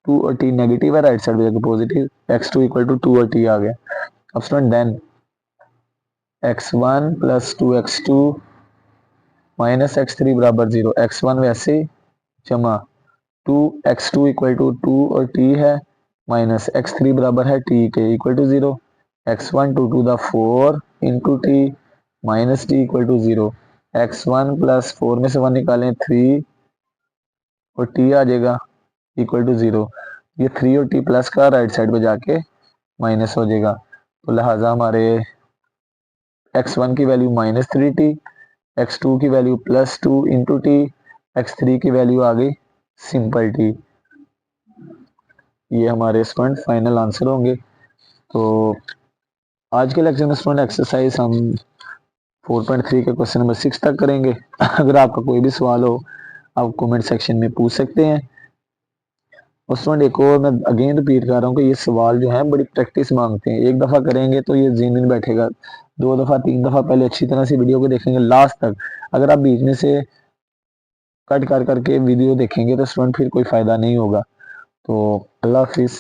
2 और t नेगेटिव है, राइट साइड पे जाकर पॉजिटिव, x2 = 2 और t आ गया। अब student then x1 +2 x2 -x3 = 0, x1 वैसे जमा 2 x2 = 2 और t है, माइनस x3 बराबर है t के =0, x1 2 to the 4 into t minus t =0, x1 + 4 में से 1 निकालें 3 और t आ जाएगा =0। ये 3 और t प्लस का राइट साइड पे जाके माइनस हो जाएगा, तो लिहाजा हमारे x1 की वैल्यू -3t, x2 की वैल्यू +2 इंटू टी, x3 की वैल्यू आ गई सिंपल टी। ये हमारे स्टूडेंट फाइनल आंसर होंगे। तो आज के लेक्चर में स्टूडेंट एक्सरसाइज हम 4.3 के क्वेश्चन नंबर 6 तक करेंगे। अगर आपका कोई भी सवाल हो आप कमेंट सेक्शन में पूछ सकते हैं। और स्टूडेंट एक और मैं अगेन रिपीट कर रहा हूँ कि ये सवाल जो है बड़ी प्रैक्टिस मांगते हैं। एक दफ़ा करेंगे तो ये ज़हन में बैठेगा, 2 दफ़ा 3 दफ़ा पहले अच्छी तरह से वीडियो को देखेंगे लास्ट तक। अगर आप बीच में से कट कर करके वीडियो देखेंगे तो स्टूडेंट फिर कोई फ़ायदा नहीं होगा। तो अल्लाह हाफिज़।